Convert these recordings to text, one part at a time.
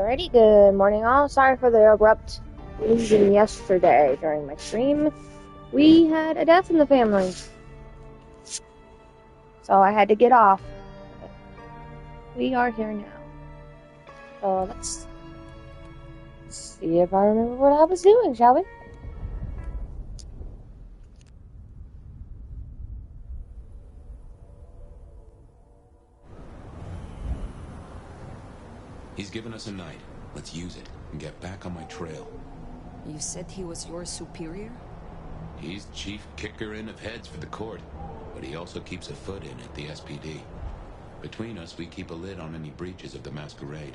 Alrighty, good morning all. Sorry for the abrupt losing yesterday during my stream. We had a death in the family, so I had to get off. But we are here now. So let's see if I remember what I was doing, shall we? He's given us a night. Let's use it and get back on my trail. You said he was your superior? He's chief kicker in of heads for the court, but he also keeps a foot in at the SPD. Between us, we keep a lid on any breaches of the Masquerade.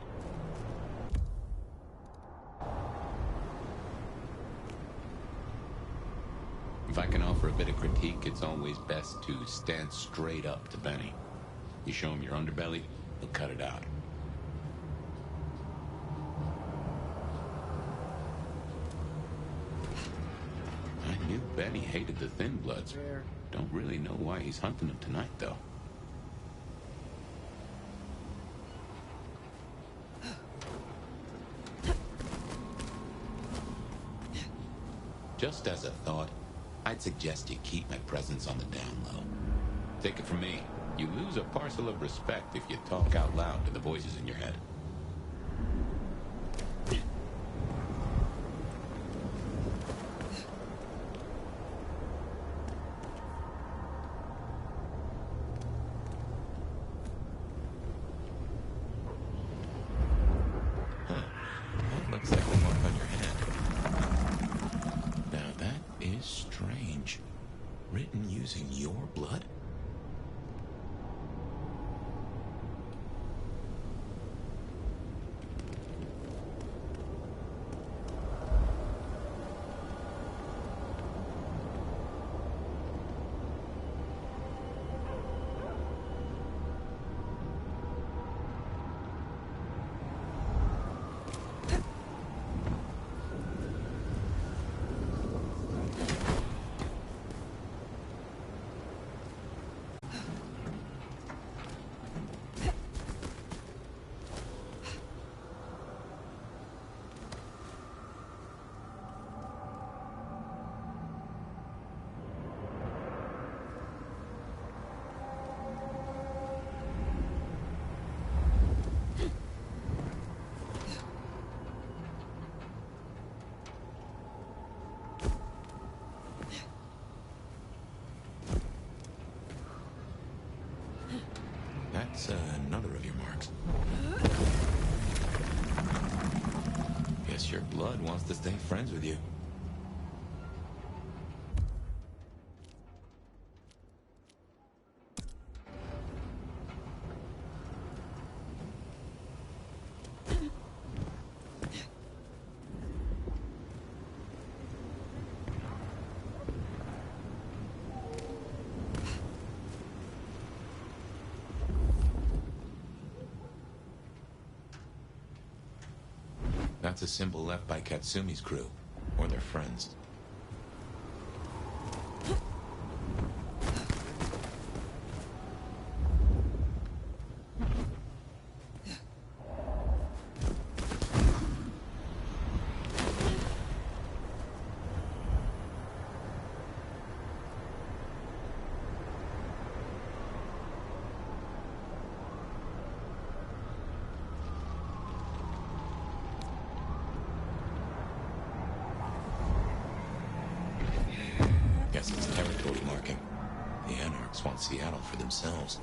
If I can offer a bit of critique, it's always best to stand straight up to Benny. You show him your underbelly, he'll cut it out. I knew Benny hated the Thin Bloods. Don't really know why he's hunting them tonight, though. Just as a thought, I'd suggest you keep my presence on the down low. Take it from me, you lose a parcel of respect if you talk out loud to the voices in your head. That looks like the mark on your hand. Now that is strange. Written using your blood? That's another of your marks. Guess your blood wants to stay friends with you. That's a symbol left by Katsumi's crew, or their friends. Guess it's territory marking. The Anarchs want Seattle for themselves.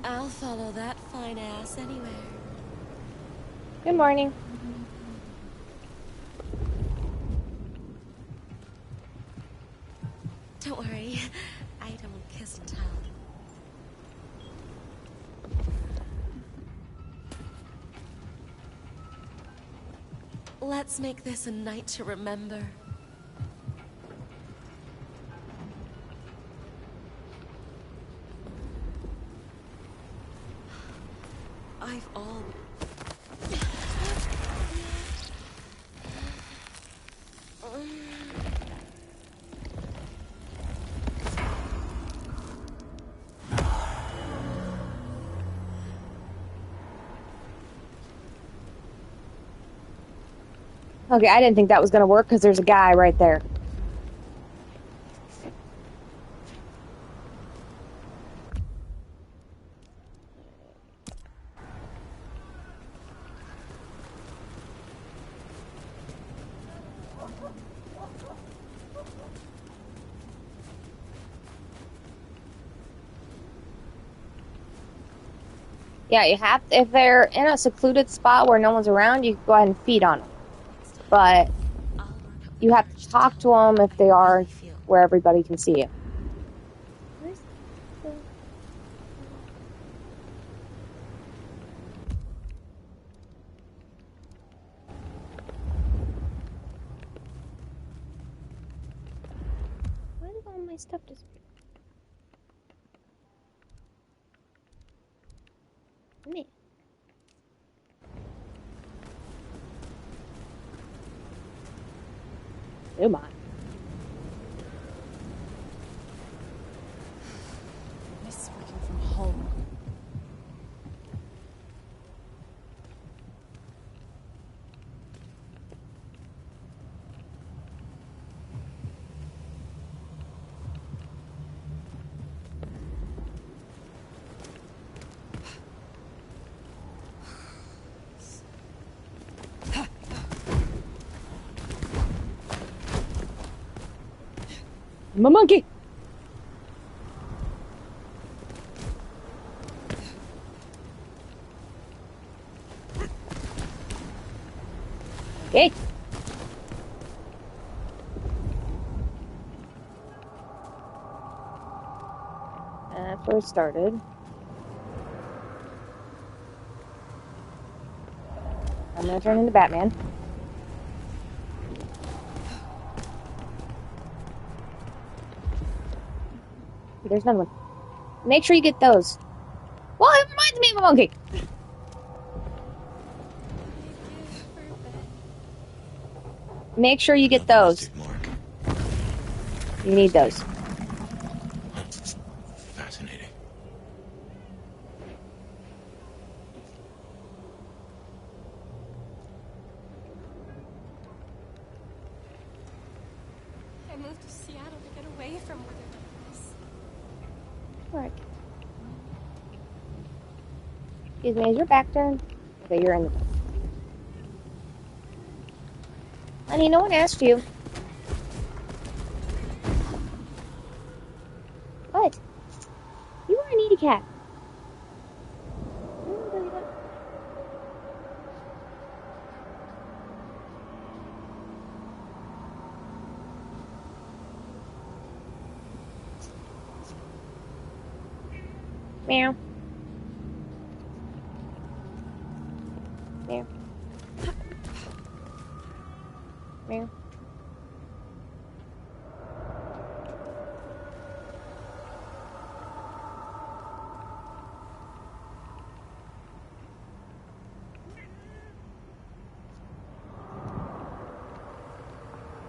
I'll follow that fine ass anywhere. Good morning. Don't worry, I don't kiss and tell. Let's make this a night to remember. I've all... Okay, I didn't think that was gonna work because there's a guy right there. Yeah, you have if they're in a secluded spot where no one's around, you can go ahead and feed on them. But you have to talk to them if they are where everybody can see you. Why did all my stuff disappear? Man. Come on. I miss working from home. I'm a monkey! Okay. That's where it started. I'm gonna turn into Batman. There's another one. Make sure you get those. Well, it reminds me of a monkey. Make sure you get those. You need those. Fascinating. I moved to Seattle to get away from weather like this. Alright. Excuse me, is your back turned? Okay, you're in the... Honey, no one asked you. What? You are a needy cat. Meow. Meow. Meow.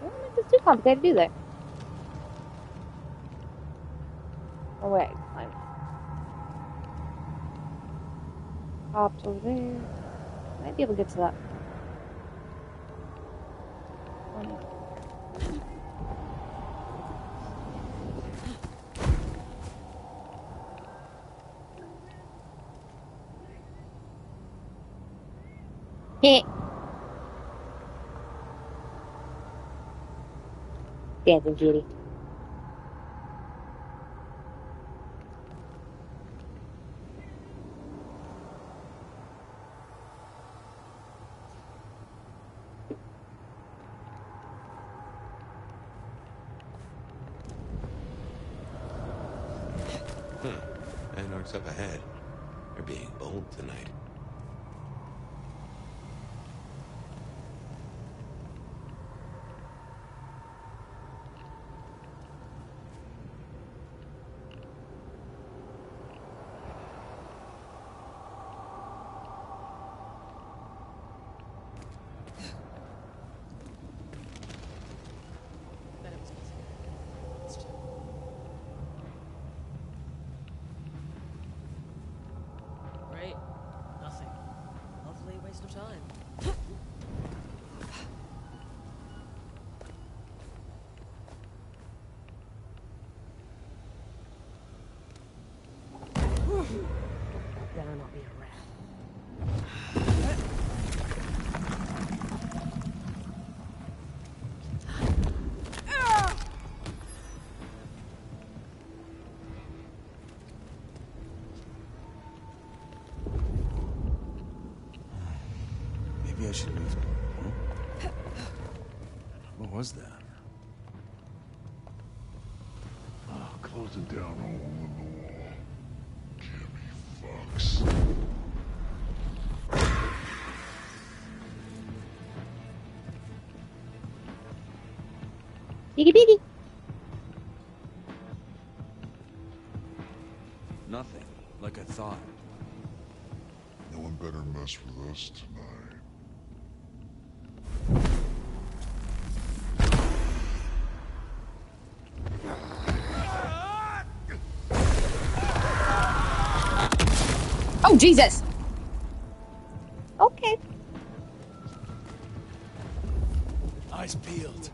Don't make this too complicated, do they? Oh wait, climb. Hopped over there. Might be able to get to that. Heh. Dancing kitty. marks up ahead. They're being bold tonight. Bet it was Masquerade. It's just... Great. Nothing. Lovely waste of time. Better not be a rat. Maybe I should leave. Huh? What was that? Closing down a hole in the wall. Gimme fucks. Biggie biggie. Nothing. Like I thought. No one better mess with us tonight. Oh, Jesus. Okay. Eyes peeled.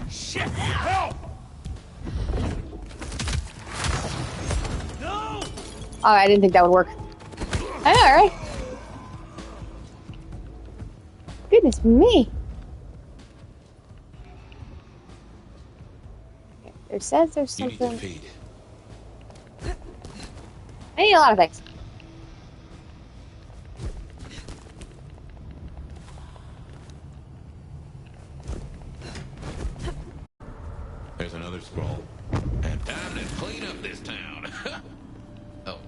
Shit! Help! No! Oh, I didn't think that would work. All right. Goodness me. There says there's You need something. to feed. I need a lot of things. There's another scroll. And time to clean up this town. Oh,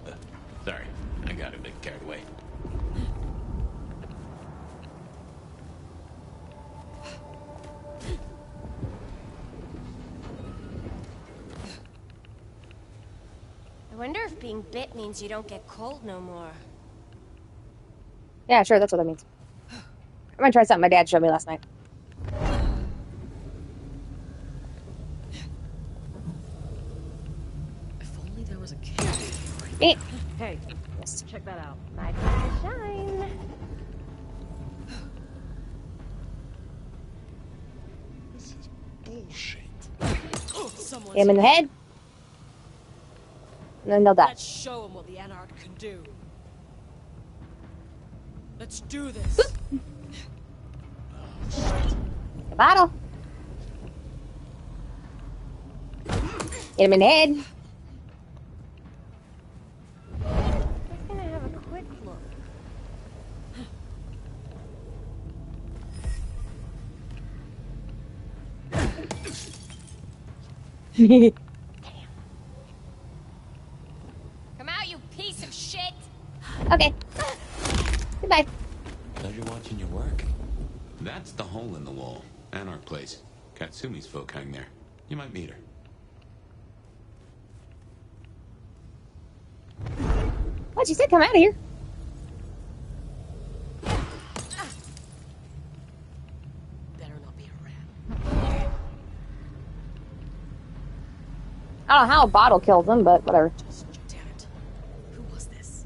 sorry. I got a bit carried away. I wonder if being bit means you don't get cold no more. Yeah, sure, that's what that means. I'm gonna try something my dad showed me last night. If only there was a cave. Me. Hey, check that out. My time to shine. This is bullshit. Someone's Hit him in the head. And then they'll die. Let's show them what the Anarch can do. Let's do this. The bottle. Hit him in the head. Just gonna have a quick look. Come out, you piece of shit! Okay. Goodbye. Pleasure watching your work. That's the hole in the wall. Anarch place. Katsumi's folk hang there. You might meet her. What, she said come out of here. Better not be a rat. I don't know how a bottle killed them, but whatever. Damn it. Who was this?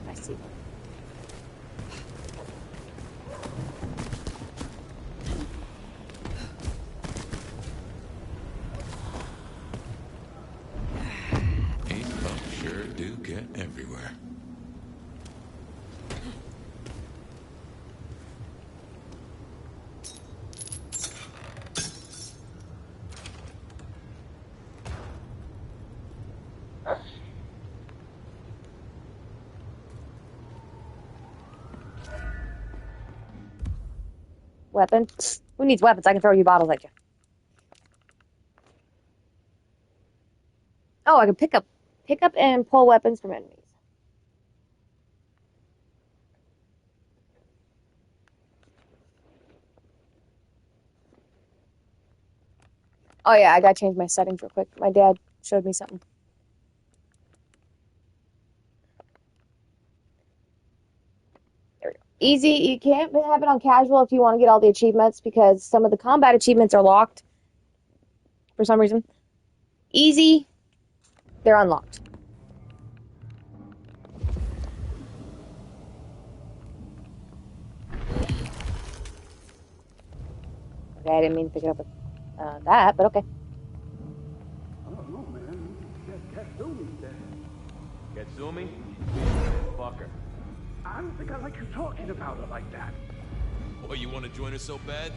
I see. These folks sure do get everywhere. Weapon? Who needs weapons? I can throw you bottles at you. Oh, I can pick up and pull weapons from enemies. Oh yeah, I gotta change my settings real quick. My dad showed me something. There we go. Easy, you can't have it on casual if you want to get all the achievements because some of the combat achievements are locked for some reason. Easy, they're unlocked. Okay, I didn't mean to pick it up with that, but okay. I don't know, man. Katsumi's dead. Katsumi? Fuck her. I don't think I like you talking about her like that. Oh, you want to join us so bad?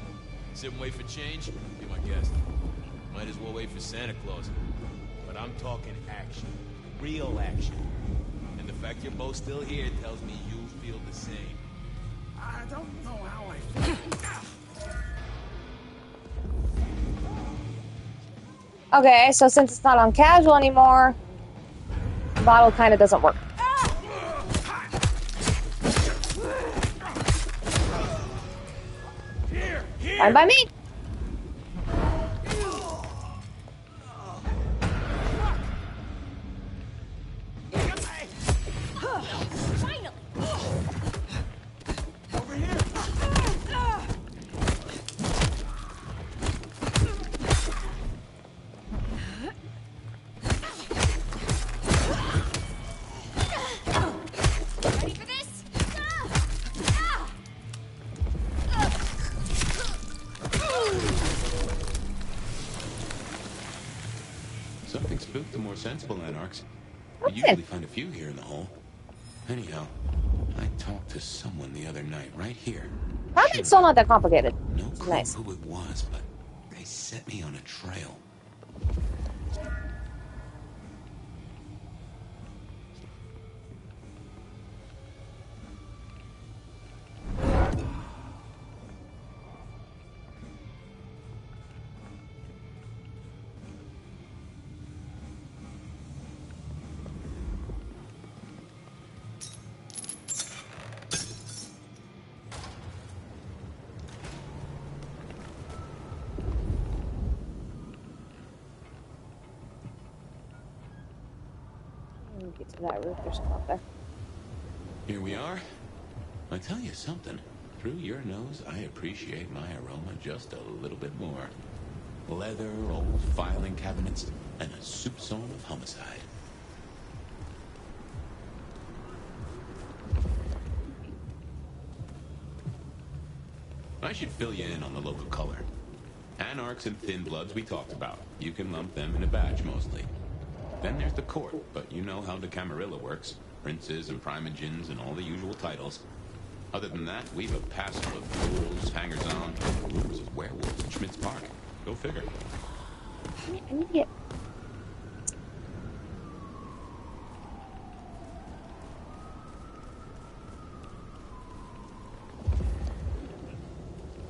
Sit and wait for change? Be my guest. Might as well wait for Santa Claus. But I'm talking action. Real action. And the fact you're both still here tells me you feel the same. I don't know how I feel. Okay, so since it's not on casual anymore, the bottle kind of doesn't work. Fine by me. Finally! Over here! Ready for this? Something spooked the more sensible anarchs. We What's usually it? find a few here in the hole. Anyhow, I talked to someone the other night, right here. Probably it's still not that complicated. No clue Nice. who it was, but they set me on a trail. Let me get to that roof. There's something up there. Here we are. I tell you something. Through your nose, I appreciate my aroma just a little bit more. Leather, old filing cabinets, and a soupçon of homicide. I should fill you in on the local color. Anarchs and Thin Bloods we talked about. You can lump them in a batch mostly. Then there's the court, but you know how the Camarilla works. Princes and primogens and all the usual titles. Other than that, we've a passel of ghouls, hangers-on, rumors of werewolves in Schmidt's Park. Go figure. I need to get...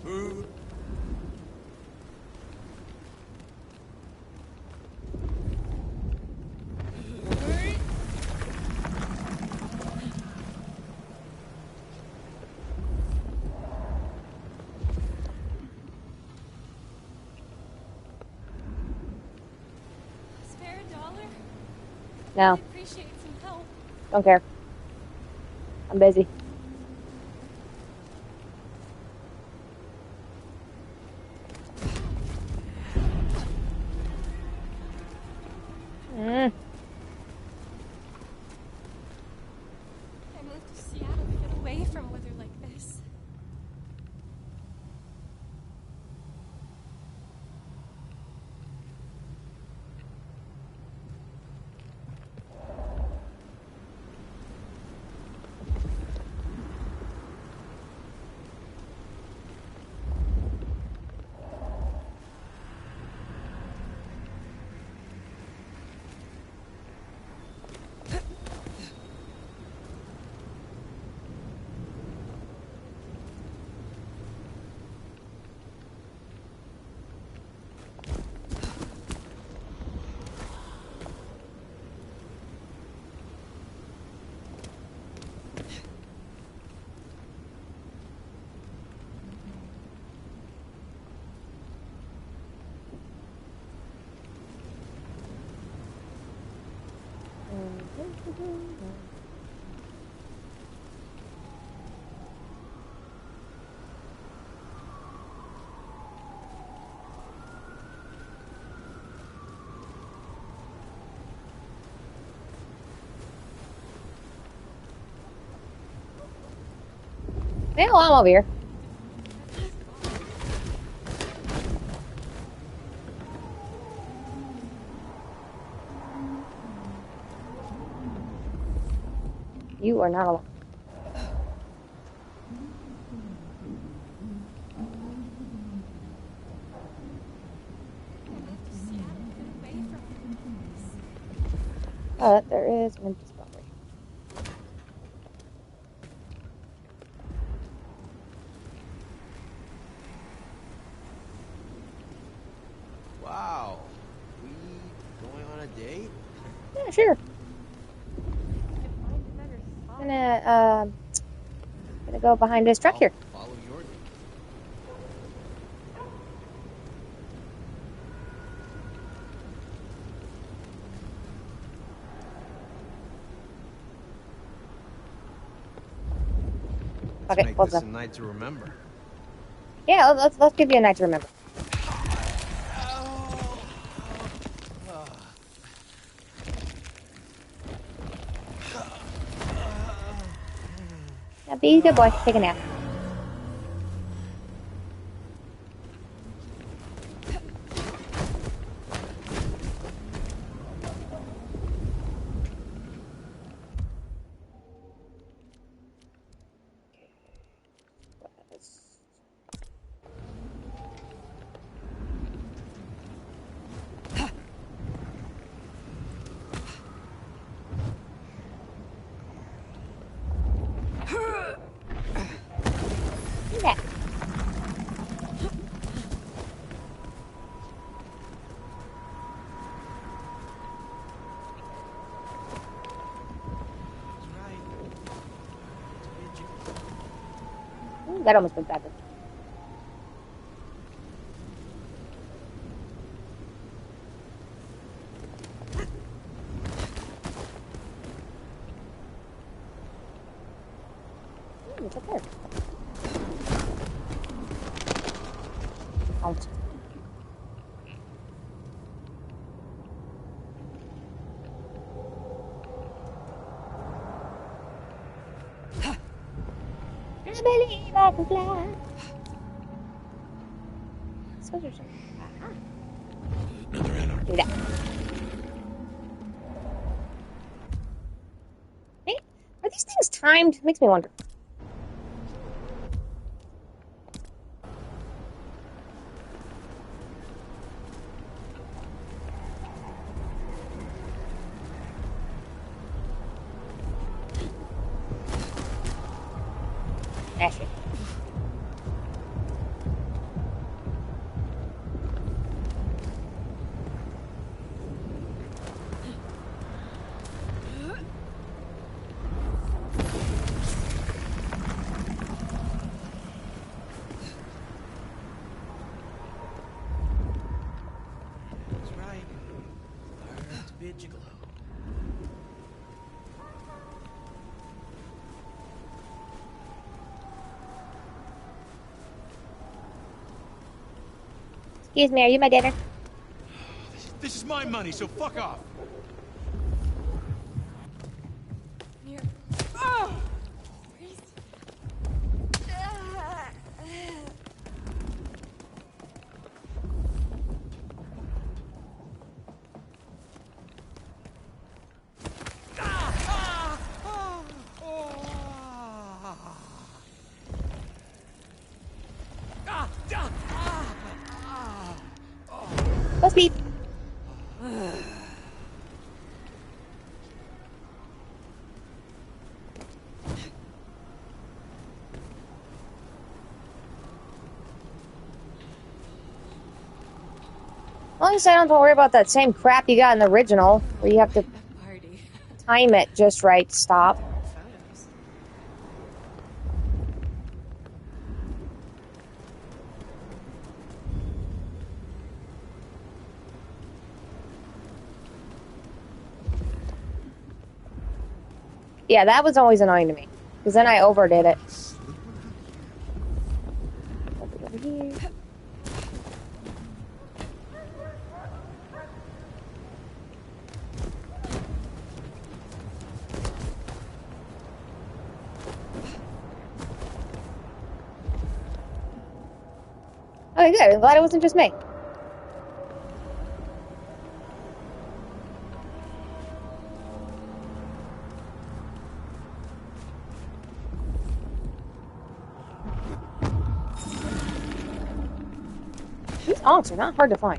Food. Spare $1? No, I'd appreciate some help. don't care. I'm busy. I moved to Seattle to get away from weather like this. Yeah, well, I'm over here. You are not alone. But there is an empty spot right here. Wow. We going on a date? Yeah, sure. Gonna go behind this truck here. Follow your lead. Okay, Make close this enough. a night to remember. Yeah, let's give you a night to remember. Now be a good boy. Take a nap. Yeah. Ooh, that almost went badly. Ooh, it's up there. Ouch. I believe I can fly. So there's Another anarch. do that. Hey, are these things timed? Makes me wonder. Actually. That's right. Learn to be gigolo. Excuse me, are you my dinner? This is my money, so fuck off. Here. Go sleep. As long as I don't have to worry about that same crap you got in the original, where you have to Party. time it just right to stop. Photos. Yeah, that was always annoying to me. Because then I overdid it. Over here. Okay, good. I'm glad it wasn't just me. These onks are not hard to find.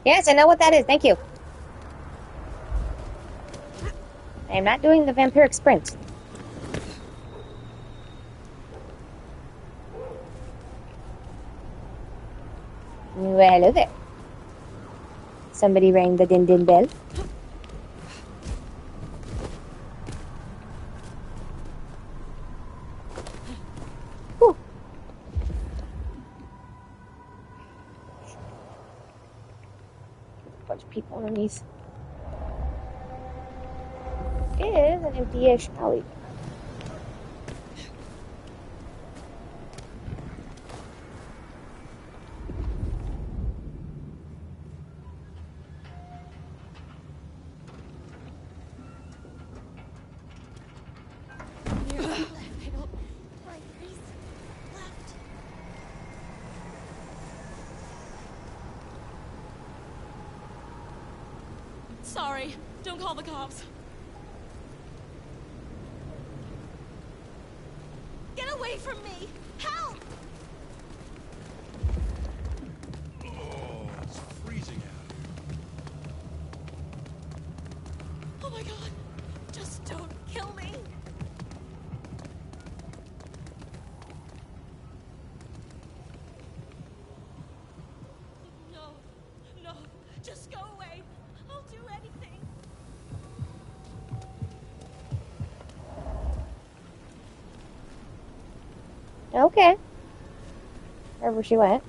Yes, I know what that is. Thank you. I am not doing the vampiric sprint. Well, hello there. Somebody rang the din-din bell. Whew. Bunch of people underneath. It is an empty-ish alley. Sorry, don't call the cops. Get away from me! Help! Oh, it's freezing out. Oh my god, just don't kill me! No, no, just go away. I'll do anything. Okay. Wherever she went.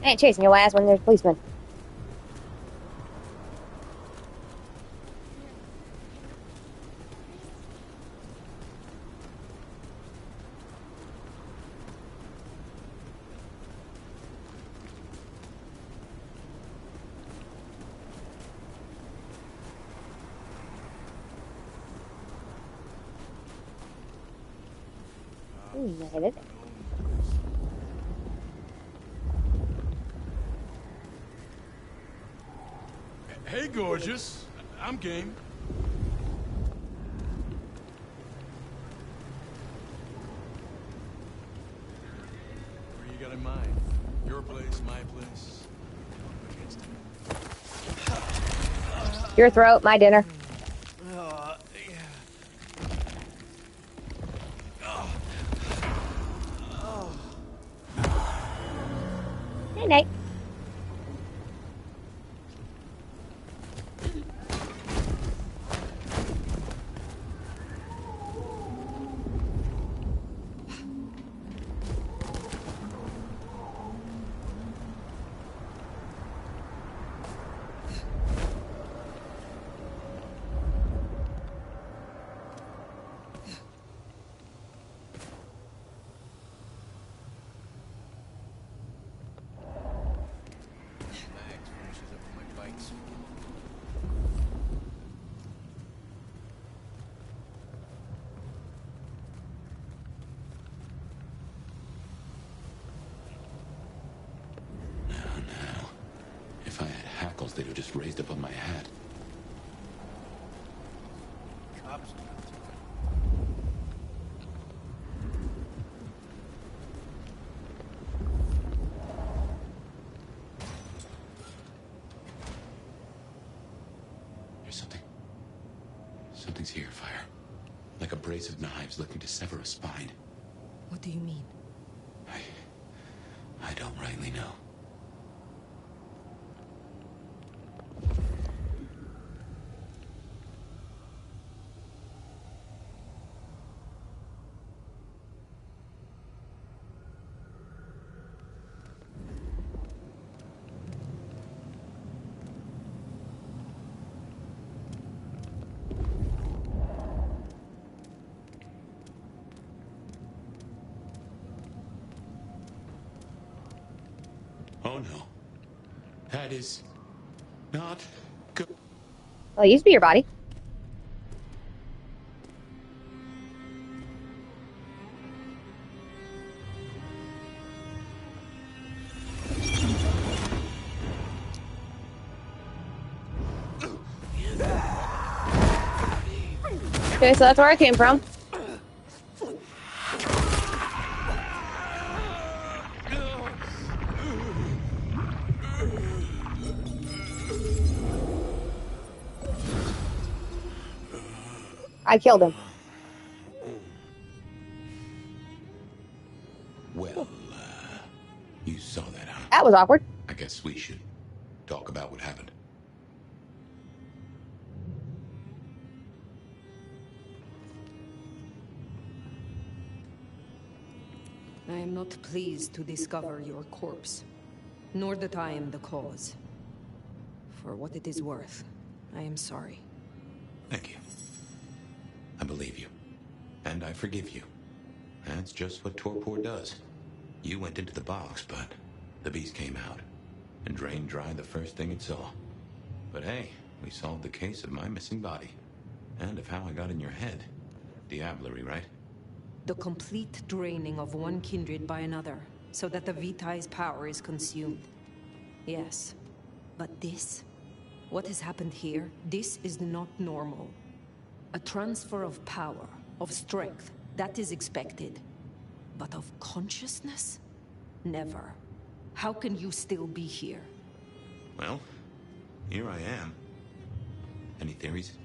I ain't chasing your ass when there's policemen. Ooh, I hit it. Hey, gorgeous. I'm game. Where you got in mind? Your place, my place? Your throat, my dinner. Hey, Nate. Max finishes up with my bikes. have just raised up on my hat. Cops. There's something. Something's here, Fire. Like a brace of knives looking to sever a spine. What do you mean? I don't rightly know. Oh no. That is not good. Well, it used to be your body. Okay, so that's where I came from. I killed him. Well, you saw that, huh? That was awkward. I guess we should talk about what happened. I am not pleased to discover your corpse, nor that I am the cause. For what it is worth, I am sorry. Thank you. I believe you. And I forgive you. That's just what torpor does. You went into the box, but the beast came out and drained dry the first thing it saw. But hey, we solved the case of my missing body. And of how I got in your head. Diablerie, right? The complete draining of one kindred by another, so that the Vitae's power is consumed. Yes. But this? What has happened here? This is not normal. A transfer of power, of strength, that is expected. But of consciousness? Never. How can you still be here? Well, here I am. Any theories?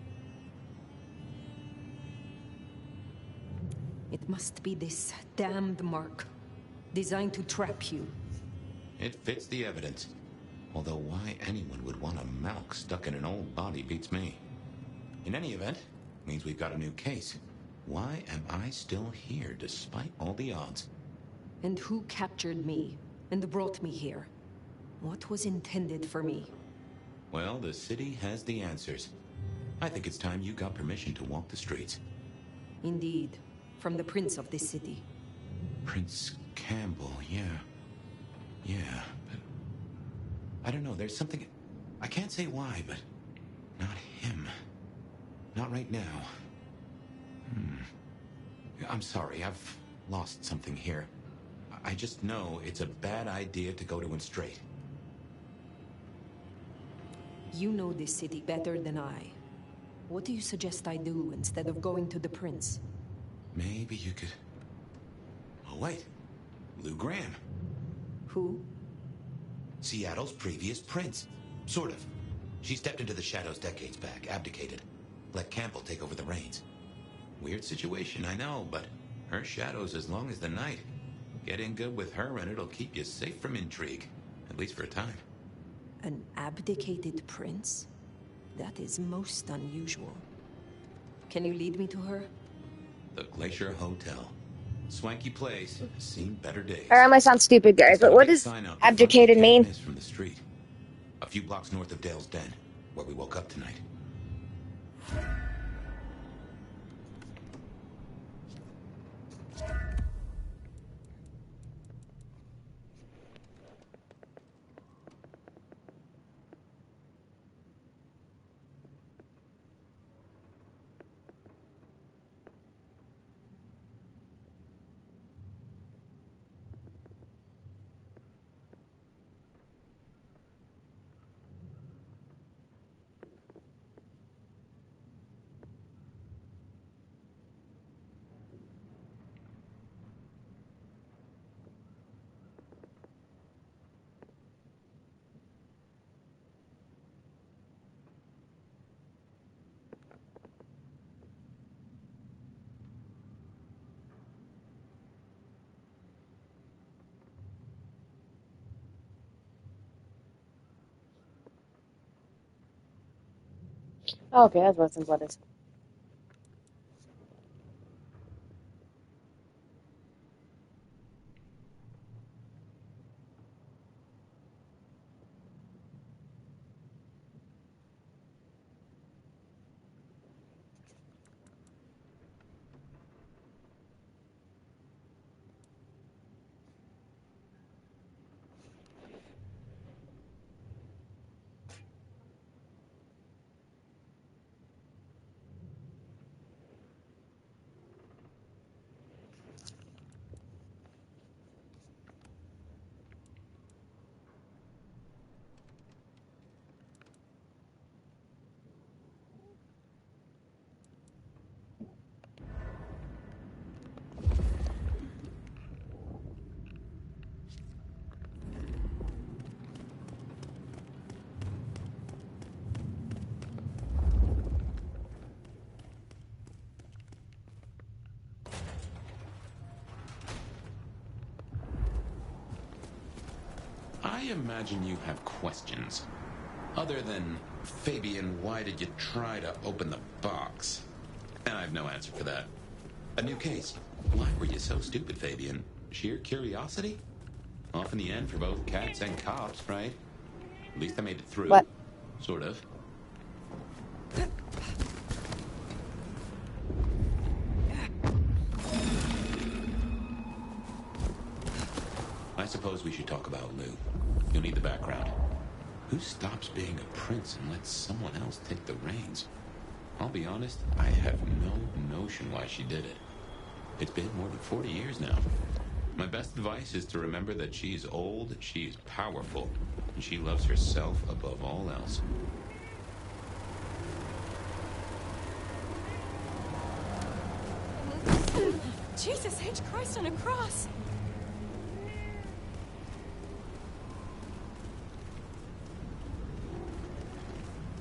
It must be this damned mark, designed to trap you. It fits the evidence. Although why anyone would want a Malk stuck in an old body beats me. In any event, means we've got a new case. Why am I still here despite all the odds? And who captured me and brought me here? What was intended for me? Well, the city has the answers. I think it's time you got permission to walk the streets. Indeed, from the prince of this city. Prince Campbell, yeah. Yeah, but... I don't know, there's something... I can't say why, but... Not him. Not right now. I'm sorry, I've lost something here. I just know it's a bad idea to go to him straight. You know this city better than I. What do you suggest I do instead of going to the prince? Maybe you could... Oh, wait. Lou Graham. Who? Seattle's previous prince. Sort of. She stepped into the shadows decades back, abdicated. Let Campbell take over the reins. Weird situation, I know, but her shadow's as long as the night. Get in good with her and it'll keep you safe from intrigue. At least for a time. An abdicated prince? That is most unusual. Can you lead me to her? The Glacier Hotel. Swanky place. Seen better days. Alright, I might sound stupid, guys, but what does abdicated mean? From the street. A few blocks north of Dale's Den, where we woke up tonight. Okay, that's what some blood is. I imagine you have questions. Other than, Fabian, why did you try to open the box? And I have no answer for that. A new case. Why were you so stupid, Fabian? Sheer curiosity? Off in the end for both cats and cops, right? At least I made it through. What? Sort of. I suppose we should talk about Lou. You'll need the background. Who stops being a prince and lets someone else take the reins? I'll be honest, I have no notion why she did it. It's been more than 40 years now. My best advice is to remember that she's old, she's powerful, and she loves herself above all else. Jesus H. Christ on a cross!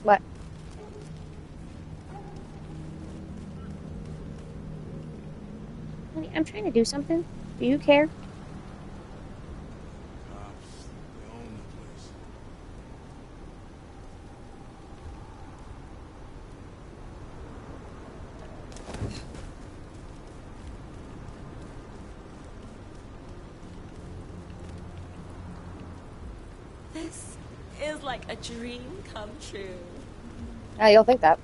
What? Honey, I'm trying to do something. Do you care? Cops, they own the place. This is like a dream come true. Yeah, you'll think that.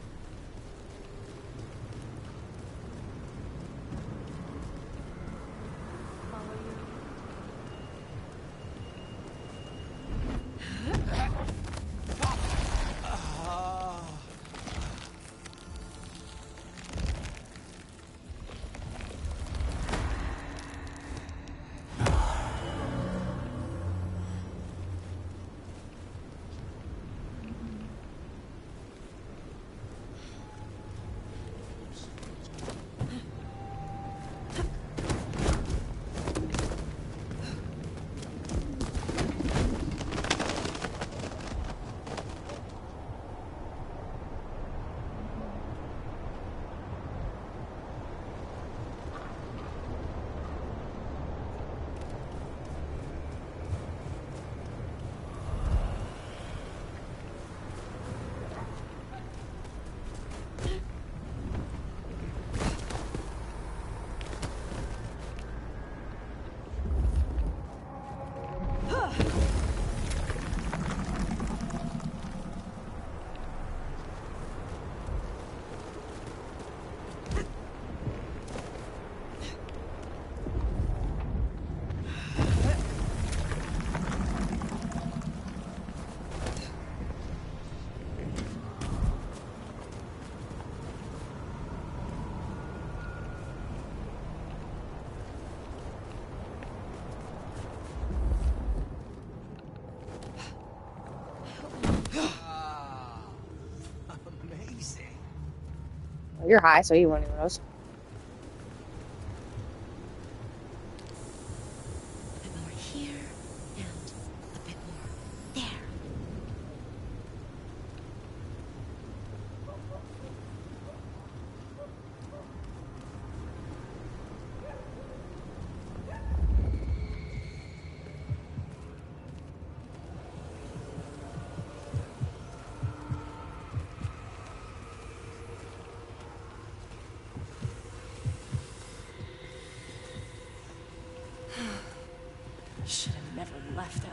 Amazing. Well, you're high, so you won't even notice. A bit more here, and a bit more there. What? never left LA.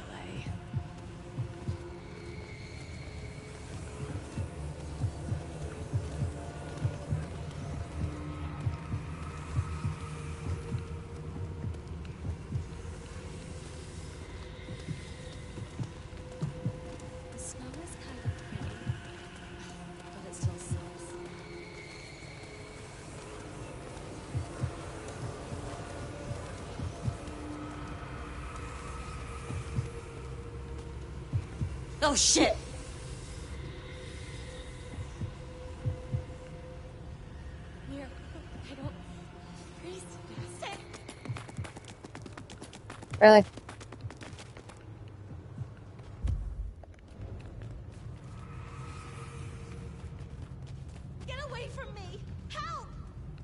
The snow is kind of pretty, but it still sucks. Oh shit! Here, I don't freeze fast. Really? Get away from me! Help!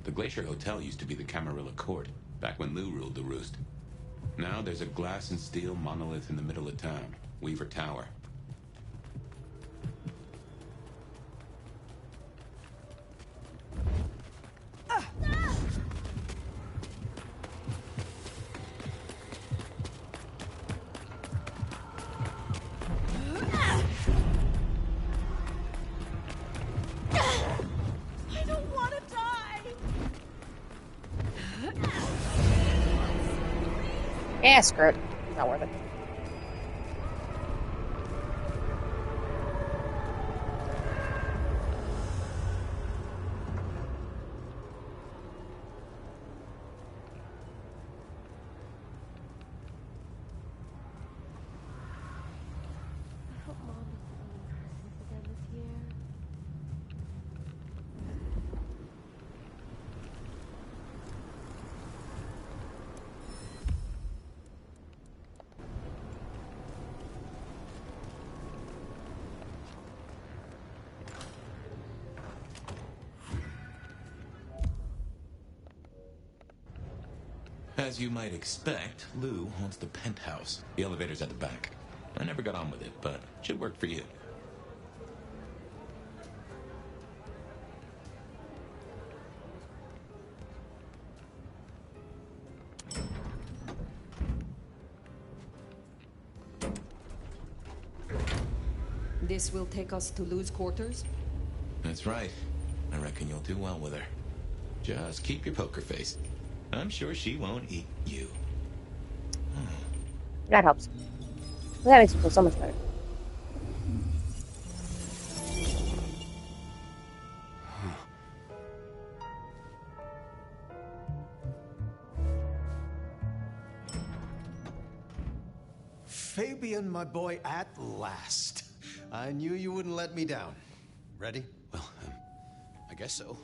The Glacier Hotel used to be the Camarilla Court, back when Lou ruled the roost. Now there's a glass and steel monolith in the middle of town, Weaver Tower. I don't want to die! Yeah, screw it. Not worth it. I hope Mom isn't going to Christmas again this year. As you might expect, Lou owns the penthouse. The elevator's at the back. I never got on with it, but should work for you. This will take us to Lou's quarters? That's right. I reckon you'll do well with her. Just keep your poker face. I'm sure she won't eat you. That helps. That makes me feel so much better. Fabian, my boy, at last. I knew you wouldn't let me down. Ready? Well, I guess so.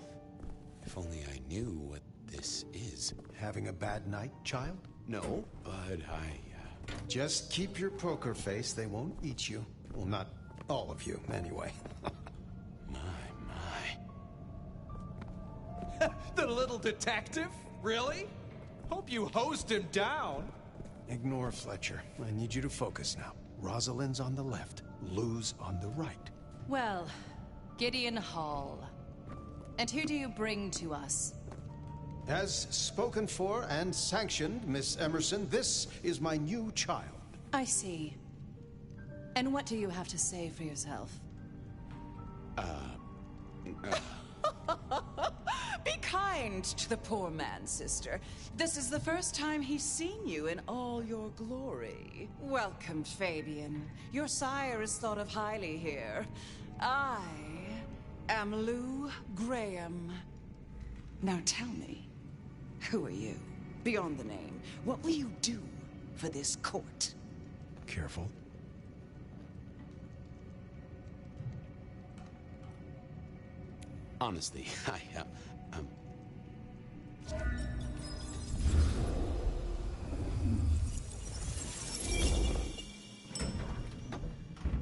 If only I knew what this is. Having a bad night, child? No, but Just keep your poker face. They won't eat you. Well, not all of you, anyway. my. The little detective? Really? Hope you hosed him down. Ignore Fletcher. I need you to focus now. Rosalind's on the left, Lou's on the right. Well, Gideon Hall. And who do you bring to us? As spoken for and sanctioned, Miss Emerson, this is my new child. I see. And what do you have to say for yourself? Be kind to the poor man, sister. This is the first time he's seen you in all your glory. Welcome, Fabian. Your sire is thought of highly here. I am Lou Graham. Now tell me, who are you? Beyond the name, what will you do for this court? Careful. Honestly,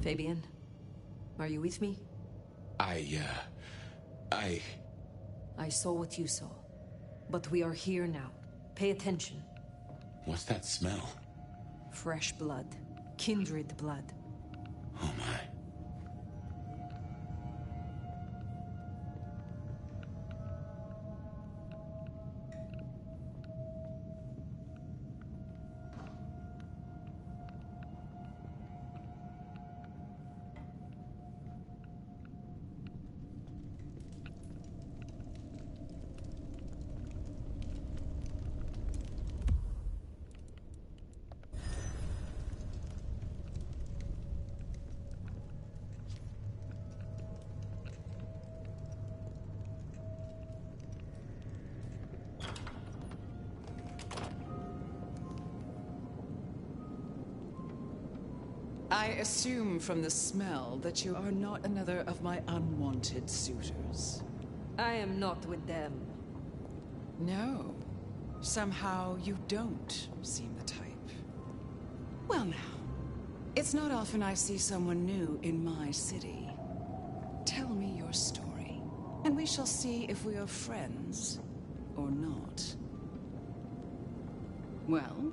Fabian, are you with me? I saw what you saw. But we are here now. Pay attention. What's that smell? Fresh blood. Kindred blood. Oh my. I assume from the smell that you are not another of my unwanted suitors. I am not with them. No. Somehow you don't seem the type. Well now, it's not often I see someone new in my city. Tell me your story, and we shall see if we are friends or not. Well?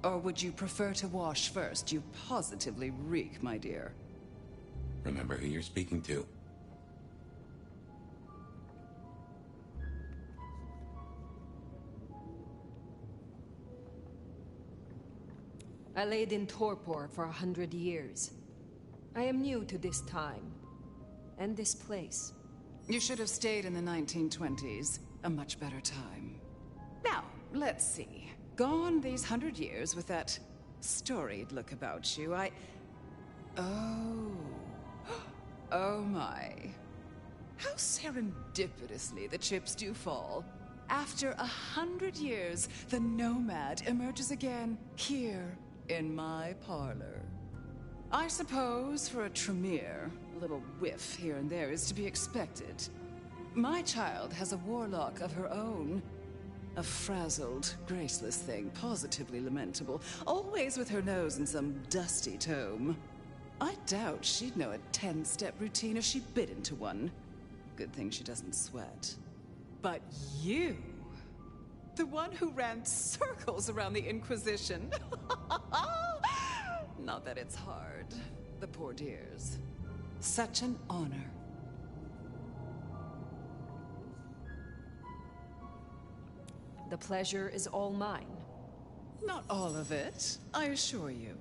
Or would you prefer to wash first? You positively reek, my dear. Remember who you're speaking to. I laid in torpor for 100 years. I am new to this time, and this place. You should have stayed in the 1920s. A much better time. Now, let's see. Gone these 100 years with that storied look about you, Oh. Oh my. How serendipitously the chips do fall. After 100 years, the nomad emerges again here in my parlor. I suppose for a Tremere, a little whiff here and there is to be expected. My child has a warlock of her own. A frazzled, graceless thing, positively lamentable, always with her nose in some dusty tome. I doubt she'd know a 10-step routine if she bit into one. Good thing she doesn't sweat. But you, the one who ran circles around the Inquisition. Not that it's hard, the poor dears. Such an honor. The pleasure is all mine. Not all of it, I assure you.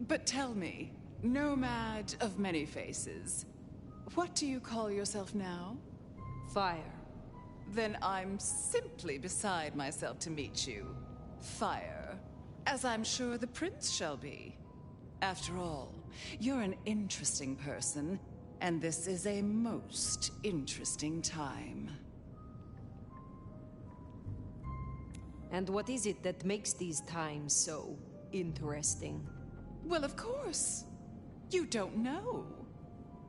But tell me, nomad of many faces, what do you call yourself now? Fire. Then I'm simply beside myself to meet you. Fire. As I'm sure the prince shall be. After all, you're an interesting person, and this is a most interesting time. And what is it that makes these times so interesting? Well, of course. You don't know.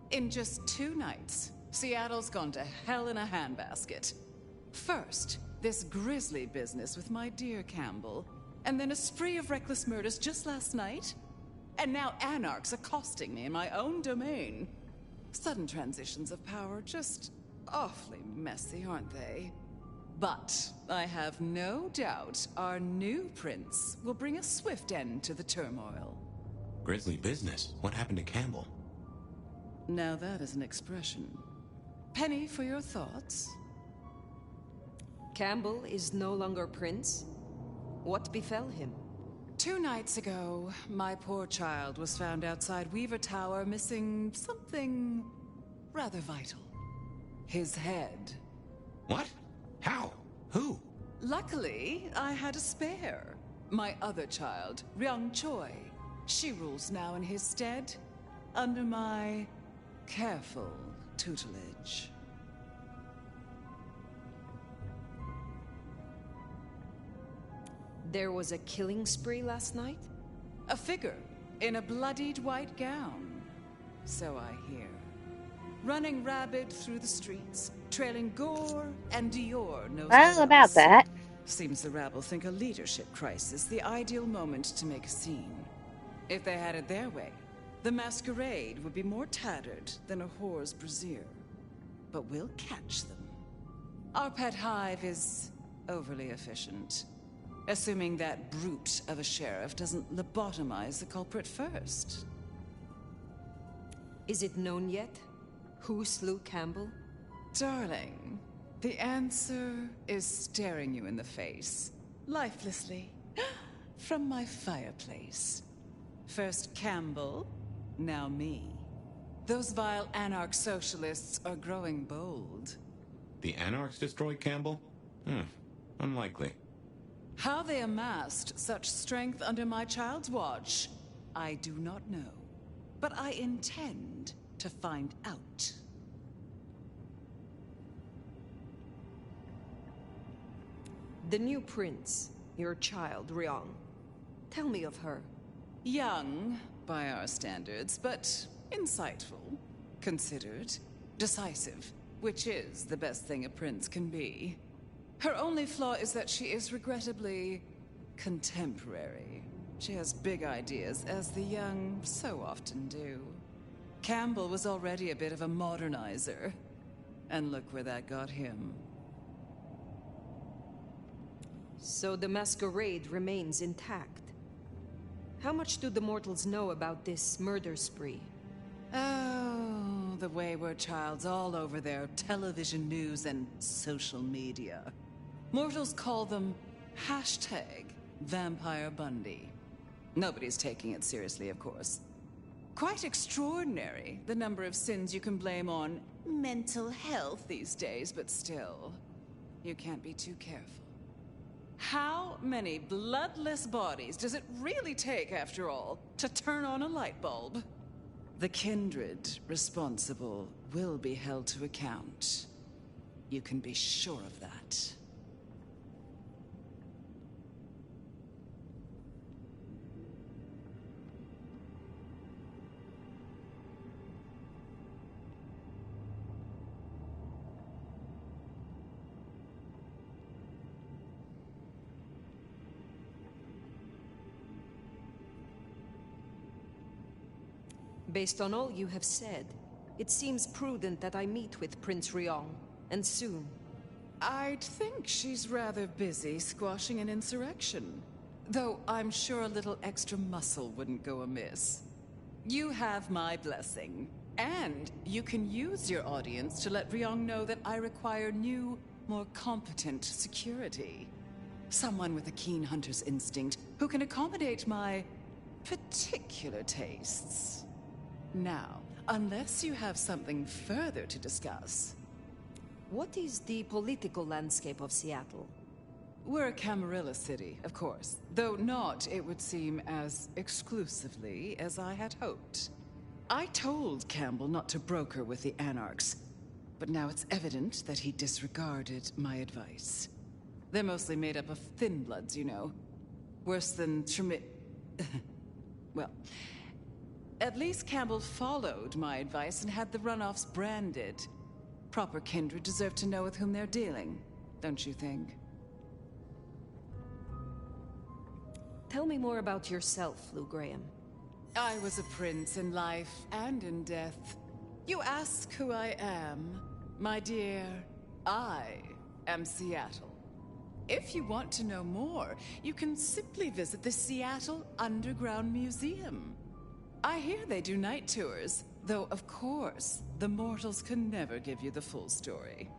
In just 2 nights, Seattle's gone to hell in a handbasket. First, this grisly business with my dear Campbell, and then a spree of reckless murders just last night. And now anarchs accosting me in my own domain. Sudden transitions of power, just awfully messy, aren't they? But I have no doubt our new prince will bring a swift end to the turmoil. Grisly business. What happened to Campbell? Now that is an expression. Penny for your thoughts? Campbell is no longer prince? What befell him? 2 nights ago, my poor child was found outside Weaver Tower missing something rather vital. His head. What? How? Who? Luckily, I had a spare. My other child, Ryung Choi. She rules now in his stead, under my careful tutelage. There was a killing spree last night? A figure in a bloodied white gown. So I hear. Running rabid through the streets, trailing gore and Dior knows Well, about that. Seems the rabble think a leadership crisis the ideal moment to make a scene. If they had it their way, the Masquerade would be more tattered than a whore's brassiere. But we'll catch them. Our pet hive is overly efficient. Assuming that brute of a sheriff doesn't lobotomize the culprit first. Is it known yet? Who slew Campbell? Darling, the answer is staring you in the face. Lifelessly. From my fireplace. First Campbell, now me. Those vile anarch socialists are growing bold. The Anarchs destroyed Campbell? Unlikely. How they amassed such strength under my child's watch, I do not know. But I intend to find out. The new prince, your child, Ryung. Tell me of her. Young, by our standards, but insightful, considered, decisive, which is the best thing a prince can be. Her only flaw is that she is regrettably contemporary. She has big ideas, as the young so often do. Campbell was already a bit of a modernizer, and look where that got him. So the Masquerade remains intact. How much do the mortals know about this murder spree? Oh, the wayward child's all over their television news and social media. Mortals call them #Vampire Bundy. Nobody's taking it seriously, of course. Quite extraordinary, the number of sins you can blame on mental health these days, but still, you can't be too careful. How many bloodless bodies does it really take, after all, to turn on a light bulb? The kindred responsible will be held to account. You can be sure of that. Based on all you have said, it seems prudent that I meet with Prince Ryong, and soon. I'd think she's rather busy squashing an insurrection. Though I'm sure a little extra muscle wouldn't go amiss. You have my blessing. And you can use your audience to let Ryong know that I require new, more competent security. Someone with a keen hunter's instinct who can accommodate my particular tastes. Now, unless you have something further to discuss. What is the political landscape of Seattle? We're a Camarilla city, of course, though not, it would seem, as exclusively as I had hoped. I told Campbell not to broker with the Anarchs, but now it's evident that he disregarded my advice. They're mostly made up of thin bloods, you know. Worse than well, at least Campbell followed my advice and had the runoffs branded. Proper kindred deserve to know with whom they're dealing, don't you think? Tell me more about yourself, Lou Graham. I was a prince in life and in death. You ask who I am. My dear, I am Seattle. If you want to know more, you can simply visit the Seattle Underground Museum. I hear they do night tours, though of course, the mortals can never give you the full story.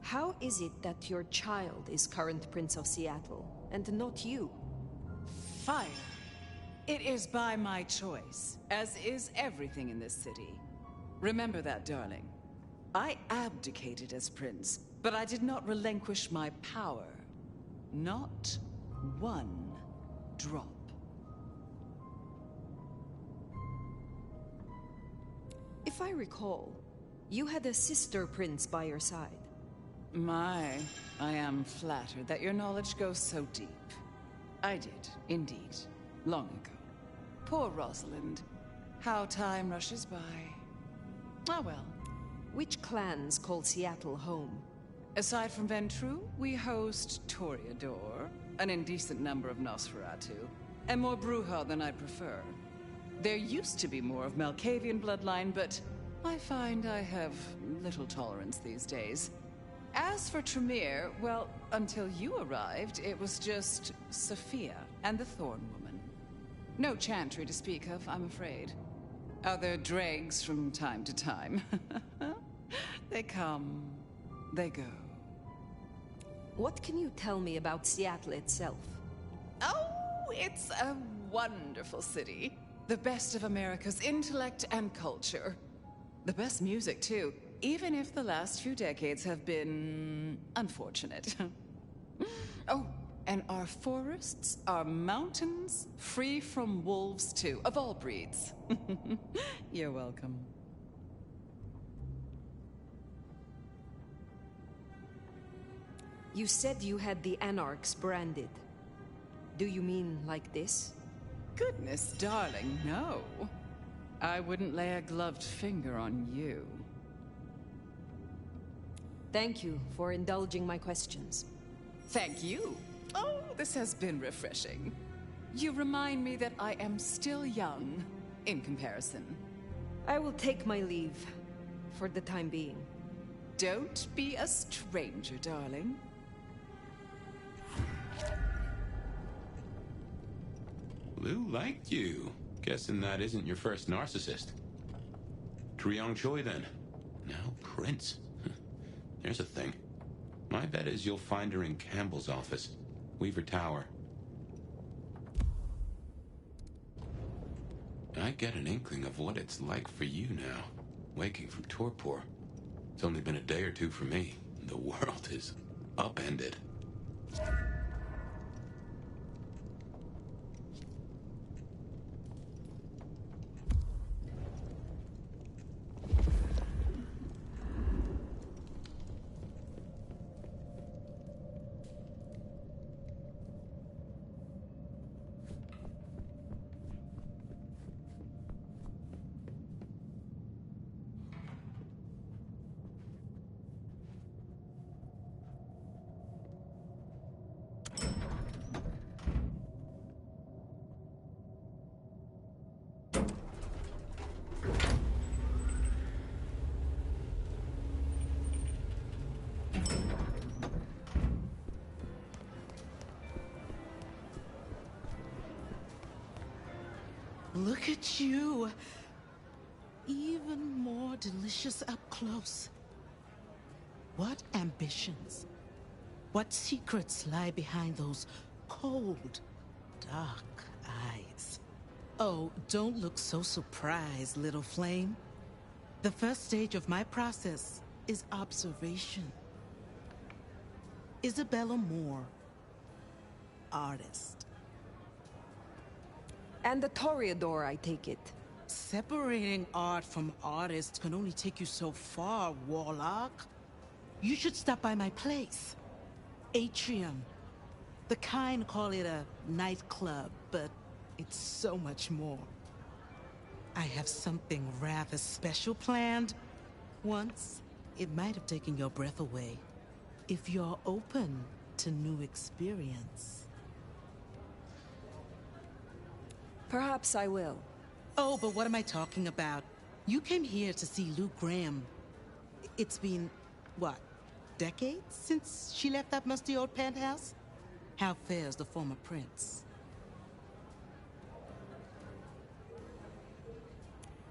How is it that your child is current Prince of Seattle, and not you? Fire. It is by my choice, as is everything in this city. Remember that, darling. I abdicated as prince, but I did not relinquish my power. Not one drop. If I recall, you had a sister prince by your side. My, I am flattered that your knowledge goes so deep. I did, indeed, long ago. Poor Rosalind. How time rushes by. Ah well. Which clans call Seattle home? Aside from Ventru, we host Toreador, an indecent number of Nosferatu, and more Bruja than I'd prefer. There used to be more of Malkavian bloodline, but I find I have little tolerance these days. As for Tremere, well, until you arrived, it was just Sophia and the Thorn Woman. No chantry to speak of, I'm afraid. Other dregs from time to time. They come, they go. What can you tell me about Seattle itself? Oh, it's a wonderful city. The best of America's intellect and culture. The best music, too. Even if the last few decades have been unfortunate. Oh, And our forests are mountains free from wolves, too, of all breeds. You're welcome. You said you had the Anarchs branded. Do you mean like this? Goodness, darling, no. I wouldn't lay a gloved finger on you. Thank you for indulging my questions. Thank you. Oh, this has been refreshing. You remind me that I am still young, in comparison. I will take my leave, for the time being. Don't be a stranger, darling. Lou liked you. Guessing that isn't your first narcissist. Treong Choi, then. Now Prince. There's a thing. My bet is you'll find her in Campbell's office. Weaver Tower. I get an inkling of what it's like for you now, waking from torpor. It's only been a day or two for me. The world is upended. Look at you. Even more delicious up close. What ambitions? What secrets lie behind those cold, dark eyes? Oh, don't look so surprised, little flame. The first stage of my process is observation. Isabella Moore, artist. And the Toreador, I take it. Separating art from artists can only take you so far, Warlock. You should stop by my place. Atrium. The kind call it a nightclub, but it's so much more. I have something rather special planned. Once, it might have taken your breath away. If you're open to new experience. Perhaps I will. Oh, but what am I talking about? You came here to see Lou Graham. It's been, what, decades since she left that musty old penthouse? How fares the former prince?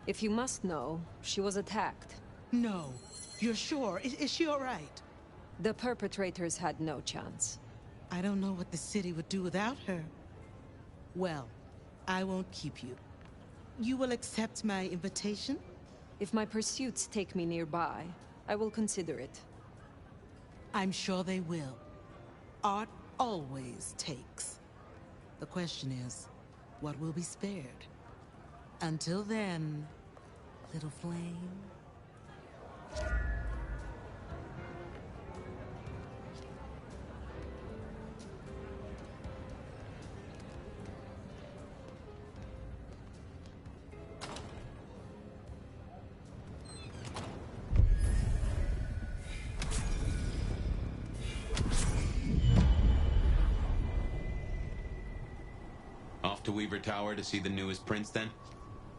If you must know, she was attacked. No. You're sure? Is she all right? The perpetrators had no chance. I don't know what the city would do without her. Well, I won't keep you. You will accept my invitation? If my pursuits take me nearby, I will consider it. I'm sure they will. Art always takes. The question is, what will be spared? Until then, little flame. Off to Weaver Tower to see the newest prince, then?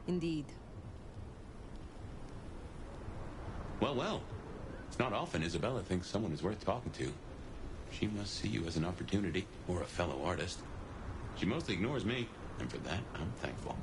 Indeed. Well, well. It's not often Isabella thinks someone is worth talking to. She must see you as an opportunity, or a fellow artist. She mostly ignores me, and for that, I'm thankful.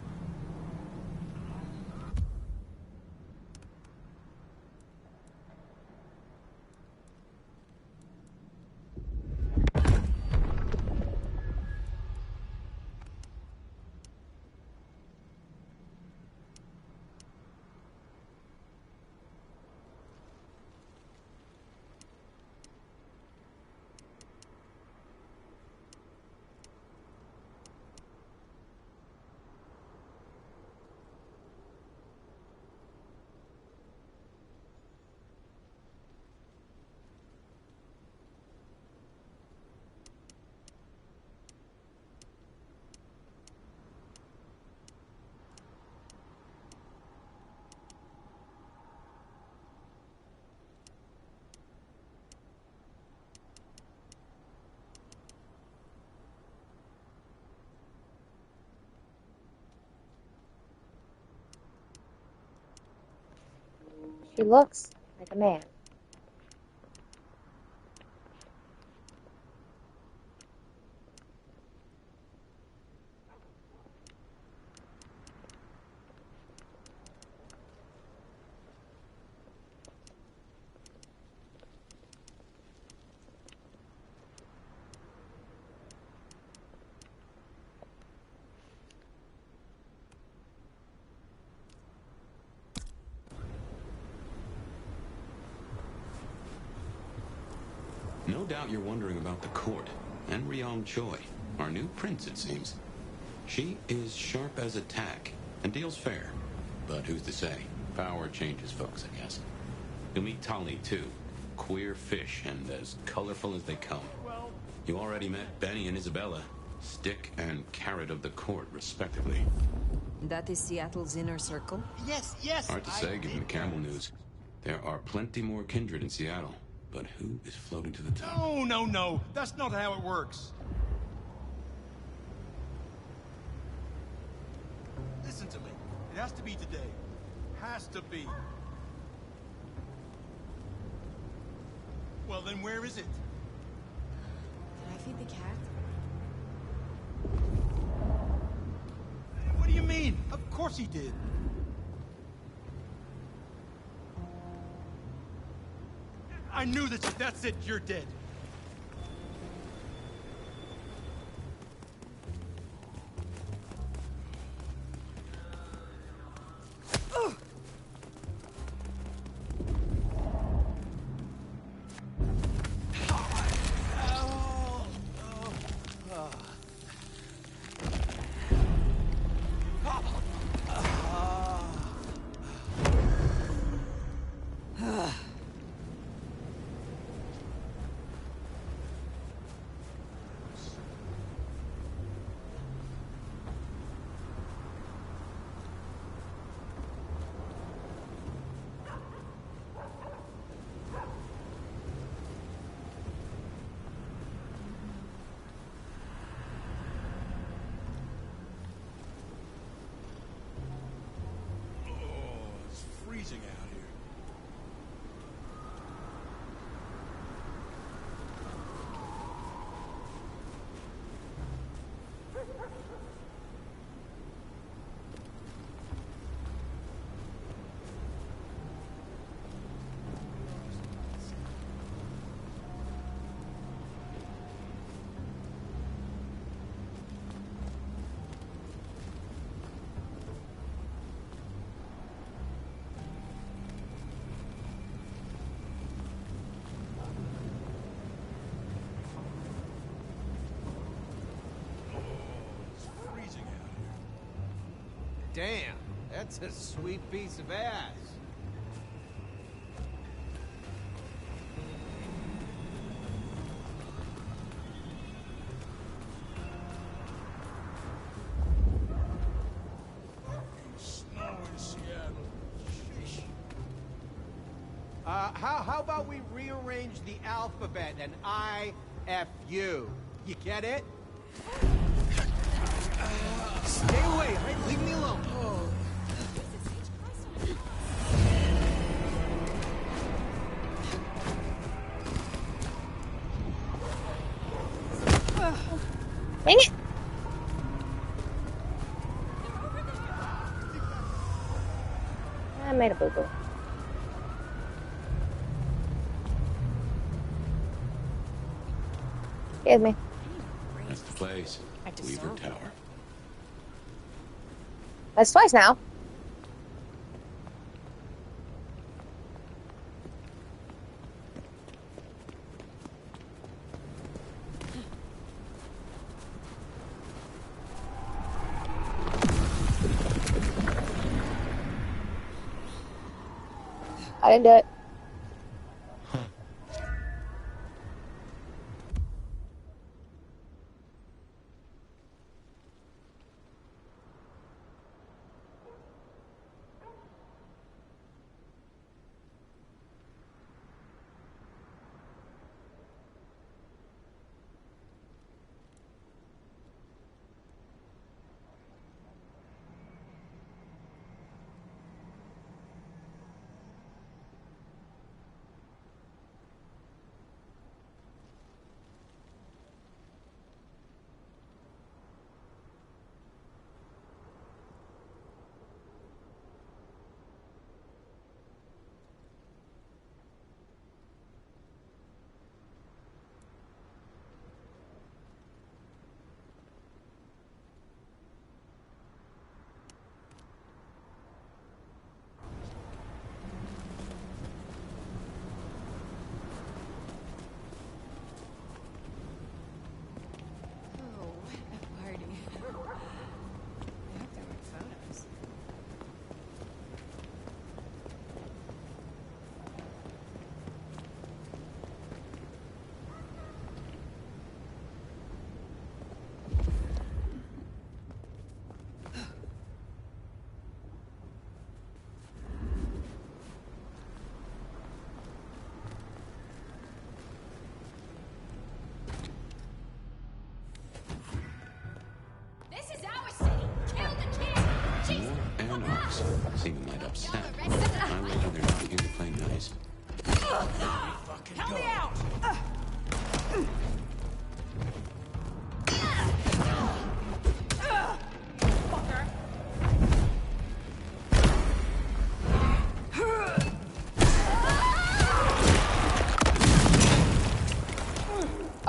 He looks like a man. No doubt you're wondering about the court and Ryong Choi, our new prince, it seems. She is sharp as a tack and deals fair. But who's to say? Power changes folks, I guess. You'll meet Tali, too. Queer fish and as colorful as they come. You already met Benny and Isabella, stick and carrot of the court, respectively. That is Seattle's inner circle? Yes. Hard to say, given the Campbell news. There are plenty more kindred in Seattle. But who is floating to the top? No. That's not how it works. Listen to me. It has to be today. Has to be. Well, then where is it? Did I feed the cat? What do you mean? Of course he did. I knew that. That's it. You're dead. Freezing out here. Damn, that's a sweet piece of ass. Snow in Seattle. Sheesh. How about we rearrange the alphabet and I-F-U? You get it? Stay away, right? Leave me alone. Dang it! I made a boo-boo. Excuse me. That's the place. Weaver Tower. That's twice now. I didn't do it. upset. My way they're not here to play nice. Help me out!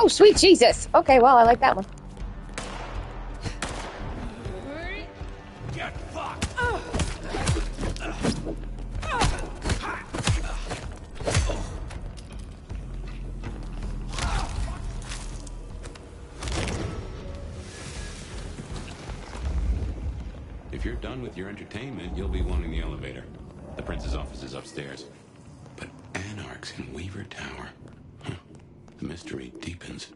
Oh, sweet Jesus. Okay, well, I like that one. Get fucked! If you're done with your entertainment, you'll be wanting the elevator. The prince's office is upstairs. But Anarchs in Weaver Tower. Huh. The mystery deepens.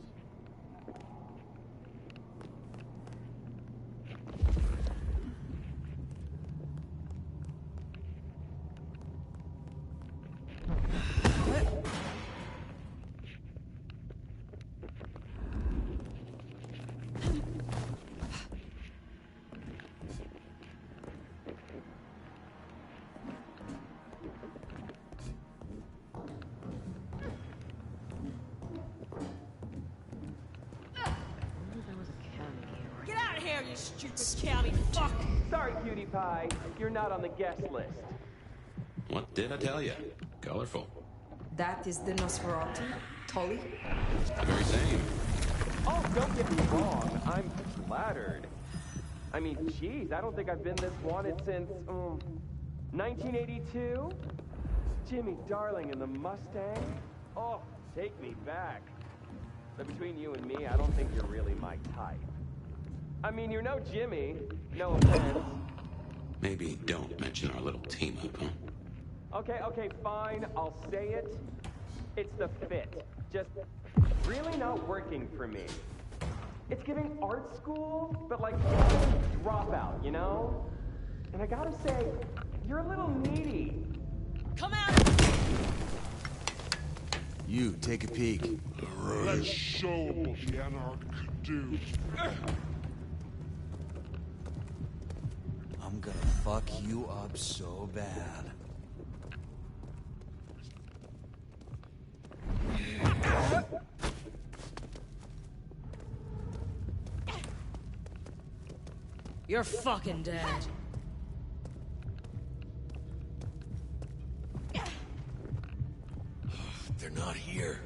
Get out of here, you stupid county fuck! Sorry, cutie pie. You're not on the guest list. What did I tell you? Colorful. That is the Nosferatu? Tully? The very same. Oh, don't get me wrong. I'm flattered. I mean, geez, I don't think I've been this wanted since, 1982? Jimmy Darling and the Mustang? Oh, take me back. But between you and me, I don't think you're really my type. I mean, you're no Jimmy. No offense. Maybe don't mention our little team up, huh? Okay, fine. I'll say it. It's the fit. Just really not working for me. It's giving art school, but like dropout, you know? And I gotta say, you're a little needy. Come out! You, take a peek. Let's show 'em what the Anarch can do. I'm gonna fuck you up so bad. You're fucking dead. They're not here.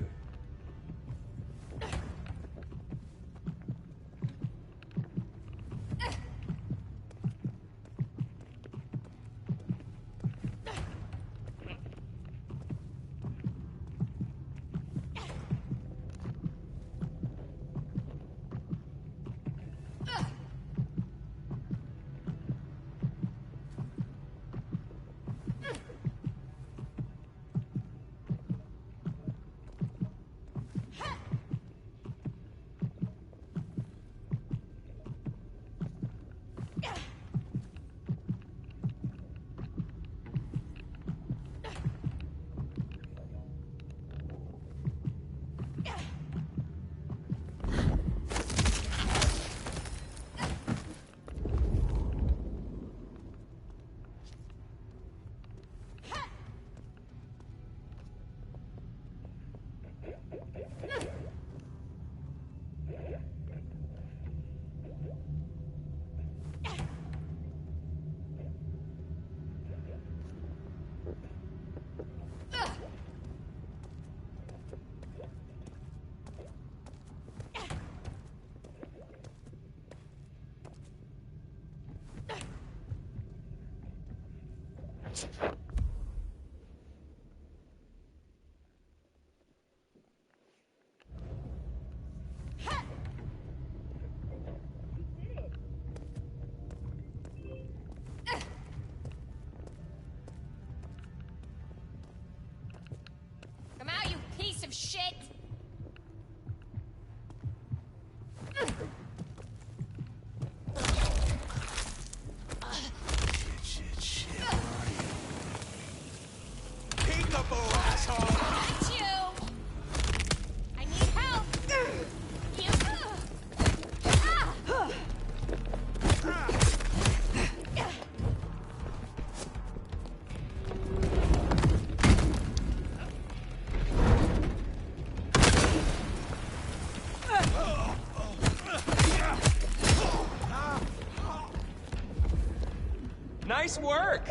Nice work!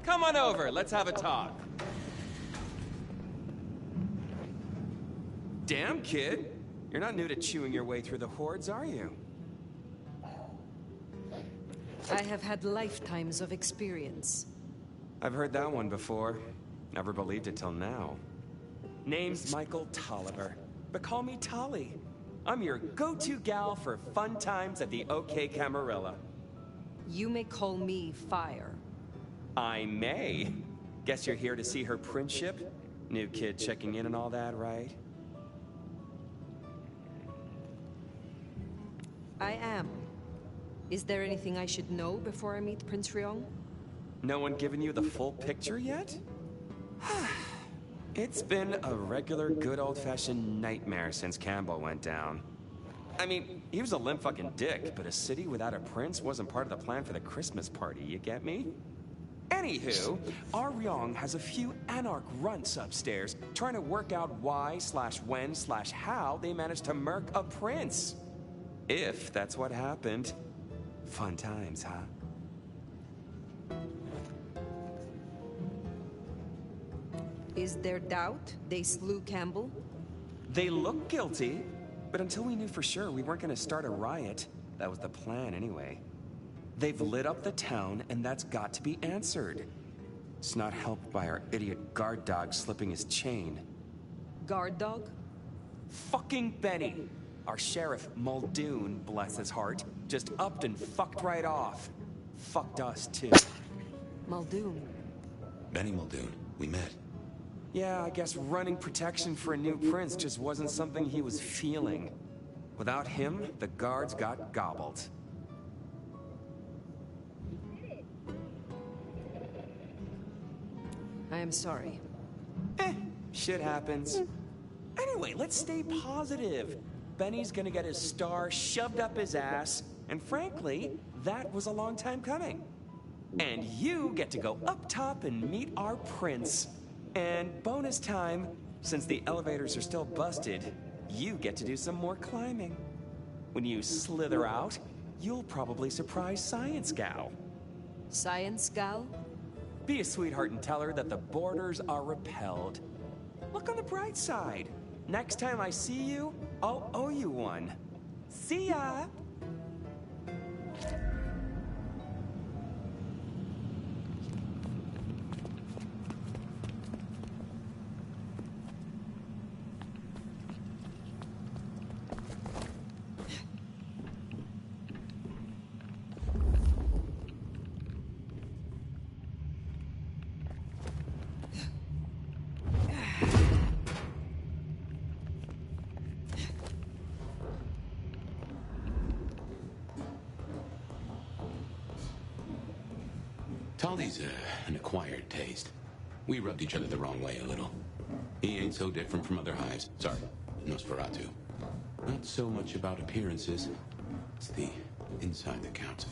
Come on over, let's have a talk. Damn, kid. You're not new to chewing your way through the hordes, are you? I have had lifetimes of experience. I've heard that one before. Never believed it till now. Name's Michael Tolliver, but call me Tolly. I'm your go-to gal for fun times at the OK Camarilla. You may call me Fire. I may. Guess you're here to see her principship? New kid checking in and all that, right? I am. Is there anything I should know before I meet Prince Ryong? No one given you the full picture yet? It's been a regular good old-fashioned nightmare since Campbell went down. I mean, he was a limp fucking dick, but a city without a prince wasn't part of the plan for the Christmas party, you get me? Anywho, our Ryong has a few anarch runts upstairs trying to work out why/when/how they managed to murk a prince. If that's what happened. Fun times, huh? Is there doubt they slew Campbell? They look guilty, but until we knew for sure, we weren't gonna start a riot. That was the plan anyway. They've lit up the town, and that's got to be answered. It's not helped by our idiot guard dog slipping his chain. Guard dog? Fucking Benny! Our sheriff, Muldoon, bless his heart, just upped and fucked right off. Fucked us, too. Muldoon? Benny Muldoon. We met. Yeah, I guess running protection for a new prince just wasn't something he was feeling. Without him, the guards got gobbled. I am sorry. Shit happens. Anyway, let's stay positive. Benny's gonna get his star shoved up his ass, and frankly, that was a long time coming. And you get to go up top and meet our prince. And bonus time, since the elevators are still busted, you get to do some more climbing. When you slither out, you'll probably surprise Science Gal. Science Gal? Be a sweetheart and tell her that the borders are repelled. Look on the bright side. Next time I see you, I'll owe you one. See ya! Tolly's an acquired taste. We rubbed each other the wrong way a little. He ain't so different from other hives. Sorry, Nosferatu. Not so much about appearances. It's the inside that counts.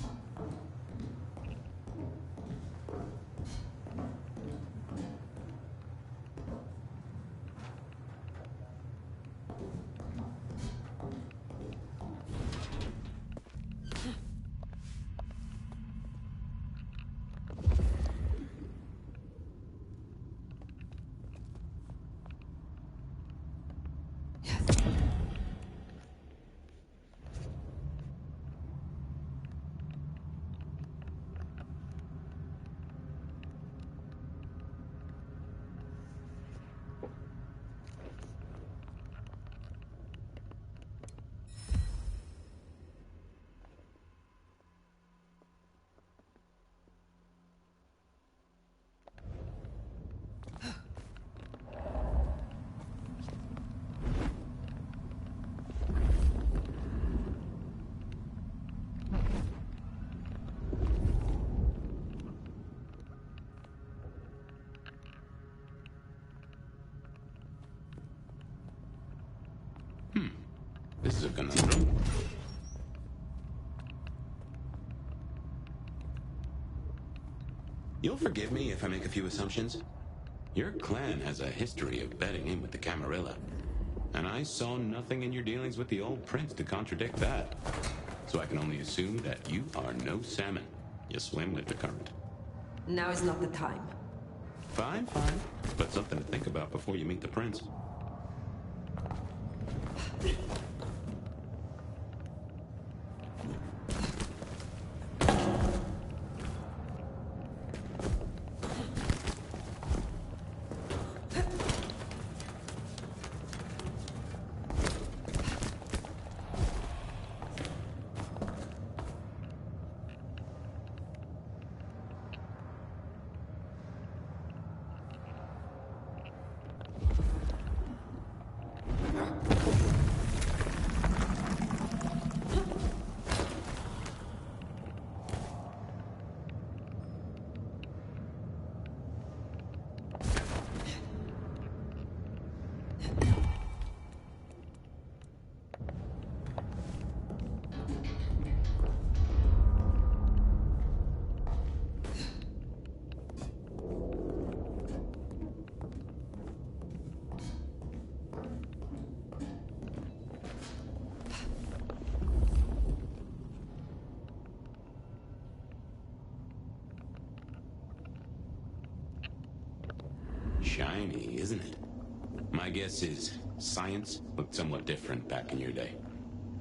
This is a conundrum. You'll forgive me if I make a few assumptions. Your clan has a history of betting in with the Camarilla. And I saw nothing in your dealings with the old prince to contradict that. So I can only assume that you are no salmon. You swim with the current. Now is not the time. Fine, fine. But something to think about before you meet the prince. Shiny, isn't it? My guess is science looked somewhat different back in your day.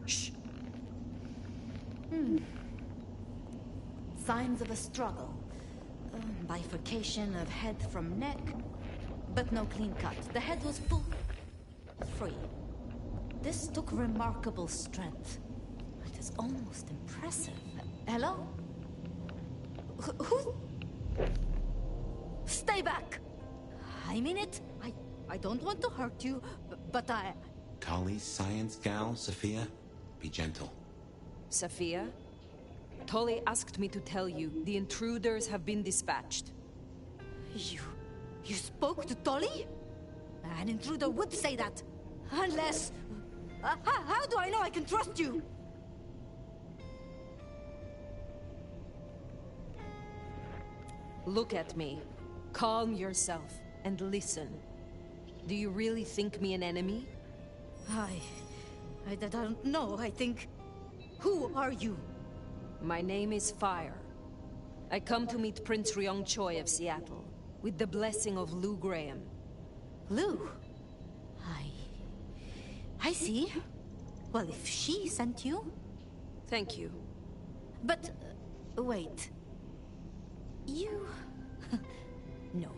Shh. Signs of a struggle. Bifurcation of head from neck, but no clean cut. The head was full, free. This took remarkable strength. It is almost impressive. Hello? Who? Stay back! I mean it. I don't want to hurt you, but I... Tali's science gal, Sophia? Be gentle. Sophia? Tolly asked me to tell you the intruders have been dispatched. You spoke to Tolly? An intruder would say that. Unless... how do I know I can trust you? Look at me. Calm yourself and listen. Do you really think me an enemy? I don't know. I think... Who are you? My name is Fire. I come to meet Prince Ryong Choi of Seattle, with the blessing of Lou Graham. Lou? I see. Well, if she sent you... Thank you. But, wait. You... No.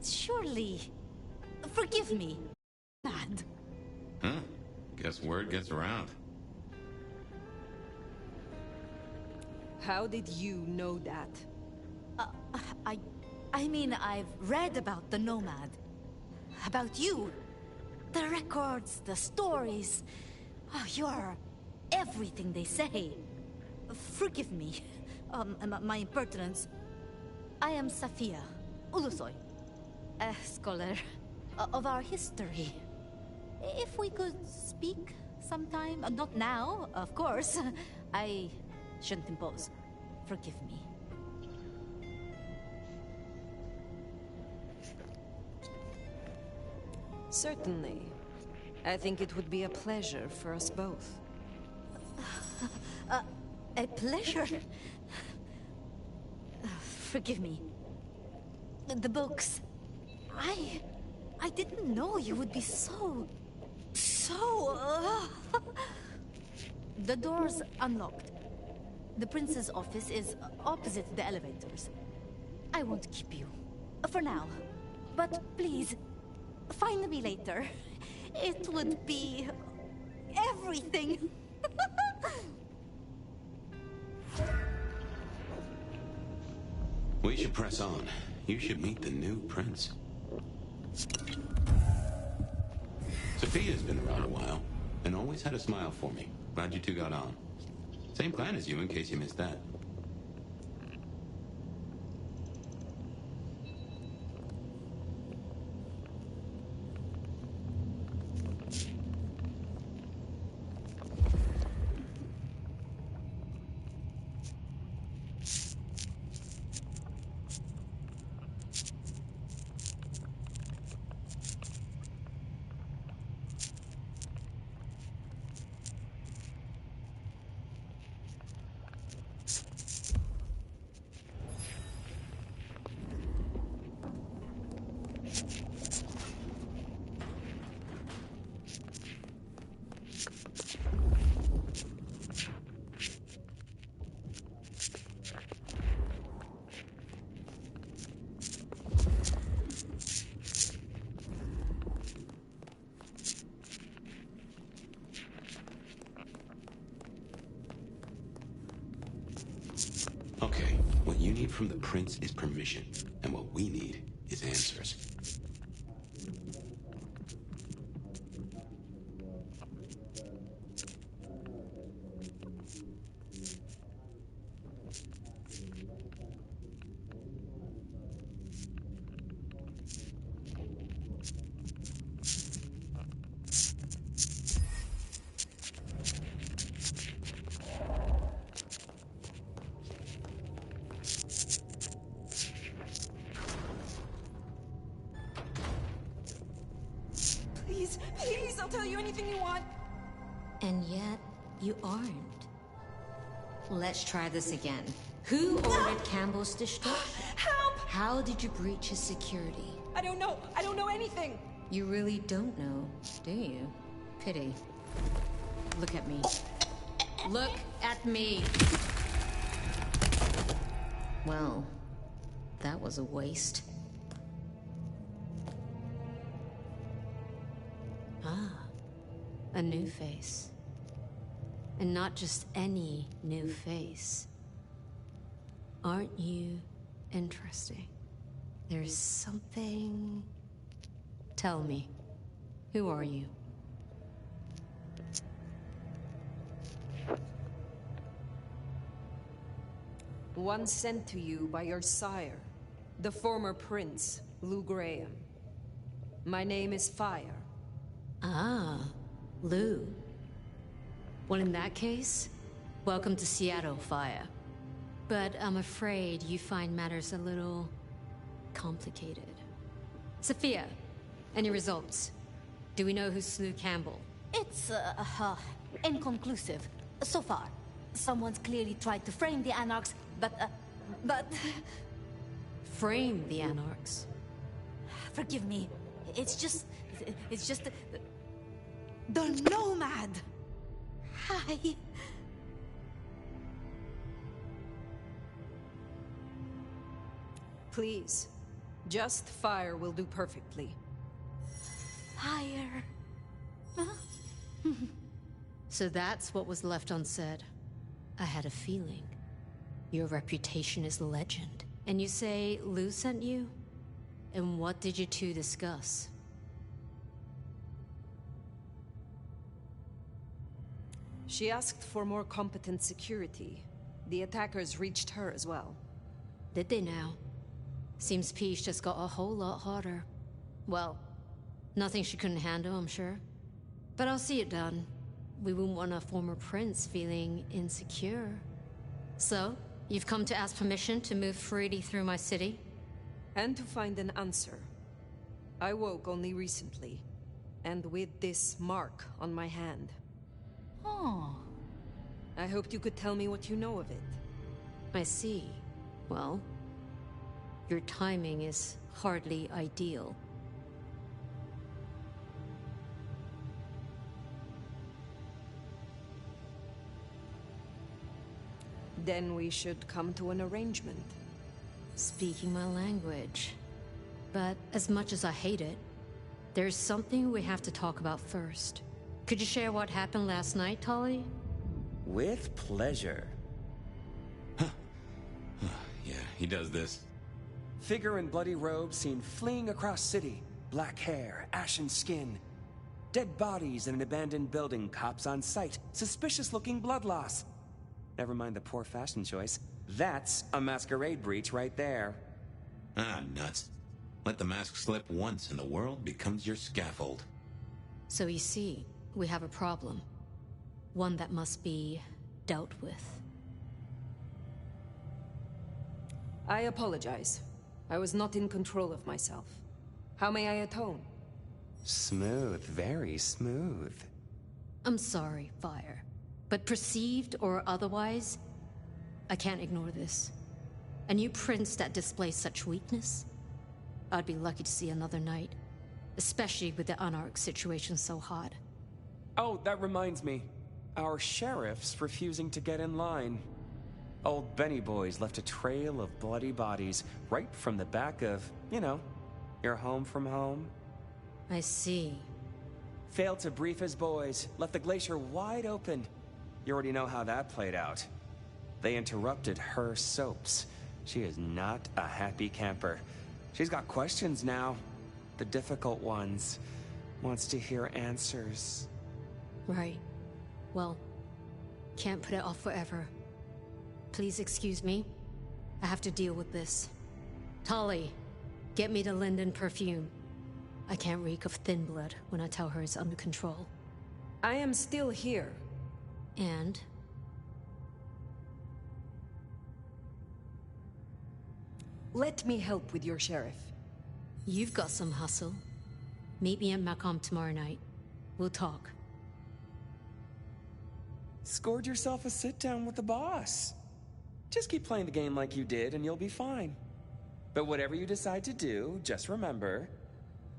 Surely... Forgive me. Mad. Huh? Guess word gets around. How did you know that? I mean, I've read about the Nomad. About you. The records, the stories. Oh, you're everything they say. Forgive me. My impertinence. I am Safia Ulusoy, a scholar of our history. If we could speak sometime, not now, of course. I shouldn't impose. Forgive me. Certainly. I think it would be a pleasure for us both. A pleasure? Forgive me. The books. I didn't know you would be so... The door's unlocked. The prince's office is opposite the elevators. I won't keep you. For now. But please, find me later. It would be... everything. We should press on. You should meet the new prince. Sophia's been around a while, and always had a smile for me. Glad you two got on. Same plan as you, in case you missed that. you need from the Prince is permission, and what we need is answers. Please, please, I'll tell you anything you want. And yet, you aren't. Let's try this again. Who ordered Campbell's destruction? Help! How did you breach his security? I don't know. I don't know anything. You really don't know, do you? Pity. Look at me. Look at me! Well, that was a waste. Ah, a new face. And not just any new face. Aren't you interesting? There's something... Tell me, who are you? One sent to you by your sire, the former prince, Lou Graham. My name is Fire. Ah, Lou. Well, in that case, welcome to Seattle, Fire. But I'm afraid you find matters a little... complicated. Sophia, any results? Do we know who slew Campbell? It's, inconclusive. So far. Someone's clearly tried to frame the Anarchs, but... Frame the Anarchs? Forgive me. It's just... The Nomad! Hi. Please, just Fire will do perfectly. Fire. So that's what was left unsaid. I had a feeling. Your reputation is legend. And you say Lou sent you? And what did you two discuss? She asked for more competent security. The attackers reached her as well. Did they now? Seems Peach just got a whole lot harder. Well, nothing she couldn't handle, I'm sure. But I'll see it done. We wouldn't want a former prince feeling insecure. So, you've come to ask permission to move freely through my city? And to find an answer. I woke only recently, and with this mark on my hand. Oh. I hoped you could tell me what you know of it. I see. Well, your timing is hardly ideal. Then we should come to an arrangement. Speaking my language. But as much as I hate it, there's something we have to talk about first. Could you share what happened last night, Tolly? With pleasure. Yeah, he does this. Figure in bloody robe seen fleeing across city. Black hair, ashen skin. Dead bodies in an abandoned building, cops on site. Suspicious-looking blood loss. Never mind the poor fashion choice. That's a masquerade breach right there. Ah, nuts. Let the mask slip once and the world becomes your scaffold. So you see, we have a problem. One that must be dealt with. I apologize. I was not in control of myself. How may I atone? Smooth, very smooth. I'm sorry, Fire. But perceived or otherwise, I can't ignore this. A new prince that displays such weakness? I'd be lucky to see another night. Especially with the Anarch situation so hot. Oh, that reminds me. Our sheriff's refusing to get in line. Old Benny Boys left a trail of bloody bodies right from the back of, you know, your home from home. I see. Failed to brief his boys, left the glacier wide open. You already know how that played out. They interrupted her soaps. She is not a happy camper. She's got questions now. The difficult ones. Wants to hear answers. Right. Well, can't put it off forever. Please excuse me. I have to deal with this. Tolly, get me the Linden perfume. I can't reek of thin blood when I tell her it's under control. I am still here. And? Let me help with your sheriff. You've got some hustle. Meet me at Macomb tomorrow night. We'll talk. Scored yourself a sit-down with the boss. Just keep playing the game like you did and you'll be fine. But whatever you decide to do, just remember,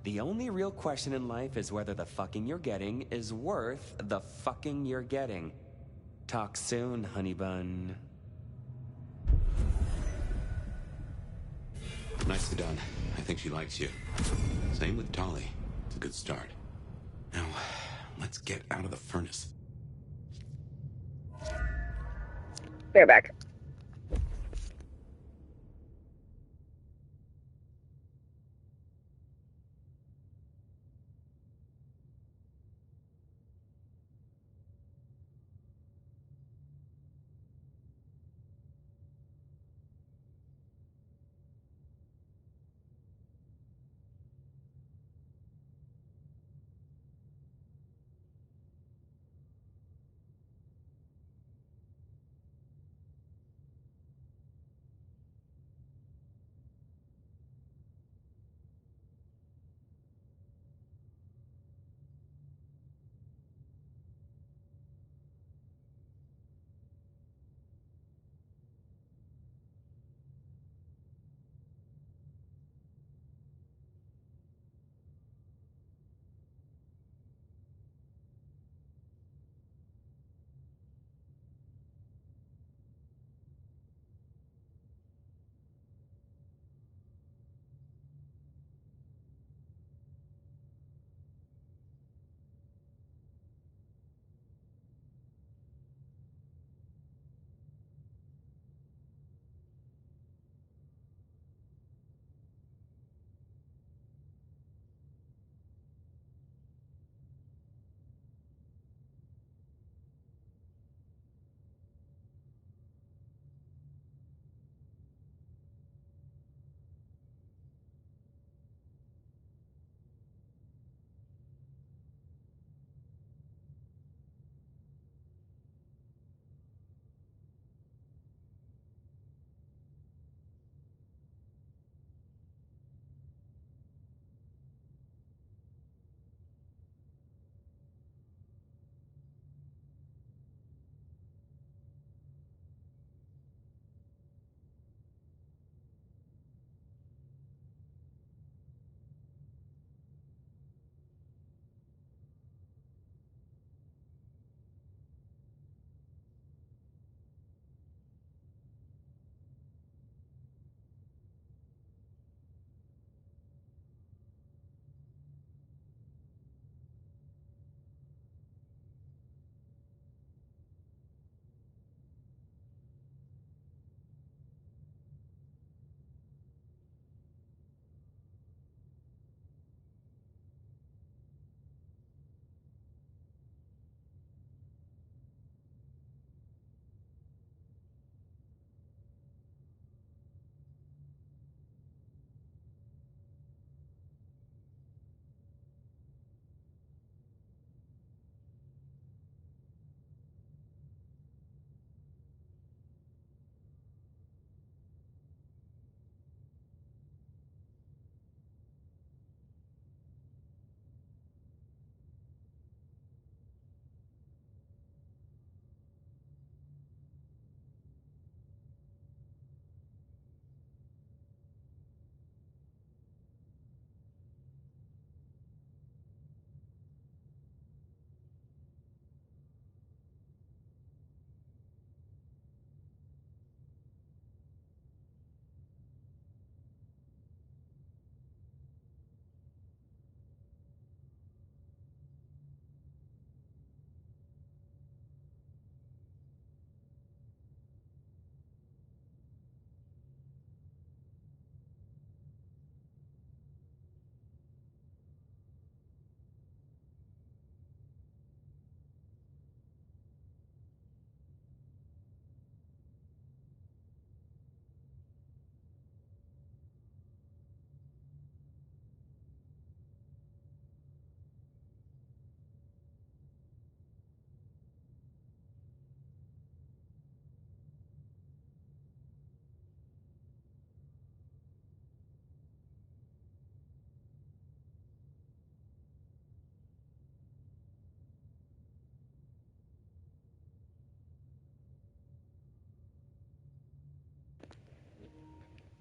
the only real question in life is whether the fucking you're getting is worth the fucking you're getting. Talk soon, honey bun. Nicely done. I think she likes you. Same with Tolly. It's a good start. Now, let's get out of the furnace. Bear back.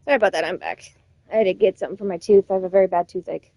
Sorry about that, I'm back. I had to get something for my tooth. I have a very bad toothache.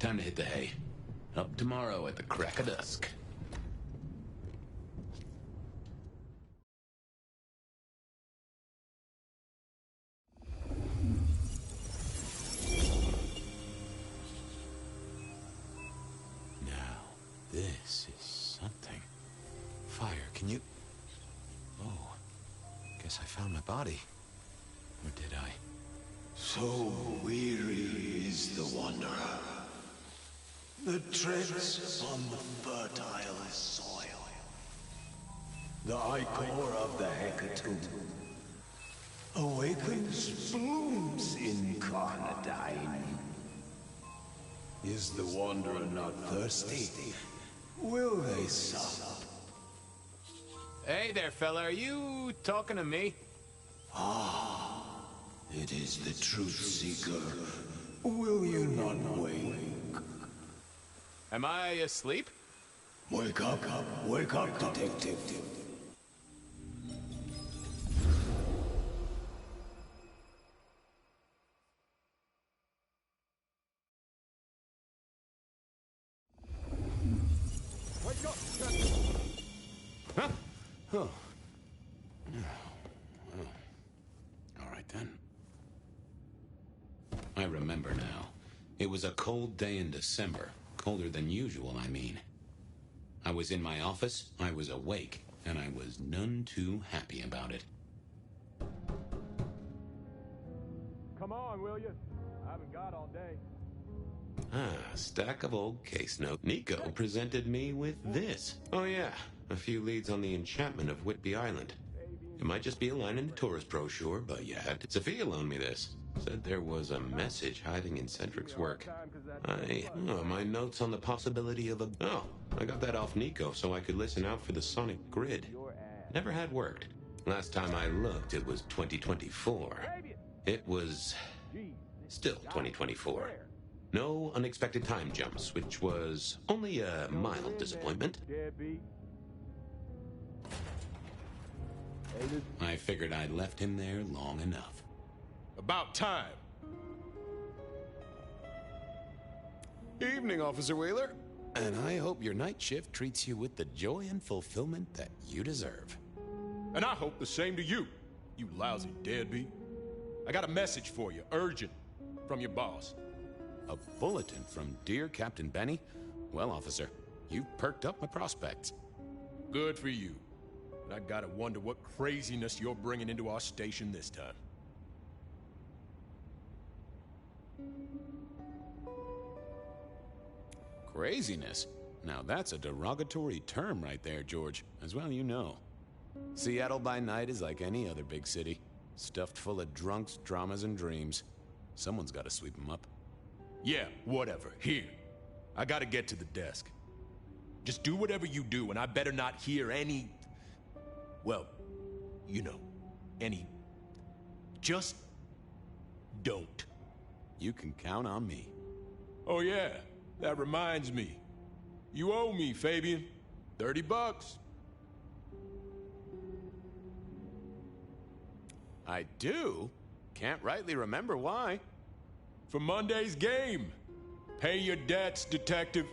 time to hit the hay. Up tomorrow at the crack of dusk. Now, this is something. Fire, can you... Oh, guess I found my body. Or did I? So weary is the wanderer. The treads on the fertile soil. The ichor of the hecatomb awakens blooms incarnadine. Is the wanderer not thirsty? Will they sup? Hey there, fella. Are you talking to me? Ah, it is the truth seeker. Will you not wake? Am I asleep? Wake up, detective. Huh? Oh. All right, then. I remember now. It was a cold day in December. Colder than usual, I mean. I was in my office, I was awake, and I was none too happy about it. Come on, will you? I haven't got all day. Stack of old case notes. Nico presented me with this. Oh yeah, a few leads on the enchantment of Whitby Island. It might just be a line in the tourist brochure, but you had to. Sophia loaned me this. Said there was a message hiding in Cedric's work. My notes on the possibility of a... Oh, I got that off Nico so I could listen out for the sonic grid. Never had worked. Last time I looked, it was 2024. It was... still 2024. No unexpected time jumps, which was only a mild disappointment. I figured I'd left him there long enough. About time. Evening, Officer Wheeler. And I hope your night shift treats you with the joy and fulfillment that you deserve. And I hope the same to you, you lousy deadbeat. I got a message for you, urgent, from your boss. A bulletin from dear Captain Benny? Well, officer, you've perked up my prospects. Good for you. But I gotta wonder what craziness you're bringing into our station this time. Craziness? Now that's a derogatory term right there, George. As well you know. Seattle by night is like any other big city. Stuffed full of drunks, dramas, and dreams. Someone's gotta sweep them up. Yeah, whatever. Here. I gotta get to the desk. Just do whatever you do, and I better not hear any... Well, you know, any... Just... don't. You can count on me. Oh yeah, that reminds me. You owe me, Fabian. $30. I do? Can't rightly remember why. For Monday's game. Pay your debts, detective.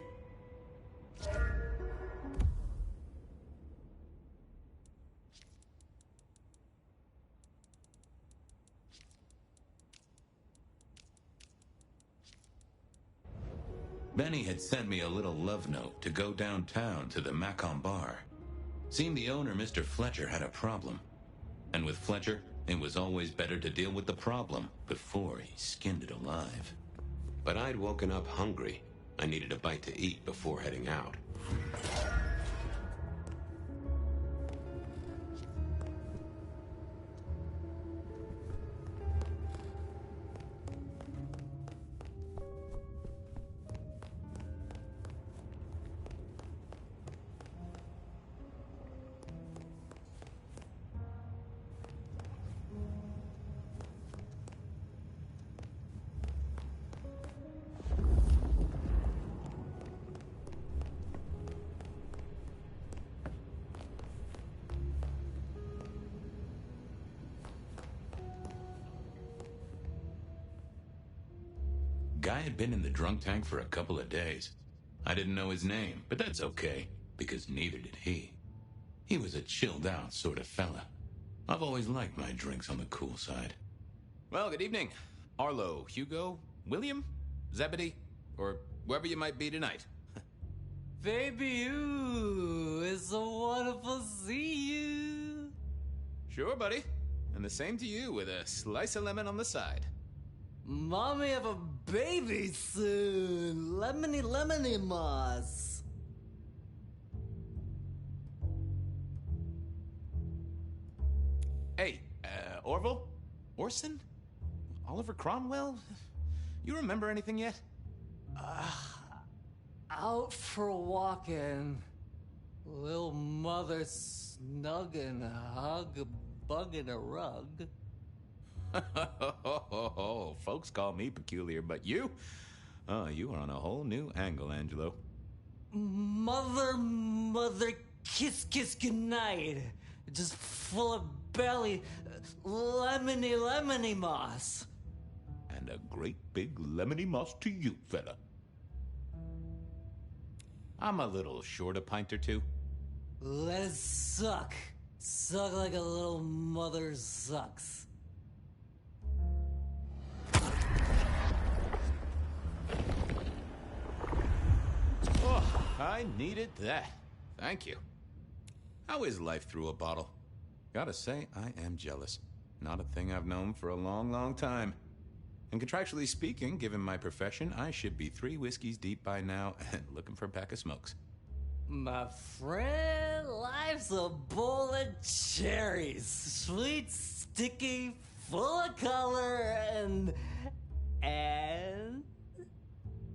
Benny had sent me a little love note to go downtown to the Macon bar. Seemed the owner, Mr. Fletcher, had a problem. And with Fletcher, it was always better to deal with the problem before he skinned it alive. But I'd woken up hungry. I needed a bite to eat before heading out. Guy had been in the drunk tank for a couple of days. I didn't know his name, but that's okay, because neither did he. He was a chilled-out sort of fella. I've always liked my drinks on the cool side. Well, good evening. Arlo, Hugo, William, Zebedee, or wherever you might be tonight. Baby, you, it's so wonderful to see you. Sure, buddy. And the same to you with a slice of lemon on the side. Mommy have a baby soon. Lemony, lemony moss. Hey, Orville? Orson? Oliver Cromwell? You remember anything yet? Out for walking. Little mother snuggin', hug a bug in a rug. Folks call me peculiar, but you? Oh, you are on a whole new angle, Angelo. Mother, kiss, kiss, goodnight. Just full of belly, lemony, lemony moss. And a great big lemony moss to you, fella. I'm a little short a pint or two. Let it suck. Suck like a little mother sucks. Oh, I needed that. Thank you. How is life through a bottle? Gotta say, I am jealous. Not a thing I've known for a long, long time. And contractually speaking, given my profession, I should be 3 whiskeys deep by now and looking for a pack of smokes. My friend, life's a bowl of cherries. Sweet, sticky, full of color, and...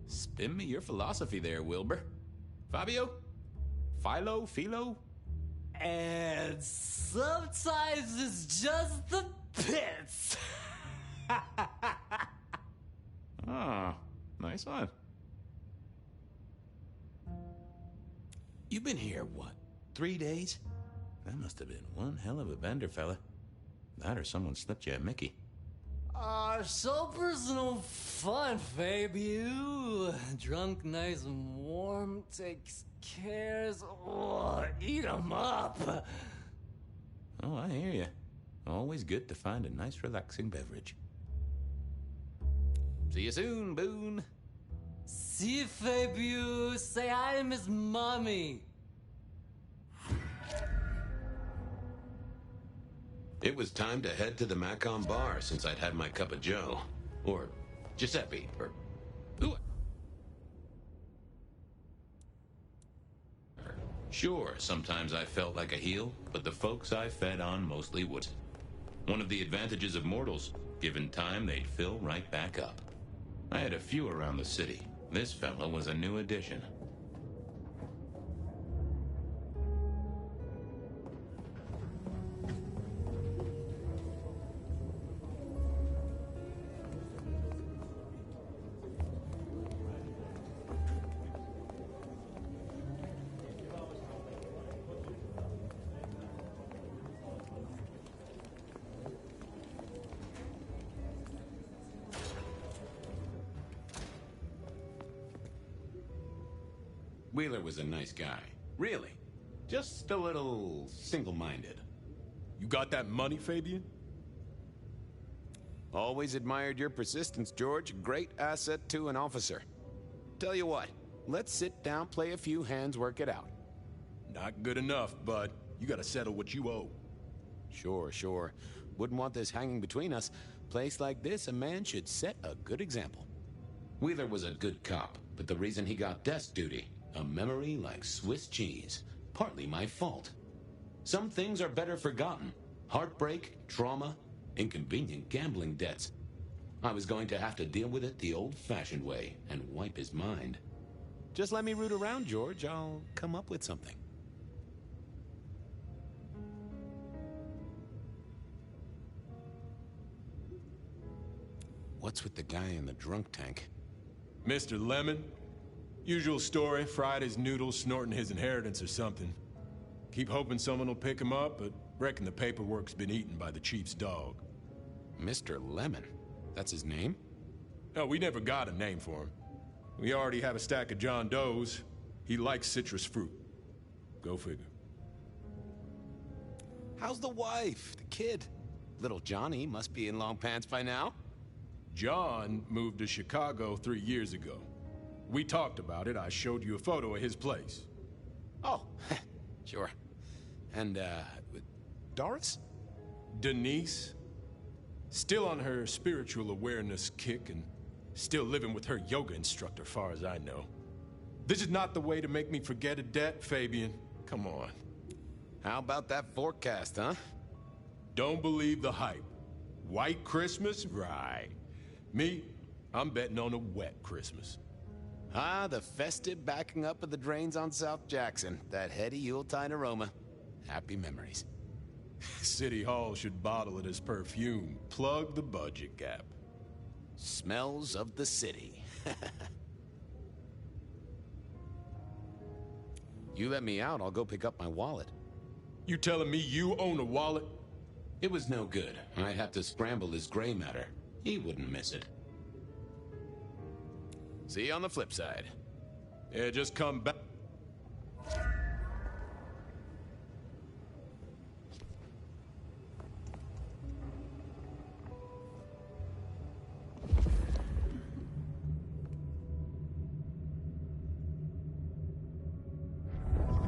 Spin me your philosophy there, Wilbur. Fabio? Philo? And sometimes it's just the pits. Ah, nice one. You've been here, what, 3 days? That must have been one hell of a bender, fella. That or someone slipped you a Mickey. So personal fun, Fabio. Drunk, nice and warm, takes cares. Oh, eat 'em up. Oh, I hear you. Always good to find a nice, relaxing beverage. See you soon, Boone. See you, Fabio. Say hi to Miss Mommy. It was time to head to the Macon bar since I'd had my cup of joe. Or Giuseppe, or... Ooh. Sure, sometimes I felt like a heel, but the folks I fed on mostly would. One of the advantages of mortals, given time, they'd fill right back up. I had a few around the city. This fella was a new addition. Wheeler was a nice guy. Really. Just a little single-minded. You got that money, Fabian? Always admired your persistence, George. Great asset to an officer. Tell you what, let's sit down, play a few hands, work it out. Not good enough, bud. You gotta settle what you owe. Sure. Wouldn't want this hanging between us. Place like this, a man should set a good example. Wheeler was a good cop, but the reason he got desk duty, a memory like Swiss cheese, partly my fault. Some things are better forgotten. Heartbreak, trauma, inconvenient gambling debts. I was going to have to deal with it the old-fashioned way and wipe his mind. Just let me root around, George. I'll come up with something. What's with the guy in the drunk tank? Mr. Lemon? Usual story, fried his noodles, snorting his inheritance or something. Keep hoping someone will pick him up, but reckon the paperwork's been eaten by the chief's dog. Mr. Lemon? That's his name? No, we never got a name for him. We already have a stack of John Does. He likes citrus fruit. Go figure. How's the wife, the kid? Little Johnny must be in long pants by now. John moved to Chicago 3 years ago. We talked about it. I showed you a photo of his place. Oh, sure. And, Doris? Denise? Still on her spiritual awareness kick and still living with her yoga instructor, far as I know. This is not the way to make me forget a debt, Fabian. Come on. How about that forecast, huh? Don't believe the hype. White Christmas? Right. Me, I'm betting on a wet Christmas. Ah, the festive backing up of the drains on South Jackson. That heady Yuletide aroma. Happy memories. City Hall should bottle it as perfume. Plug the budget gap. Smells of the city. You let me out, I'll go pick up my wallet. You telling me you own a wallet? It was no good. I'd have to scramble his gray matter. He wouldn't miss it. See you on the flip side. Yeah, just come back.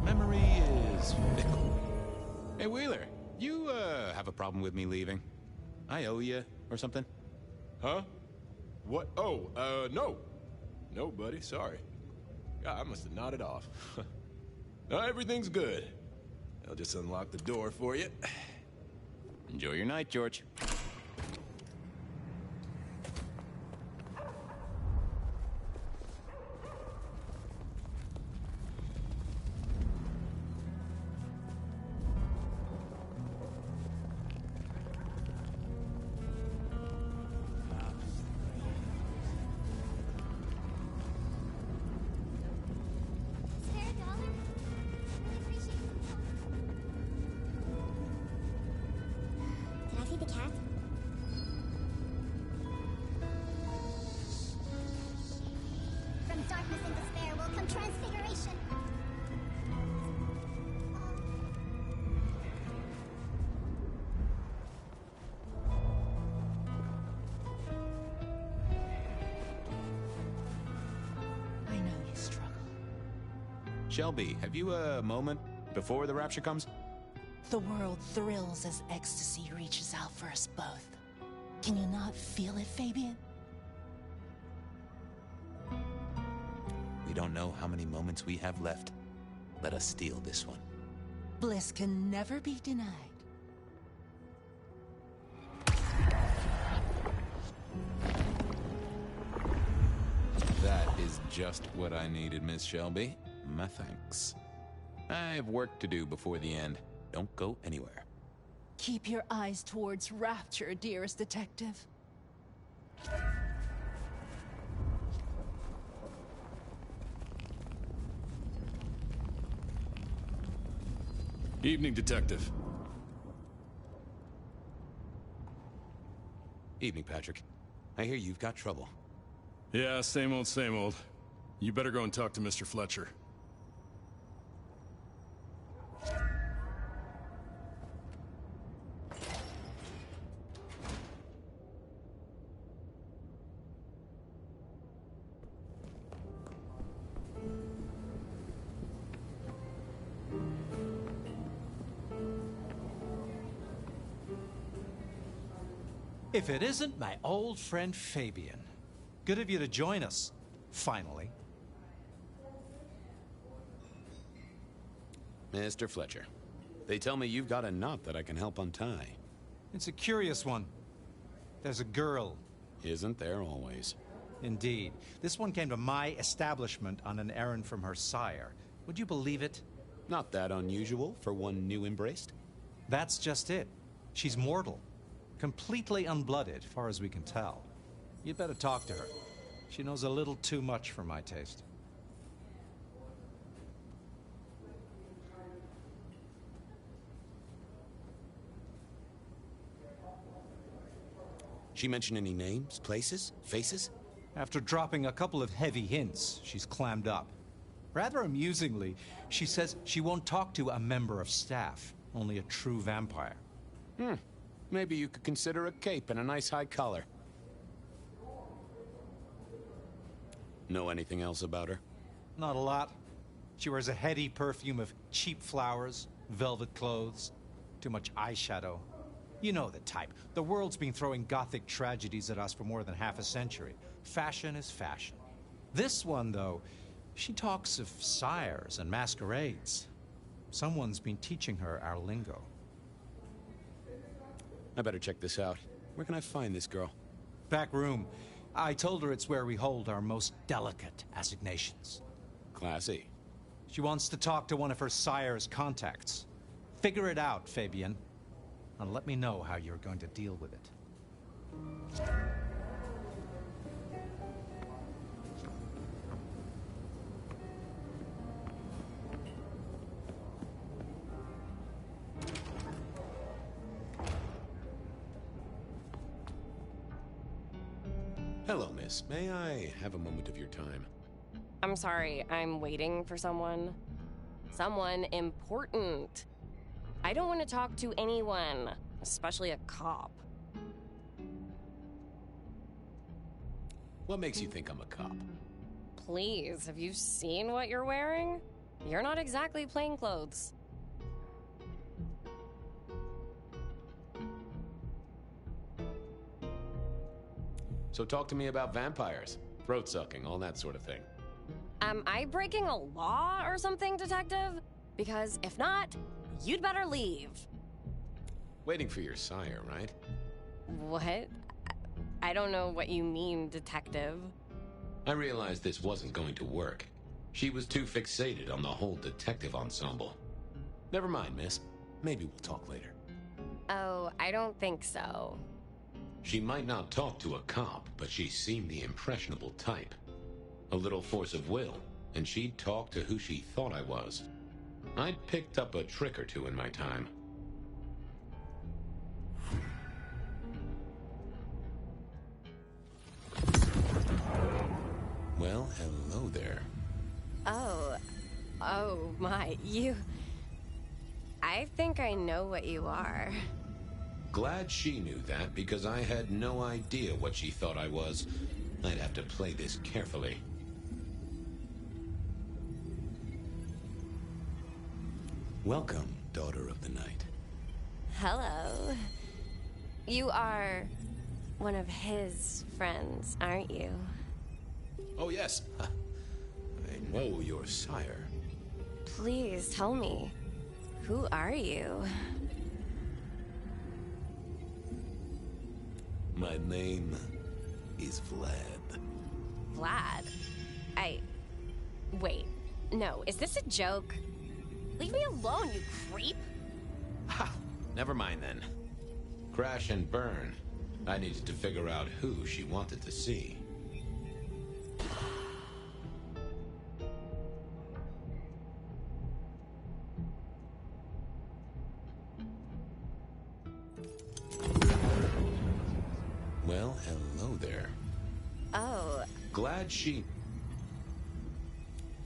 Memory is fickle. Hey, Wheeler, you, have a problem with me leaving? I owe you, or something? Huh? What? Oh, no. No, buddy, sorry. God, I must have nodded off. No, everything's good. I'll just unlock the door for you. Enjoy your night, George. Did I feed the cat? From darkness and despair will come transfiguration. I know you struggle. Shelby, have you a moment before the rapture comes? The world thrills as ecstasy reaches out for us both. Can you not feel it, Fabian? We don't know how many moments we have left. Let us steal this one. Bliss can never be denied. That is just what I needed, Miss Shelby. My thanks. I have work to do before the end. Don't go anywhere. Keep your eyes towards rapture, dearest detective. Evening, Detective. Evening, Patrick. I hear you've got trouble. Yeah, same old, same old. You better go and talk to Mr. Fletcher. If it isn't my old friend Fabian. Good of you to join us, finally. Mr. Fletcher, they tell me you've got a knot that I can help untie. It's a curious one. There's a girl. Isn't there always? Indeed. This one came to my establishment on an errand from her sire. Would you believe it? Not that unusual for one new embraced. That's just it. She's mortal. Completely unblooded, far as we can tell. You'd better talk to her. She knows a little too much for my taste. She mention any names, places, faces? After dropping a couple of heavy hints, she's clammed up. Rather amusingly, she says she won't talk to a member of staff, only a true vampire. Maybe you could consider a cape and a nice high collar. Know anything else about her? Not a lot. She wears a heady perfume of cheap flowers, velvet clothes, too much eyeshadow. You know the type. The world's been throwing gothic tragedies at us for more than half a century. Fashion is fashion. This one, though, she talks of sires and masquerades. Someone's been teaching her our lingo. I better check this out. Where can I find this girl? Back room. I told her it's where we hold our most delicate assignations. Classy. She wants to talk to one of her sire's contacts. Figure it out, Fabian. And let me know how you're going to deal with it. Hello, miss. May I have a moment of your time? I'm sorry, I'm waiting for someone. Someone important. I don't want to talk to anyone, especially a cop. What makes you think I'm a cop? Please, have you seen what you're wearing? You're not exactly plainclothes. So talk to me about vampires, throat-sucking, all that sort of thing. Am I breaking a law or something, detective? Because if not, you'd better leave. Waiting for your sire, right? What? I don't know what you mean, detective. I realized this wasn't going to work. She was too fixated on the whole detective ensemble. Never mind, miss. Maybe we'll talk later. Oh, I don't think so. She might not talk to a cop, but she seemed the impressionable type. A little force of will, and she'd talk to who she thought I was. I'd picked up a trick or two in my time. Well, hello there. Oh my, you... I think I know what you are. Glad she knew that, because I had no idea what she thought I was. I'd have to play this carefully. Welcome, daughter of the night. Hello. You are one of his friends, aren't you? Oh, yes. I know your sire. Please tell me, who are you? My name is Vlad. Vlad? Wait, no, is this a joke? Leave me alone, you creep! Ha! Never mind then. Crash and burn. I needed to figure out who she wanted to see. Well, hello there. Oh. Glad she...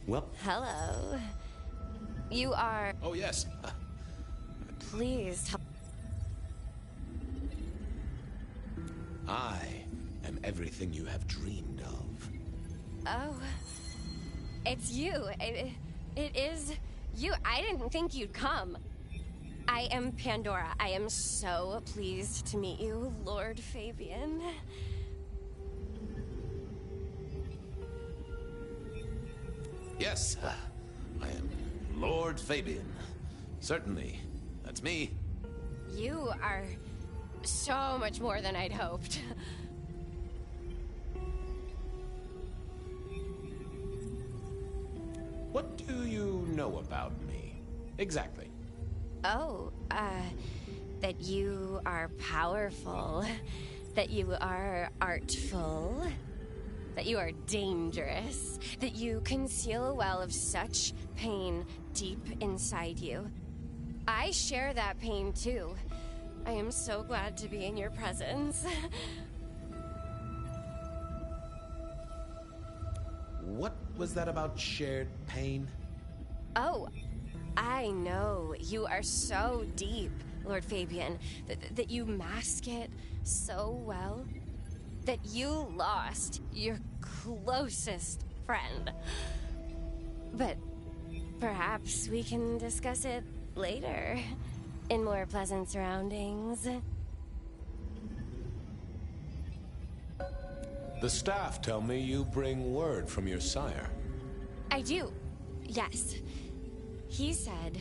Well... Hello. You are... Oh, yes. Please tell... I am everything you have dreamed of. Oh. It's you. It is you. I didn't think you'd come. I am Pandora. I am so pleased to meet you, Lord Fabian. Yes, I am Lord Fabian. Certainly. That's me. You are so much more than I'd hoped. What do you know about me? Exactly. Oh, that you are powerful, that you are artful, that you are dangerous, that you conceal a well of such pain deep inside you. I share that pain too. I am so glad to be in your presence. what was that about shared pain? Oh, I know. You are so deep, Lord Fabian, that you mask it so well. That you lost your closest friend. But perhaps we can discuss it later, in more pleasant surroundings. The staff tell me you bring word from your sire. I do, yes. He said,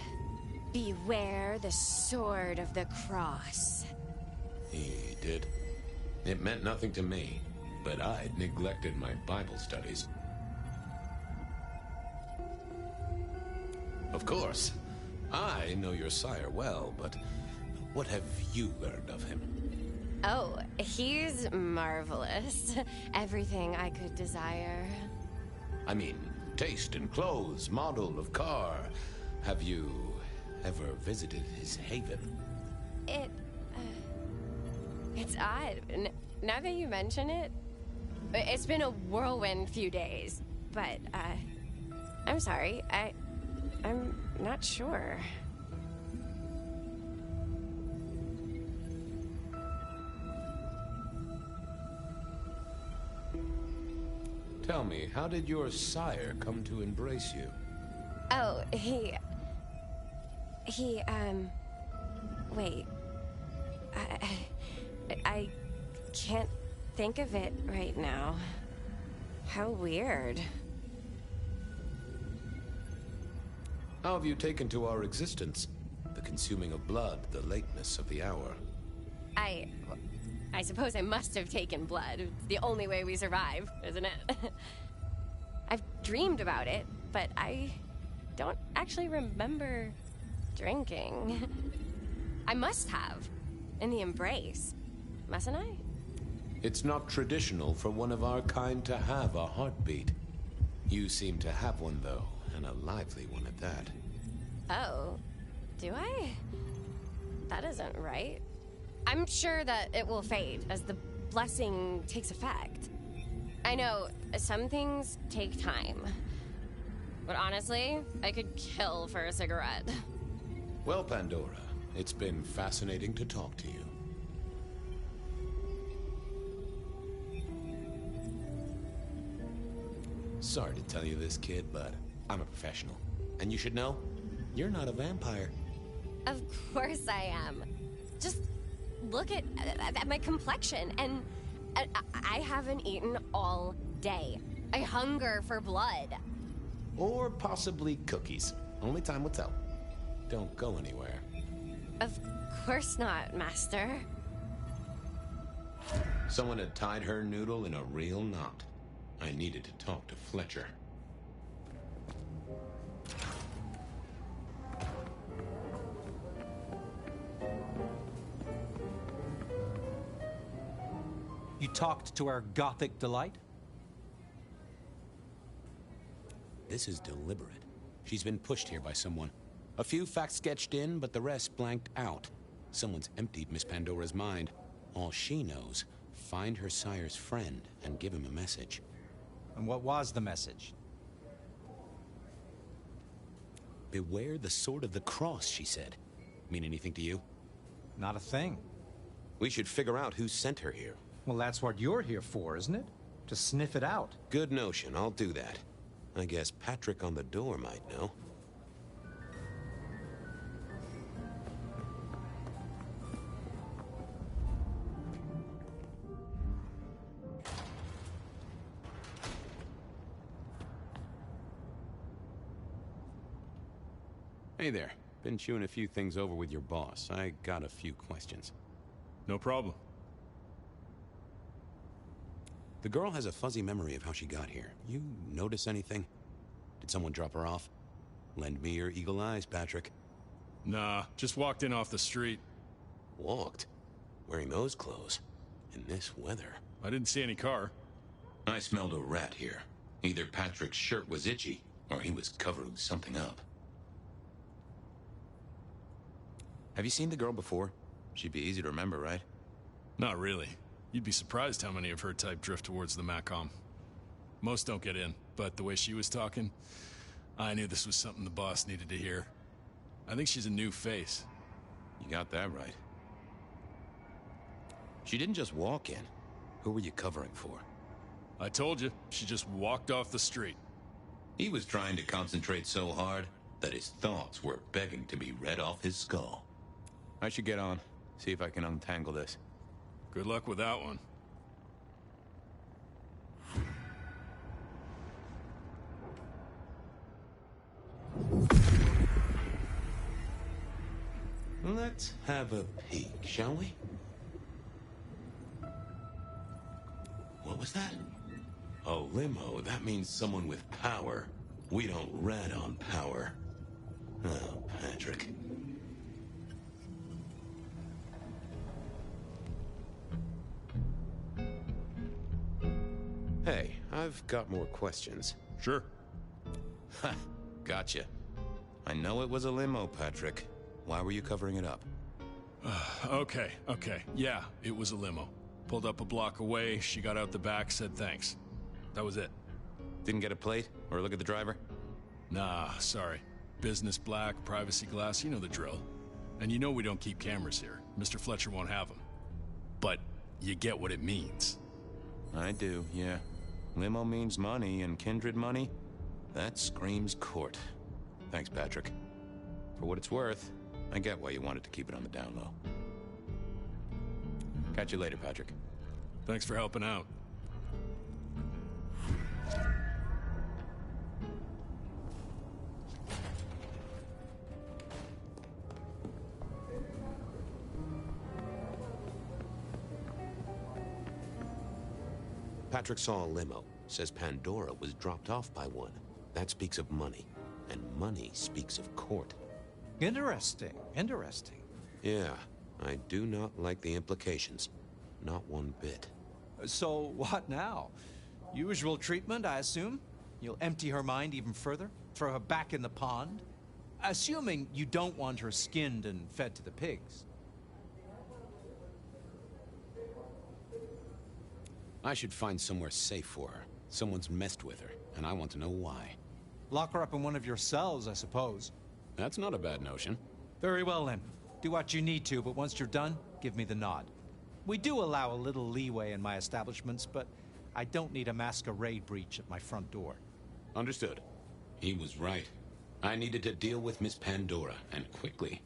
beware the sword of the cross. He did. It meant nothing to me, but I'd neglected my Bible studies. Of course, I know your sire well, but what have you learned of him? Oh, he's marvelous. Everything I could desire. I mean, taste in clothes, model of car. Have you ever visited his haven? It's odd. Now that you mention it, it's been a whirlwind few days. But, I'm sorry. I'm not sure. Tell me, how did your sire come to embrace you? Oh, wait. I can't think of it right now. How weird. How have you taken to our existence? The consuming of blood, the lateness of the hour. I suppose I must have taken blood. It's the only way we survive, isn't it? I've dreamed about it, but I don't actually remember drinking. I must have. In the embrace. Mustn't I? It's not traditional for one of our kind to have a heartbeat. You seem to have one, though, and a lively one at that. Oh, do I? That isn't right. I'm sure that it will fade as the blessing takes effect. I know, some things take time. But honestly, I could kill for a cigarette. Well, Pandora, it's been fascinating to talk to you. Sorry to tell you this, kid, but I'm a professional. And you should know, you're not a vampire. Of course I am. Just look at my complexion, and I haven't eaten all day. I hunger for blood. Or possibly cookies. Only time will tell. Don't go anywhere. Of course not, Master. Someone had tied her noodle in a real knot. I needed to talk to Fletcher. You talked to our Gothic delight? This is deliberate. She's been pushed here by someone. A few facts sketched in, but the rest blanked out. Someone's emptied Miss Pandora's mind. All she knows, find her sire's friend and give him a message. And what was the message? Beware the sword of the cross, she said. Mean anything to you? Not a thing. We should figure out who sent her here. Well, that's what you're here for, isn't it? To sniff it out. Good notion, I'll do that. I guess Patrick on the door might know. Hey there. Been chewing a few things over with your boss. I got a few questions. No problem. The girl has a fuzzy memory of how she got here. You notice anything? Did someone drop her off? Lend me your eagle eyes, Patrick. Nah, just walked in off the street. Walked? Wearing those clothes? In this weather? I didn't see any car. I smelled a rat here. Either Patrick's shirt was itchy, or he was covering something up. Have you seen the girl before? She'd be easy to remember, right? Not really. You'd be surprised how many of her type drift towards the Macom. Most don't get in. but the way she was talking, I knew this was something the boss needed to hear. I think she's a new face. You got that right. She didn't just walk in. Who were you covering for? I told you, she just walked off the street. He was trying to concentrate so hard that his thoughts were begging to be read off his skull. I should get on, see if I can untangle this. Good luck with that one. Let's have a peek, shall we? What was that? A limo. That means someone with power. We don't rat on power. Oh, Patrick. Hey, I've got more questions. Sure. Ha, gotcha. I know it was a limo, Patrick. Why were you covering it up? Okay. Yeah, it was a limo. Pulled up a block away, she got out the back, said thanks. That was it. Didn't get a plate or look at the driver? Nah, sorry. Business black, privacy glass, you know the drill. And you know we don't keep cameras here. Mr. Fletcher won't have them. But you get what it means. I do, yeah. Limo means money, and kindred money? That screams court. Thanks, Patrick. For what it's worth, I get why you wanted to keep it on the down low. Catch you later, Patrick. Thanks for helping out. Patrick saw a limo. Says Pandora was dropped off by one. That speaks of money. And money speaks of court. Interesting. Yeah, I do not like the implications. Not one bit. So, what now? Usual treatment, I assume? You'll empty her mind even further? Throw her back in the pond? Assuming you don't want her skinned and fed to the pigs. I should find somewhere safe for her. Someone's messed with her, and I want to know why. Lock her up in one of your cells, I suppose. That's not a bad notion. Very well, then. Do what you need to, but once you're done, give me the nod. We do allow a little leeway in my establishments, but I don't need a masquerade breach at my front door. Understood. He was right. I needed to deal with Miss Pandora, and quickly.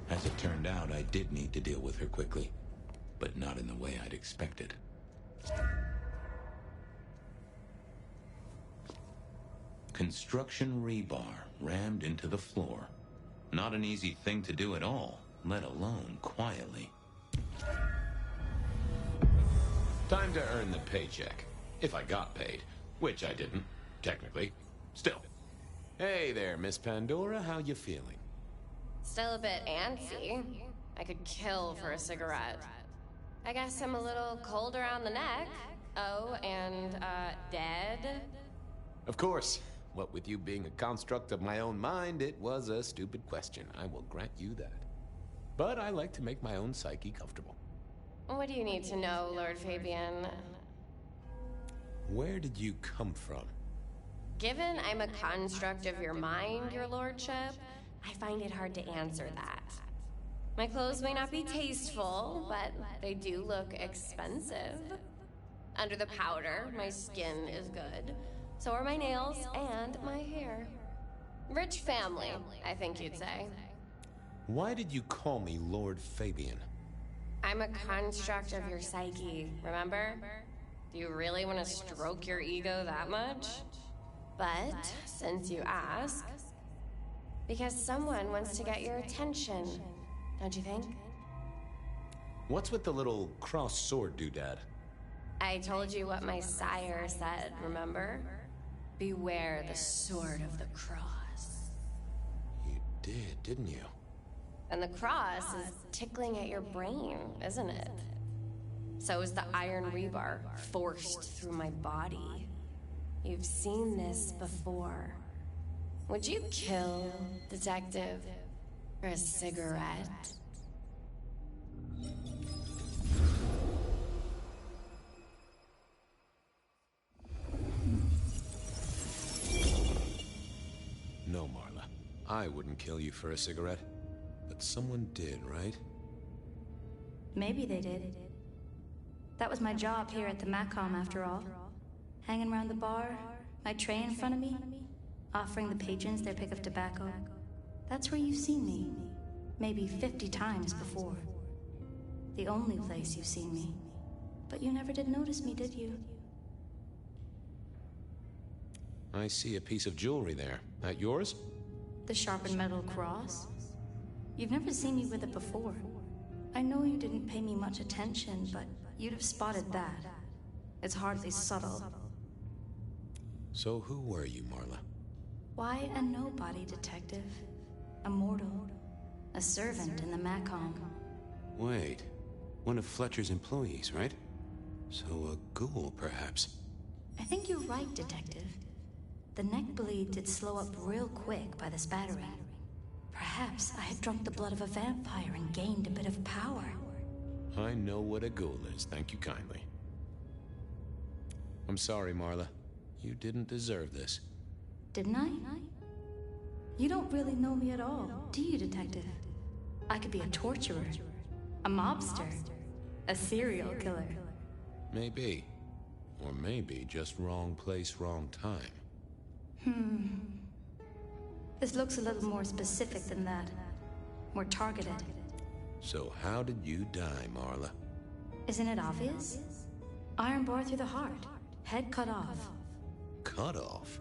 As it turned out, I did need to deal with her quickly, but not in the way I'd expected. Construction rebar rammed into the floor. Not an easy thing to do at all, let alone quietly. Time to earn the paycheck. If I got paid, which I didn't, technically. Still. Hey there, Miss Pandora. How you feeling? Still a bit antsy. I could kill for a cigarette. I guess I'm a little cold around the neck. Oh, and, dead? Of course. What with you being a construct of my own mind, it was a stupid question. I will grant you that. But I like to make my own psyche comfortable. What do you need to know, Lord Fabian? Where did you come from? Given I'm a construct of your mind, your lordship, I find it hard to answer that. My clothes may not be tasteful, but they do look expensive. Under the powder, my skin is good. So are my nails and my hair. Rich family, I think you'd say. Why did you call me Lord Fabian? I'm a construct of your psyche, remember? Do you really want to stroke your ego that much? But, since you ask, because someone wants to get your attention, don't you think? What's with the little cross sword doodad? I told you what my sire said, remember? Beware the sword of the cross. You did, didn't you? And the cross is tickling at your brain, isn't it? So is the iron rebar forced through my body. You've seen this before. Would you kill, Detective? For a cigarette? No, Marla. I wouldn't kill you for a cigarette. But someone did, right? Maybe they did. That was my job here at the Macom, after all. Hanging around the bar, my tray in front of me, offering the patrons their pick of tobacco. That's where you've seen me. Maybe 50 times before. The only place you've seen me. But you never did notice me, did you? I see a piece of jewelry there. That yours? The sharpened metal cross? You've never seen me with it before. I know you didn't pay me much attention, but you'd have spotted that. It's hardly subtle. So who were you, Marla? Why a nobody, detective? A mortal. A servant in the Macom. Wait. One of Fletcher's employees, right? So a ghoul, perhaps? I think you're right, detective. The neck bleed did slow up real quick by the spattering. Perhaps I had drunk the blood of a vampire and gained a bit of power. I know what a ghoul is, thank you kindly. I'm sorry, Marla. You didn't deserve this. Didn't I? You don't really know me at all, do you, detective? I could be a torturer, a mobster, a serial killer. Maybe. Or maybe just wrong place, wrong time. This looks a little more specific than that. More targeted. So how did you die, Marla? Isn't it obvious? Iron bar through the heart. Head cut off. Cut off?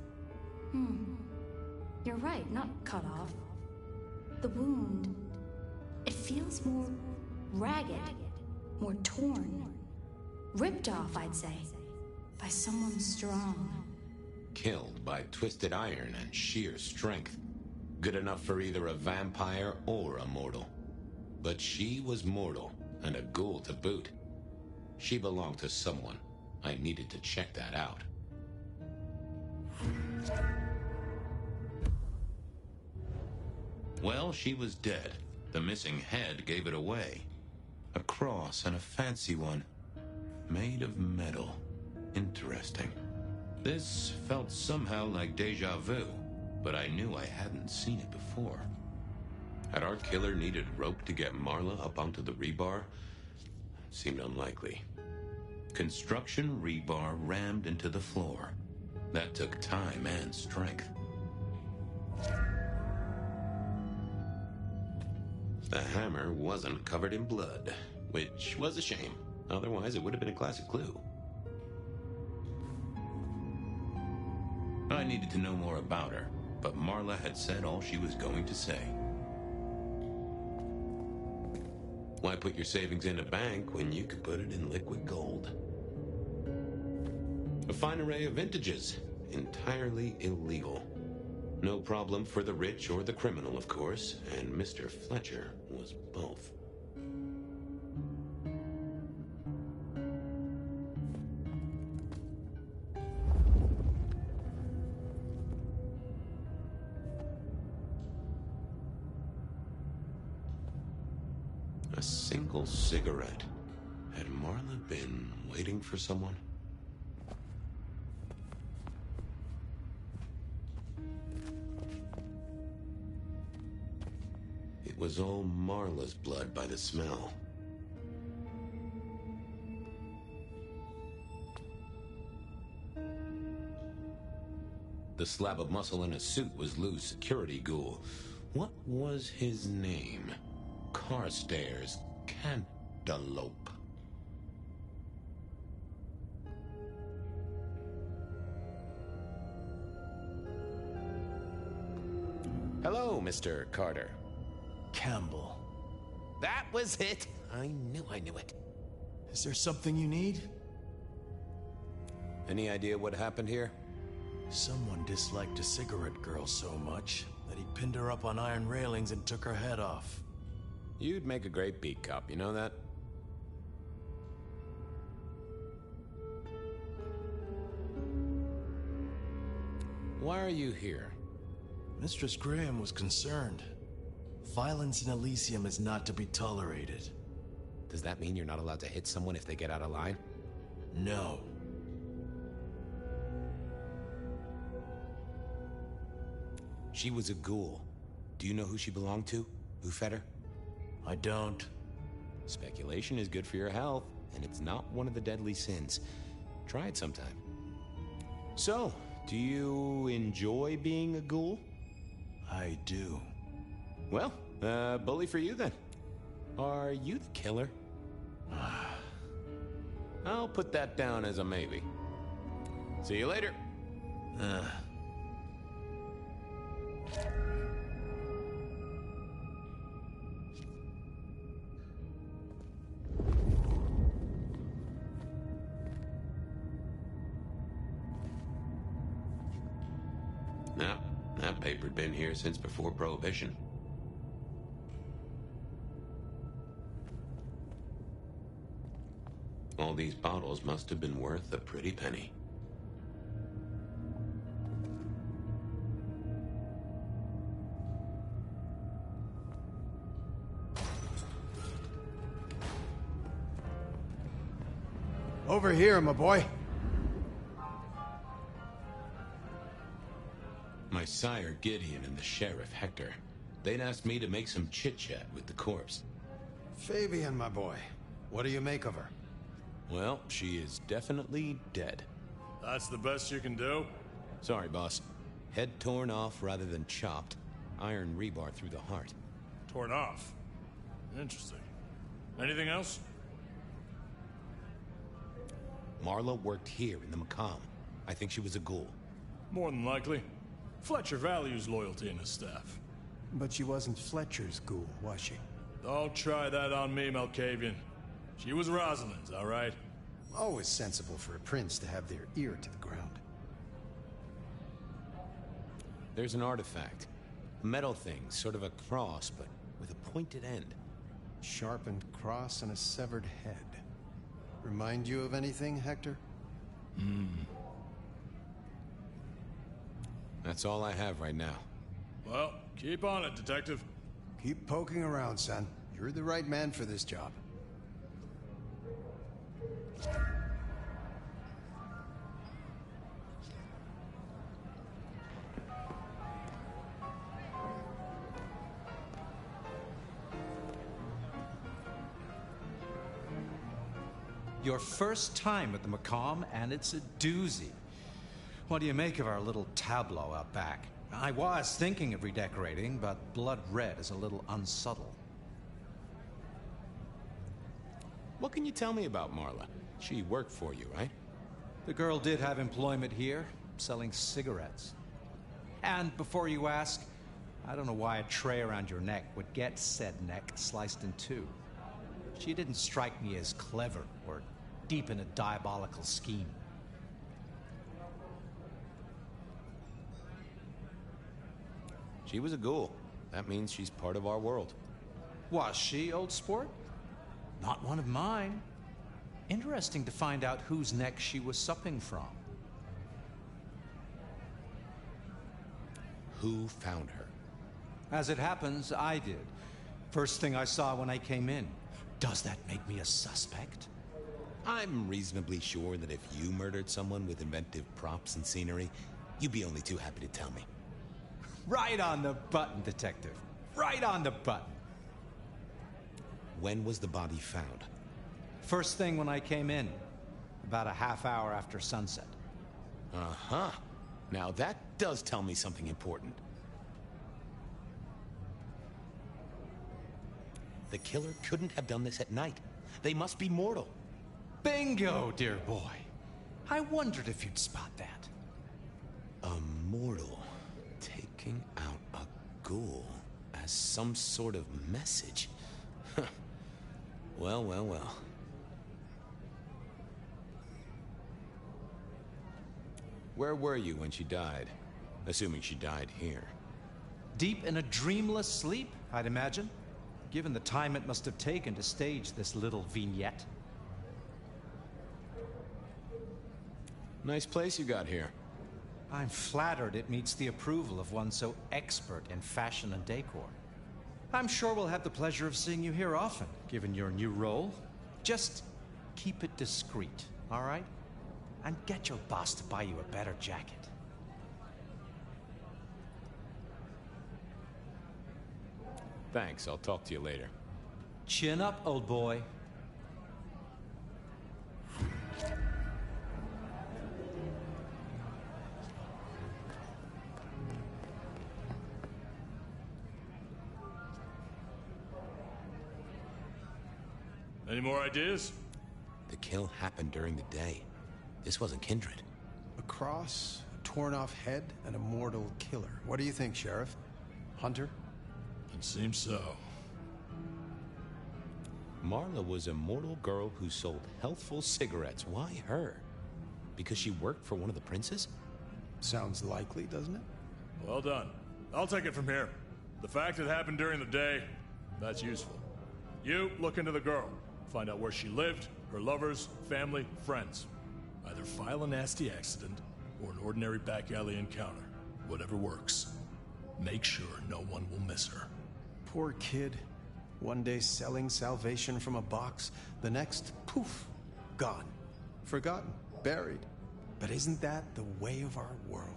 You're right, not cut off. The wound, it feels more ragged, more torn. Ripped off, I'd say. By someone strong. Killed by twisted iron and sheer strength. Good enough for either a vampire or a mortal. But she was mortal, and a ghoul to boot. She belonged to someone. I needed to check that out. Well, she was dead. The missing head gave it away. A cross, and a fancy one. Made of metal. Interesting. This felt somehow like deja vu, but I knew I hadn't seen it before. Had our killer needed rope to get Marla up onto the rebar? Seemed unlikely. Construction rebar rammed into the floor. That took time and strength. The hammer wasn't covered in blood, which was a shame. Otherwise, it would have been a classic clue. I needed to know more about her, but Marla had said all she was going to say. Why put your savings in a bank when you could put it in liquid gold? A fine array of vintages, entirely illegal. No problem for the rich or the criminal, of course, and Mr. Fletcher was both. A single cigarette. Had Marla been waiting for someone? It was all Marla's blood by the smell. The slab of muscle in his suit was Lou's security ghoul. What was his name? Carstairs Cantaloupe. Hello, Mr. Carter. Campbell. That was it! I knew it. Is there something you need? Any idea what happened here? Someone disliked a cigarette girl so much that he pinned her up on iron railings and took her head off. You'd make a great beat cop, you know that? Why are you here? Mistress Graham was concerned. Violence in Elysium is not to be tolerated. Does that mean you're not allowed to hit someone if they get out of line? No. She was a ghoul. Do you know who she belonged to? Who fed her? I don't. Speculation is good for your health, and it's not one of the deadly sins. Try it sometime. So, do you enjoy being a ghoul? I do. Well, bully for you then. Are you the killer? I'll put that down as a maybe. See you later. Now, that paper'd been here since before Prohibition. All these bottles must have been worth a pretty penny. Over here, my boy. My sire Gideon and the sheriff Hector. They'd asked me to make some chit-chat with the corpse. Fabian, my boy. What do you make of her? Well, she is definitely dead. That's the best you can do? Sorry, boss. Head torn off rather than chopped. Iron rebar through the heart. Torn off? Interesting. Anything else? Marla worked here in the Macomb. I think she was a ghoul. More than likely. Fletcher values loyalty in his staff. But she wasn't Fletcher's ghoul, was she? Don't try that on me, Malkavian. She was Rosalind's, all right? Always sensible for a prince to have their ear to the ground. There's an artifact. A metal thing, sort of a cross, but with a pointed end. Sharpened cross and a severed head. Remind you of anything, Hector? That's all I have right now. Well, keep on it, Detective. Keep poking around, son. You're the right man for this job. Your first time at the Macomb, and it's a doozy. What do you make of our little tableau out back? I was thinking of redecorating, but blood red is a little unsubtle. What can you tell me about Marla? She worked for you, right? The girl did have employment here, selling cigarettes. And before you ask, I don't know why a tray around your neck would get said neck sliced in two. She didn't strike me as clever or deep in a diabolical scheme. She was a ghoul. That means she's part of our world. Was she, old sport? Not one of mine. Interesting to find out whose neck she was supping from. Who found her? As it happens, I did. First thing I saw when I came in. Does that make me a suspect? I'm reasonably sure that if you murdered someone with inventive props and scenery, you'd be only too happy to tell me. Right on the button, Detective. Right on the button. When was the body found? First thing when I came in. About a half hour after sunset. Uh-huh. Now that does tell me something important. The killer couldn't have done this at night. They must be mortal. Bingo, dear boy. I wondered if you'd spot that. A mortal taking out a ghoul as some sort of message. Well, well, well. Where were you when she died? Assuming she died here. Deep in a dreamless sleep, I'd imagine. Given the time it must have taken to stage this little vignette. Nice place you got here. I'm flattered it meets the approval of one so expert in fashion and decor. I'm sure we'll have the pleasure of seeing you here often, given your new role. Just keep it discreet, all right? And get your boss to buy you a better jacket. Thanks, I'll talk to you later. Chin up, old boy. Any more ideas? The kill happened during the day. This wasn't Kindred. A cross, a torn-off head, and a mortal killer. What do you think, Sheriff? Hunter? It seems so. Marla was a mortal girl who sold healthful cigarettes. Why her? Because she worked for one of the princes? Sounds likely, doesn't it? Well done. I'll take it from here. The fact it happened during the day, that's useful. You look into the girl. Find out where she lived, her lovers, family, friends. Either file a nasty accident or an ordinary back alley encounter. Whatever works. Make sure no one will miss her. Poor kid. One day selling salvation from a box, the next, poof, gone. Forgotten, buried. But isn't that the way of our world?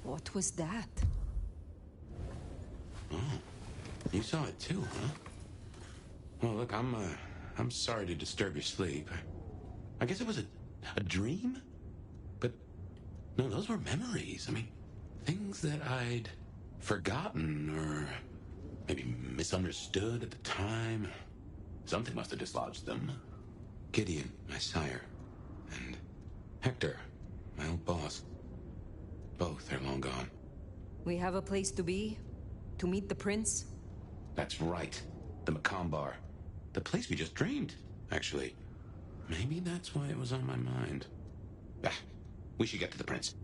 What was that? Oh, you saw it too, huh? Well, look, I'm sorry to disturb your sleep. I guess it was a dream? But, no, those were memories. I mean, things that I'd forgotten or maybe misunderstood at the time. Something must have dislodged them. Gideon, my sire, and Hector, my old boss. Both are long gone. We have a place to be? To meet the prince? That's right. The Macombar. The place we just dreamed, actually. Maybe that's why it was on my mind. Ah, we should get to the prince.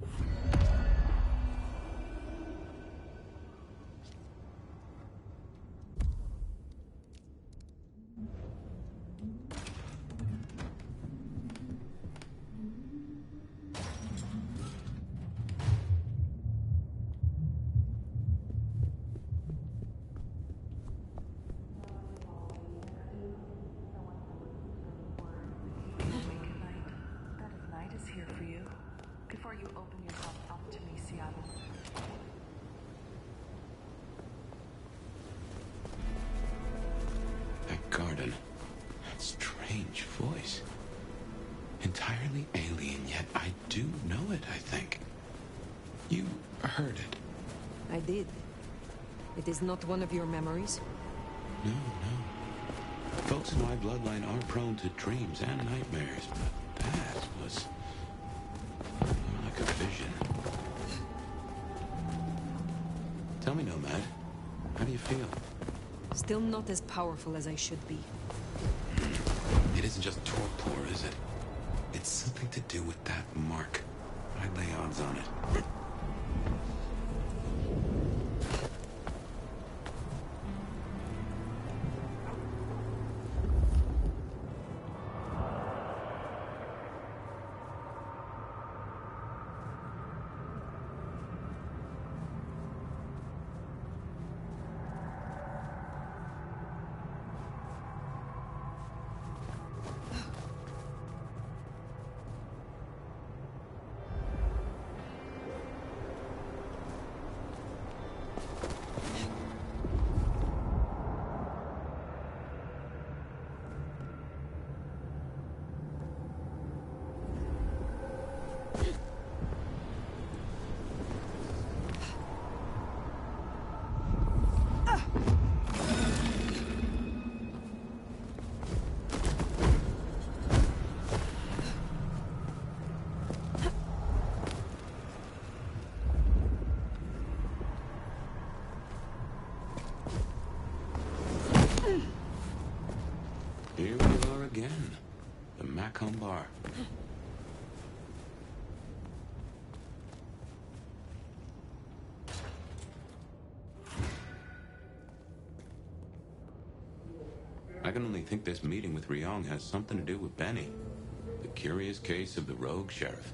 That garden. That strange voice. Entirely alien, yet I do know it, I think. You heard it. I did. It is not one of your memories? No, no. Folks in my bloodline are prone to dreams and nightmares, but that was more like a vision. Tell me, Nomad, how do you feel? Still not as powerful as I should be. It isn't just torpor, is it? It's something to do with that mark. I'd lay odds on it. Here we are again. The Macombar. I can only think this meeting with Ryong has something to do with Benny. The curious case of the rogue sheriff.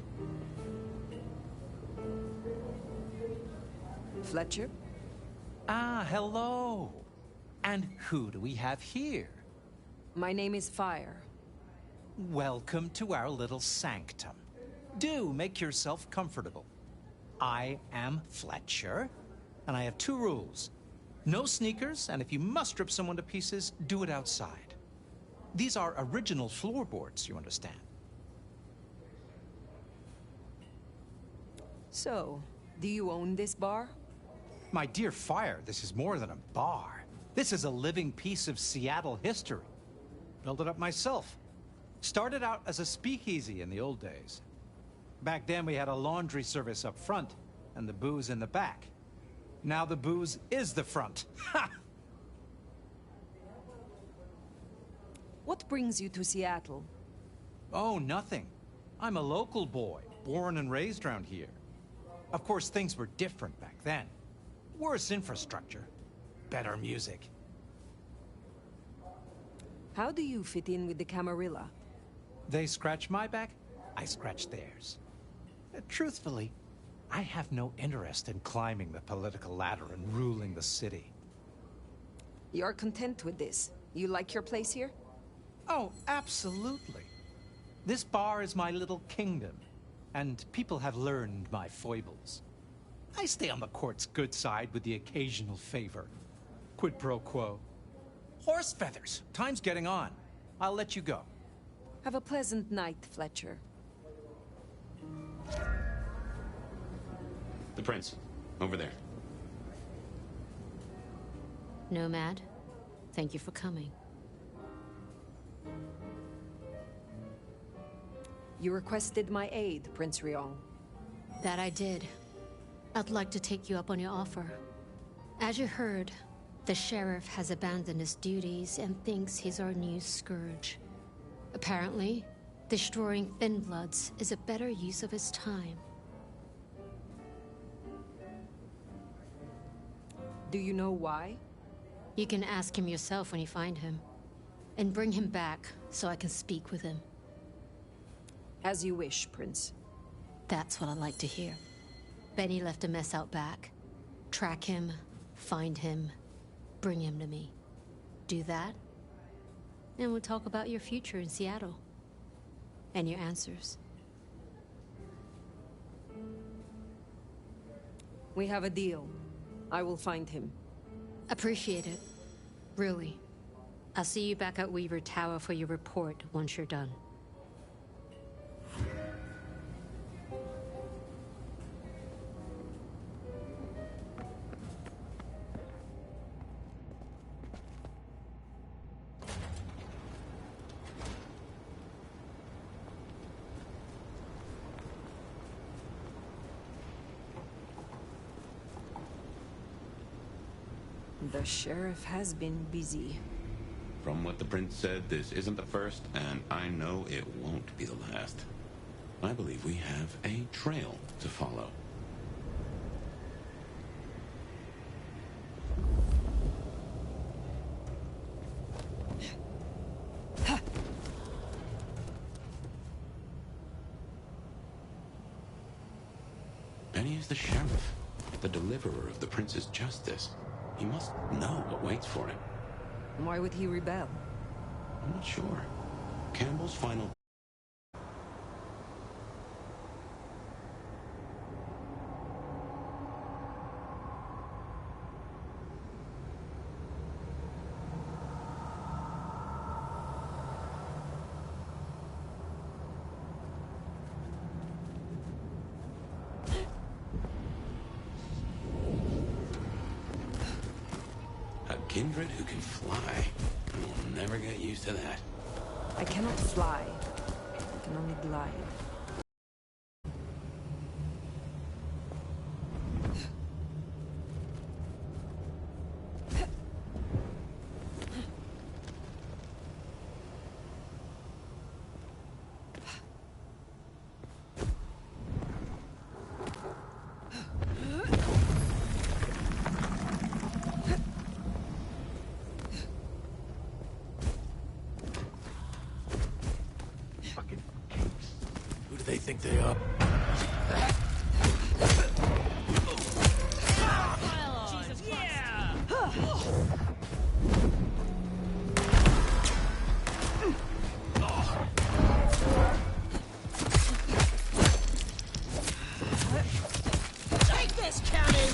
Fletcher? Ah, hello. And who do we have here? My name is Fire. Welcome to our little sanctum. Do make yourself comfortable. I am Fletcher, and I have 2 rules. No sneakers, and if you must strip someone to pieces, do it outside. These are original floorboards, you understand. So, do you own this bar? My dear Fire, this is more than a bar. This is a living piece of Seattle history. Built it up myself. Started out as a speakeasy in the old days. Back then we had a laundry service up front and the booze in the back. Now the booze is the front. Ha! What brings you to Seattle? Oh, nothing. I'm a local boy, born and raised around here. Of course, things were different back then. Worse infrastructure, better music. How do you fit in with the Camarilla? They scratch my back, I scratch theirs. Truthfully, I have no interest in climbing the political ladder and ruling the city. You're content with this? You like your place here? Oh, absolutely. This bar is my little kingdom, and people have learned my foibles. I stay on the court's good side with the occasional favor. Quid pro quo. Horse feathers. Time's getting on. I'll let you go. Have a pleasant night, Fletcher. The prince. Over there. Nomad, thank you for coming. You requested my aid, Prince Ryong. That I did. I'd like to take you up on your offer. As you heard, the sheriff has abandoned his duties and thinks he's our new scourge. Apparently, destroying Thin Bloods is a better use of his time. Do you know why? You can ask him yourself when you find him. And bring him back so I can speak with him. As you wish, Prince. That's what I like to hear. Benny left a mess out back. Track him, find him, bring him to me. Do that, and we'll talk about your future in Seattle. And your answers. We have a deal. I will find him. Appreciate it. Really. I'll see you back at Weaver Tower for your report once you're done. The sheriff has been busy. From what the prince said, this isn't the first, and I know it won't be the last. I believe we have a trail to follow. Benny is the sheriff, the deliverer of the prince's justice. He must know what waits for him. Why would he rebel? I'm not sure. Campbell's final... Kindred who can fly. We'll never get used to that. I cannot fly. I can only glide. Fucking kings. Who do they think they are? Jesus, yeah! Take this, County!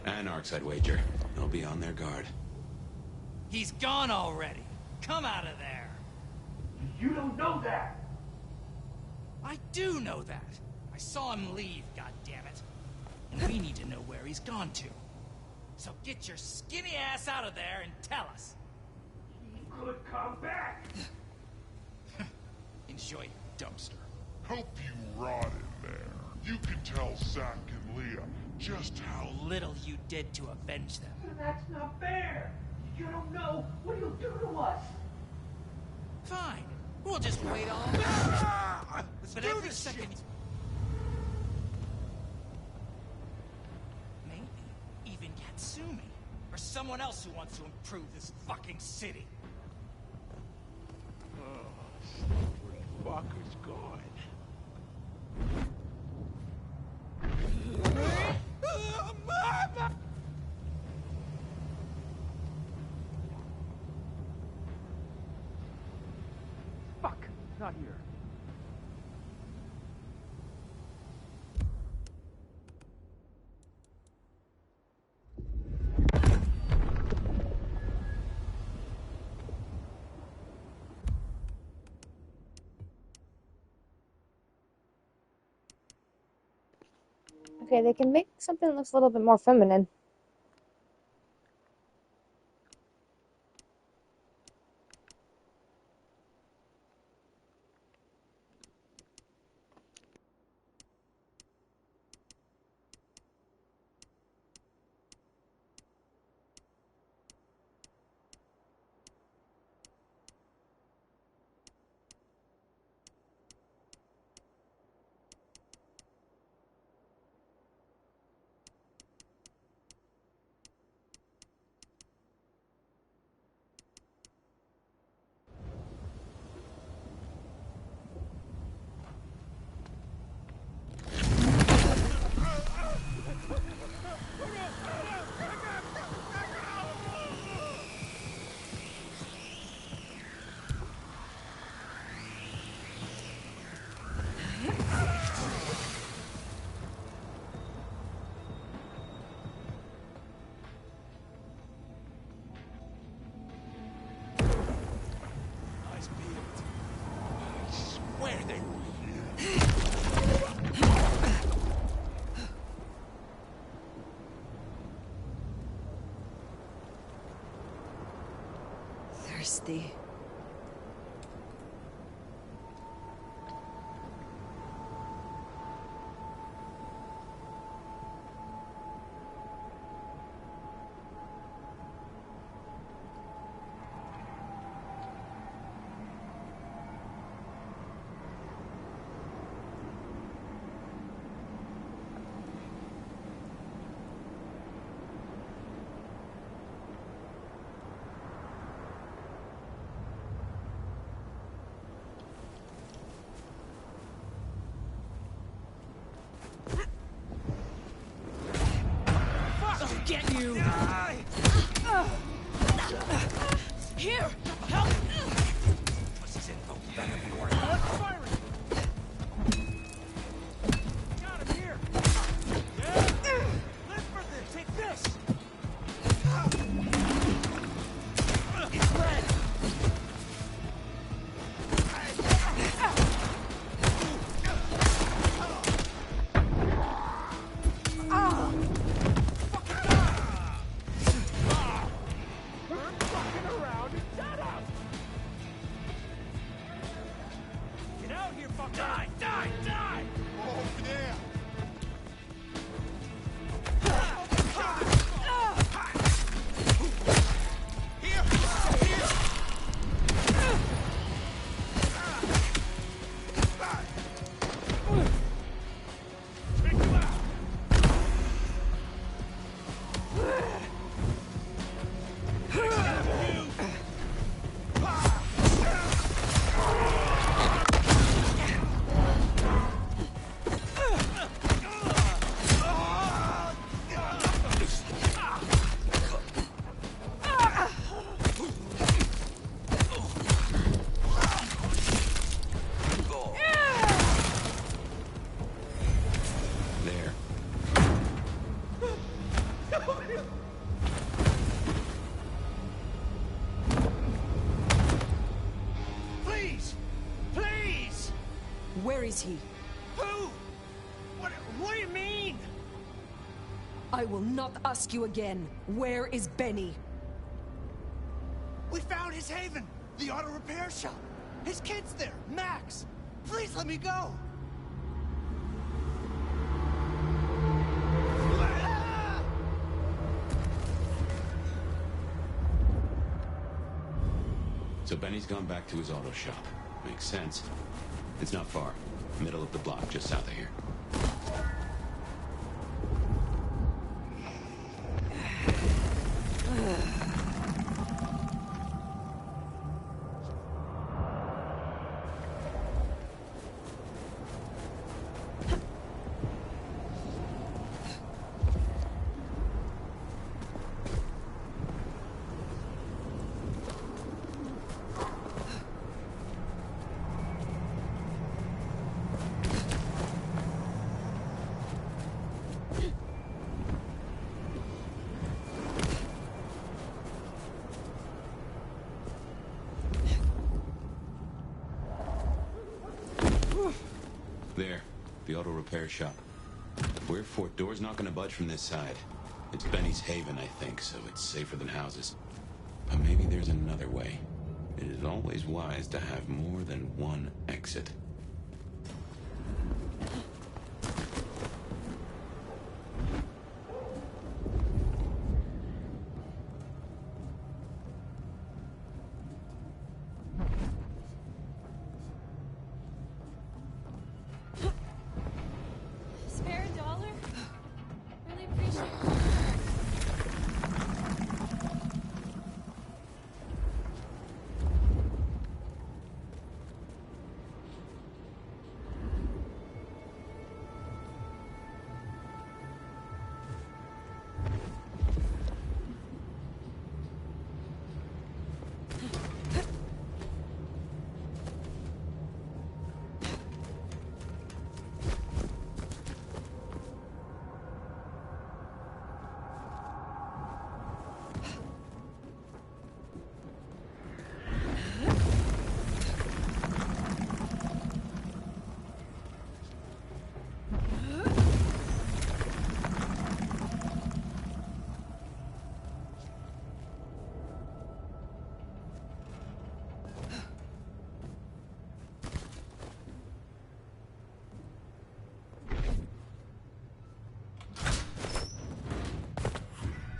Anarchs, I'd wager. They'll be on their guard. He's gone already. Come out of there. You don't know that! I do know that. I saw him leave, goddammit. And we need to know where he's gone to. So get your skinny ass out of there and tell us. He could come back! Enjoy your dumpster. Hope you rot in there. You can tell Zack and Leah just how little you did to avenge them. That's not fair! You don't know what he'll do to us! Fine. We'll just wait all. But every second. Maybe even Katsumi. Or someone else who wants to improve this fucking city. Fucker's gone. Fuck! Not here. Okay, they can make something that looks a little bit more feminine. Thirsty. Get you! Here! Help! What's his info better for? Let's fire it! Got him here! Yeah! Live for this! Take this! It's red! Where is he? Who? What do you mean? I will not ask you again. Where is Benny? We found his haven, the auto repair shop. His kid's there, Max. Please let me go. So Benny's gone back to his auto shop. Makes sense. It's not far. Middle of the block, just south of here. There, the auto repair shop. We're Fort door's not gonna budge from this side. It's Benny's haven, I think, so it's safer than houses. But maybe there's another way. It is always wise to have more than one exit. Spare a dollar? Really appreciate it.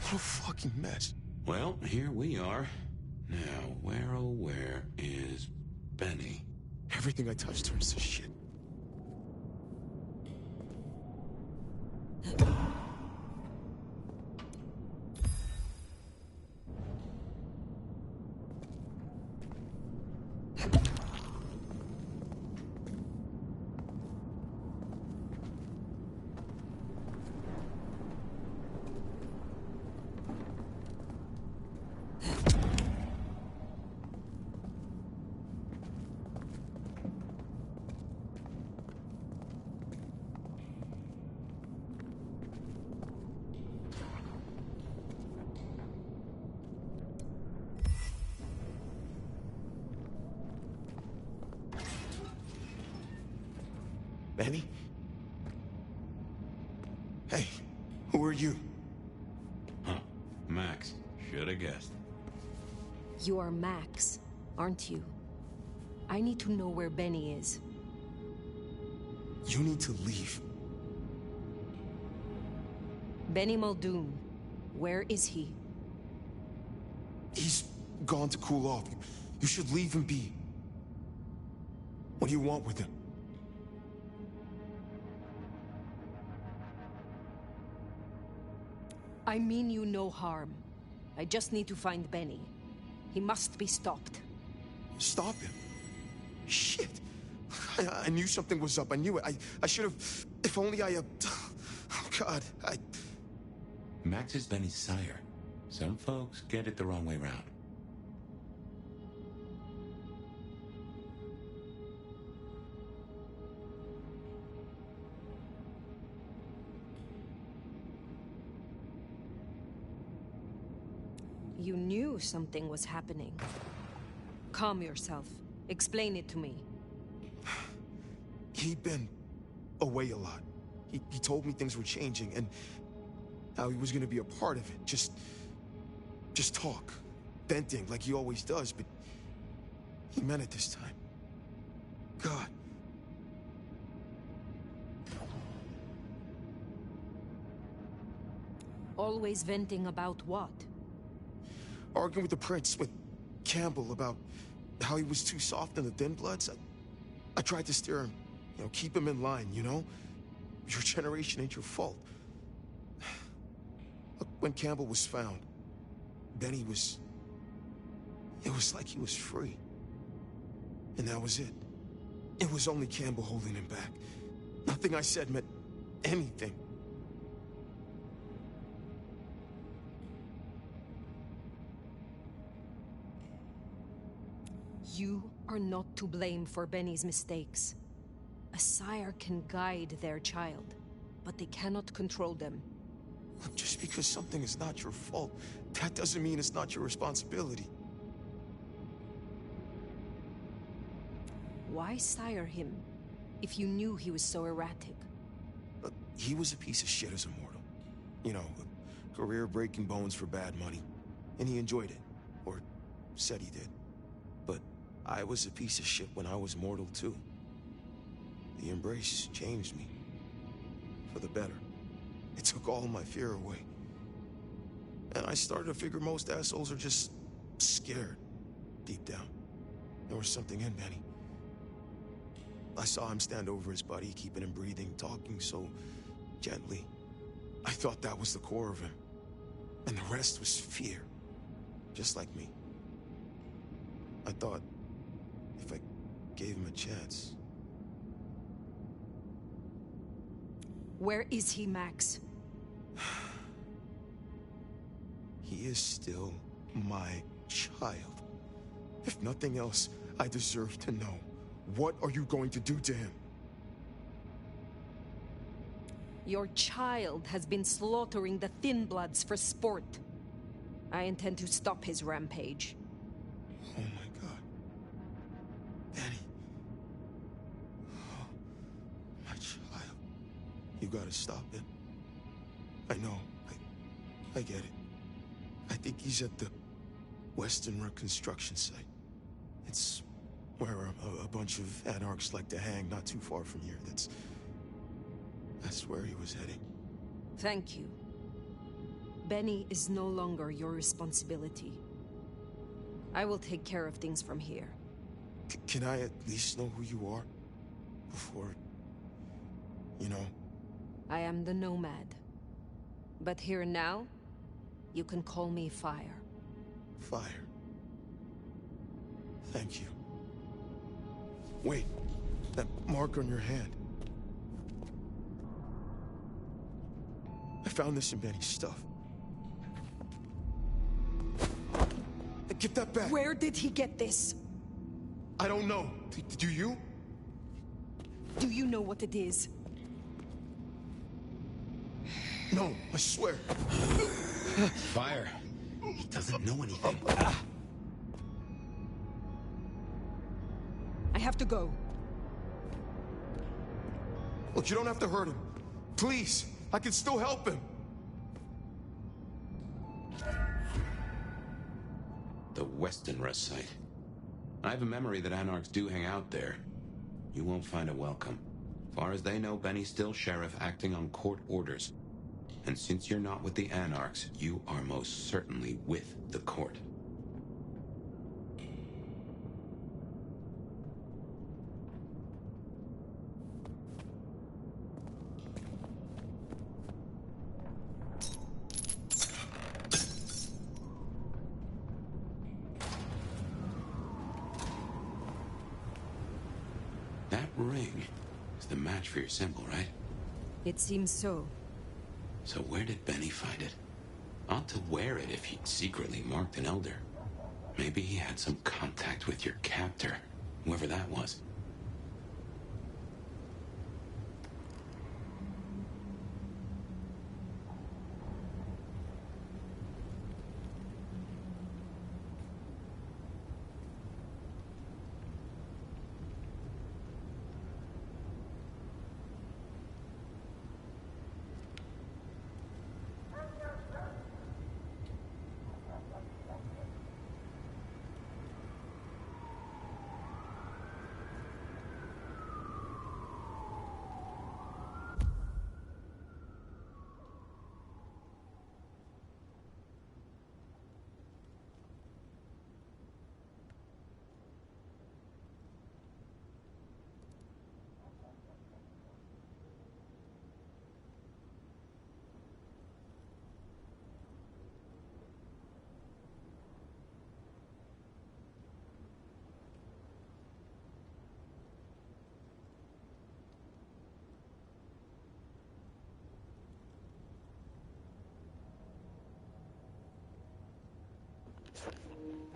What a fucking mess. Well, here we are. Now, where oh where is Benny? Everything I touch turns to shit. Benny? Hey, who are you? Huh. Max. Shoulda guessed. You are Max, aren't you? I need to know where Benny is. You need to leave. Benny Muldoon. Where is he? He's gone to cool off. You should leave him be. What do you want with him? I mean you no harm. I just need to find Benny. He must be stopped. Stop him? Shit. I knew something was up. I knew it. I should have... If only I... Oh, God. Max is Benny's sire. Some folks get it the wrong way round. You knew something was happening. Calm yourself. Explain it to me. He'd been away a lot. He told me things were changing and how he was gonna be a part of it. Just talk. Venting like he always does, but he meant it this time. God. Always venting about what? Arguing with the prince, with Campbell about how he was too soft on the Thin Bloods. I tried to steer him, keep him in line, Your generation ain't your fault. Look, when Campbell was found, Benny was... It was like he was free. And that was it. It was only Campbell holding him back. Nothing I said meant anything. You are not to blame for Benny's mistakes. A sire can guide their child, but they cannot control them. Just because something is not your fault, that doesn't mean it's not your responsibility. Why sire him, if you knew he was so erratic? He was a piece of shit as a mortal. A career breaking bones for bad money. And he enjoyed it. Or said he did. But I was a piece of shit when I was mortal too. The embrace changed me. For the better. It took all my fear away. And I started to figure most assholes are just scared. Deep down. There was something in Benny. I saw him stand over his buddy, keeping him breathing, talking so gently. I thought that was the core of him. And the rest was fear. Just like me. I thought if I gave him a chance. Where is he, Max? He is still my child. If nothing else, I deserve to know. What are you going to do to him? Your child has been slaughtering the Thin Bloods for sport. I intend to stop his rampage. Oh my God. Benny. Oh, my child. You gotta stop it. I know. I get it. I think he's at the Western Reconstruction site. It's where a bunch of anarchs like to hang not too far from here. That's where he was heading. Thank you. Benny is no longer your responsibility. I will take care of things from here. Can I at least know who you are? Before... I am the Nomad. But here now, you can call me Fire. Fire. Thank you. Wait, that mark on your hand. I found this in Benny's stuff. Give that back! Where did he get this? I don't know. Do you? Do you know what it is? No, I swear. Fire. He doesn't know anything. I have to go. Look, you don't have to hurt him. Please, I can still help him. The Westonrush site. I have a memory that anarchs do hang out there. You won't find a welcome. Far as they know, Benny's still sheriff acting on court orders. And since you're not with the anarchs, you are most certainly with the court. That ring is the match for your symbol, right? It seems so. So where did Benny find it? Ought to wear it if he'd secretly marked an elder. Maybe he had some contact with your captor, whoever that was.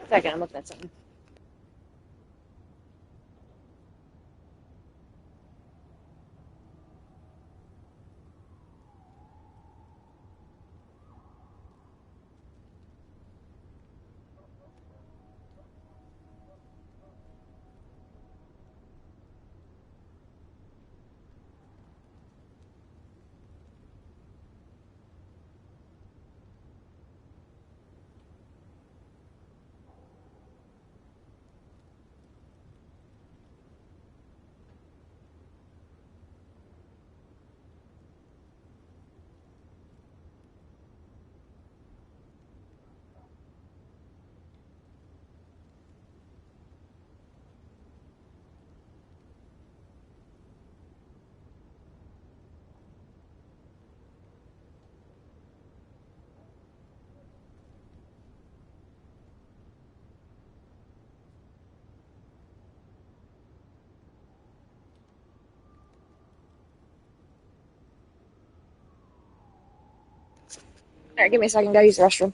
Second, I'm looking at something. Alright, give me a second. Go use the restroom.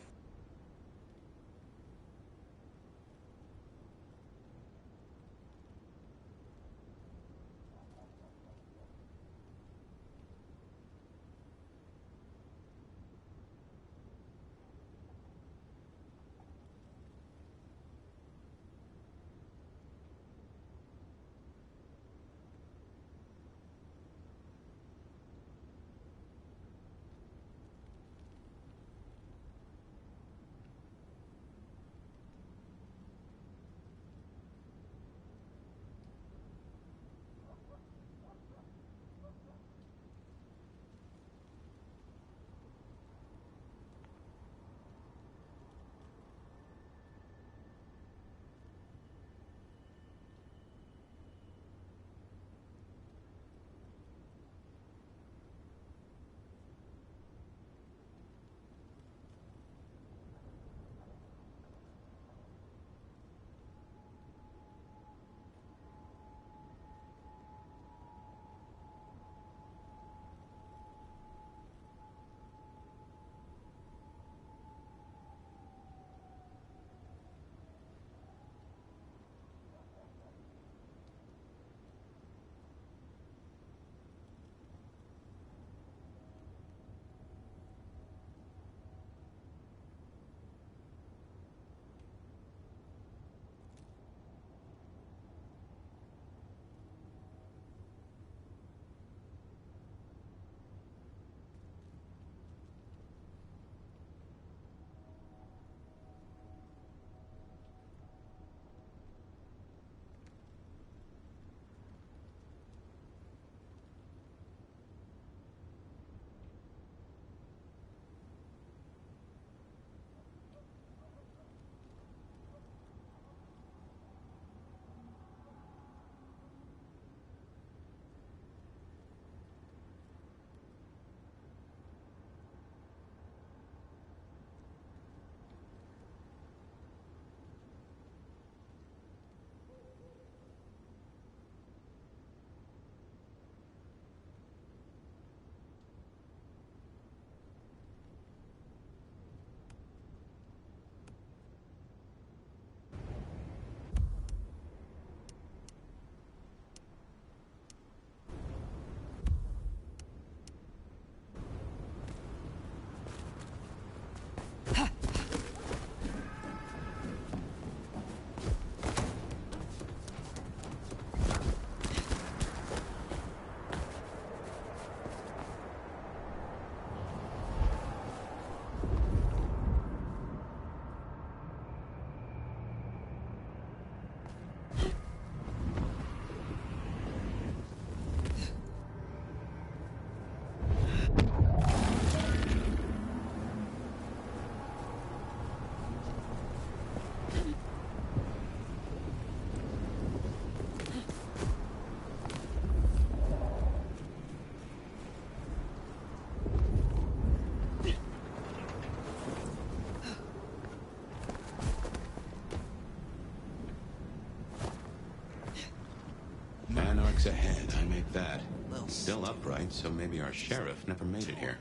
Anarch's ahead, I make that. Still upright, so maybe our sheriff never made it here.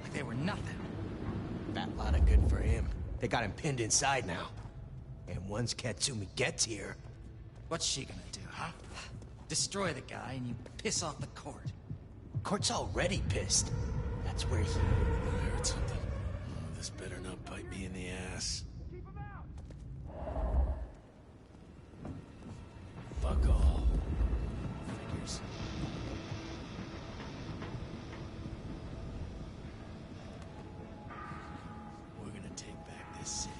Like they were nothing. That lot of good for him. They got him pinned inside now. And once Katsumi gets here... What's she gonna do, huh? Destroy the guy and you piss off the court. Court's already pissed. That's where he... I heard something. Oh, this better not bite me in the ass. Fuck all. Figures. We're gonna take back this city.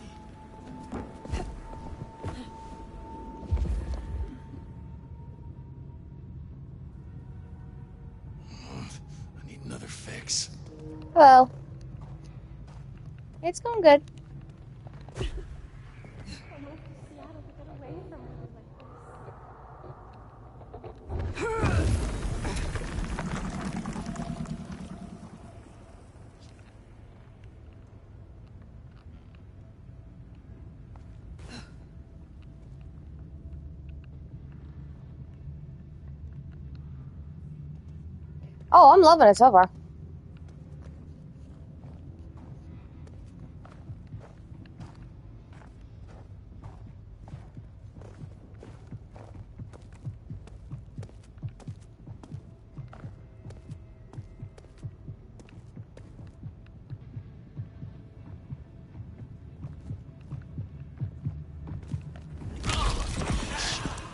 I need another fix. Well, it's going good. Oh, I'm loving it so far.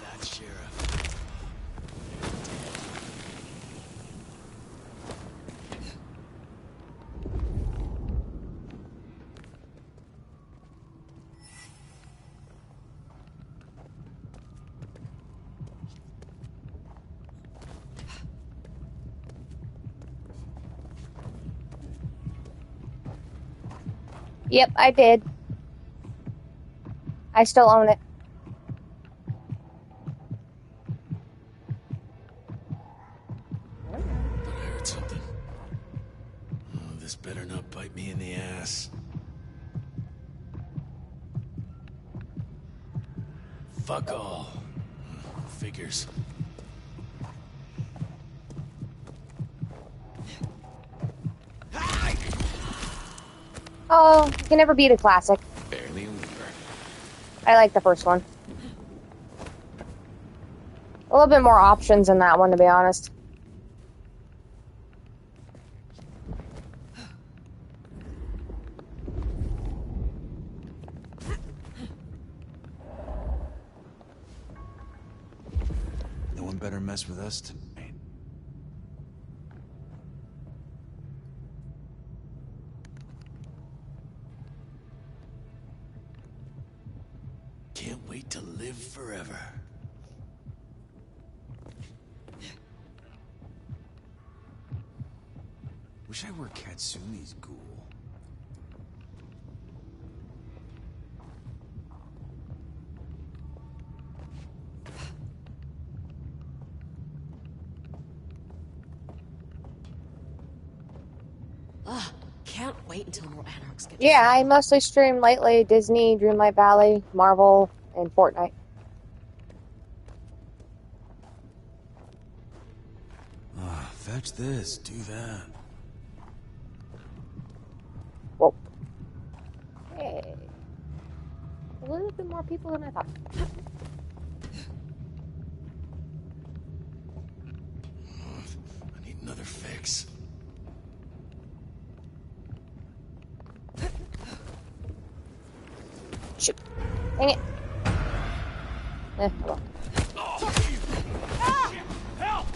That sheriff. Yep, I did. I still own it. But I heard something. Oh, this better not bite me in the ass. Fuck all. Figures. Oh, you can never beat a classic. Barely a weaver. I like the first one. A little bit more options in that one, to be honest. No one better mess with us tonight. Can't wait to live forever. Wish I were Katsumi's ghoul. Ugh, can't wait until more anarchs get. Yeah, I mostly stream lately Disney, Dreamlight Valley, Marvel, and Fortnite. Fetch this, do that. Whoa. Hey. A little bit more people than I thought. I need another fix. Shoot. Dang it. Hold on. Help!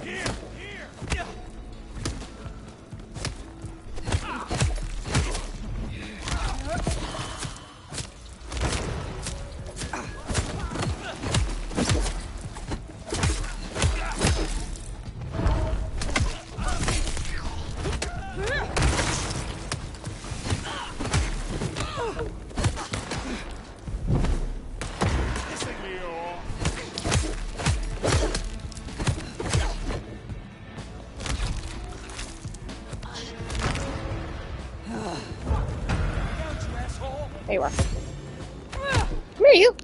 Here! There you are. Come here, you.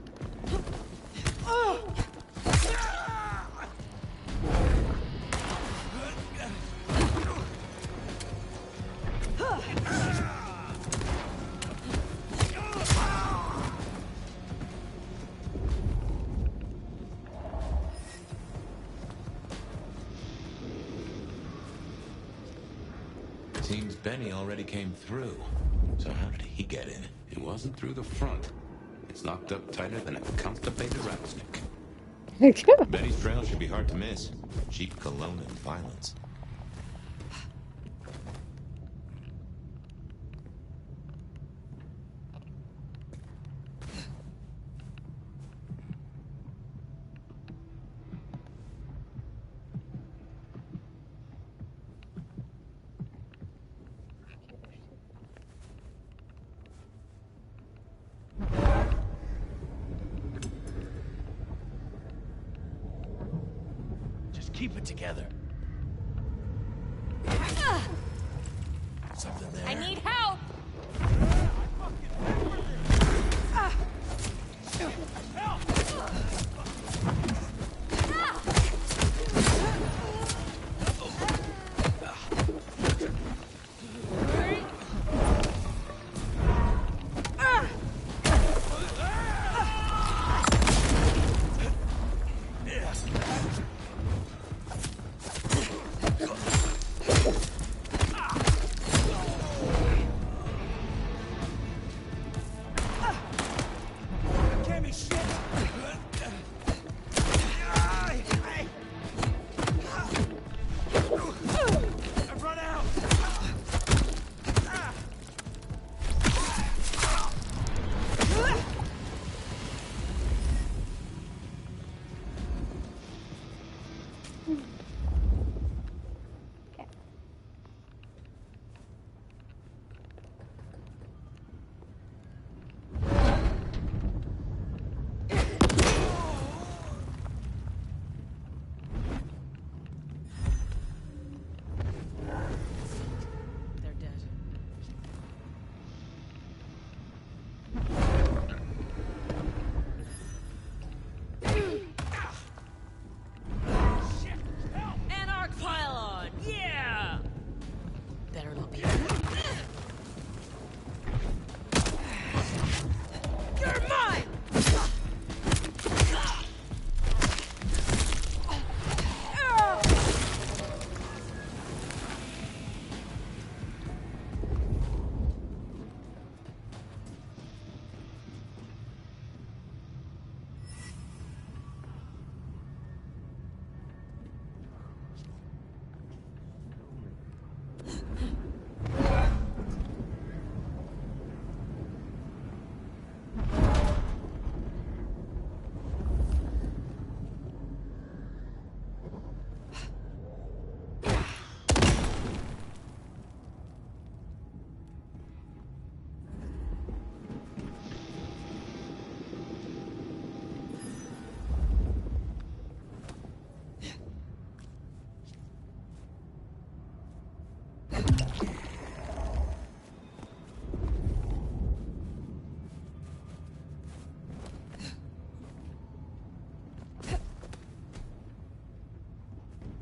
Seems Benny already came through. So how did he get in? It wasn't through the front. It's locked up tighter than a constipated rattlesnake. Benny's trail should be hard to miss. Cheap cologne and violence. Just keep it together. Something there. I need help!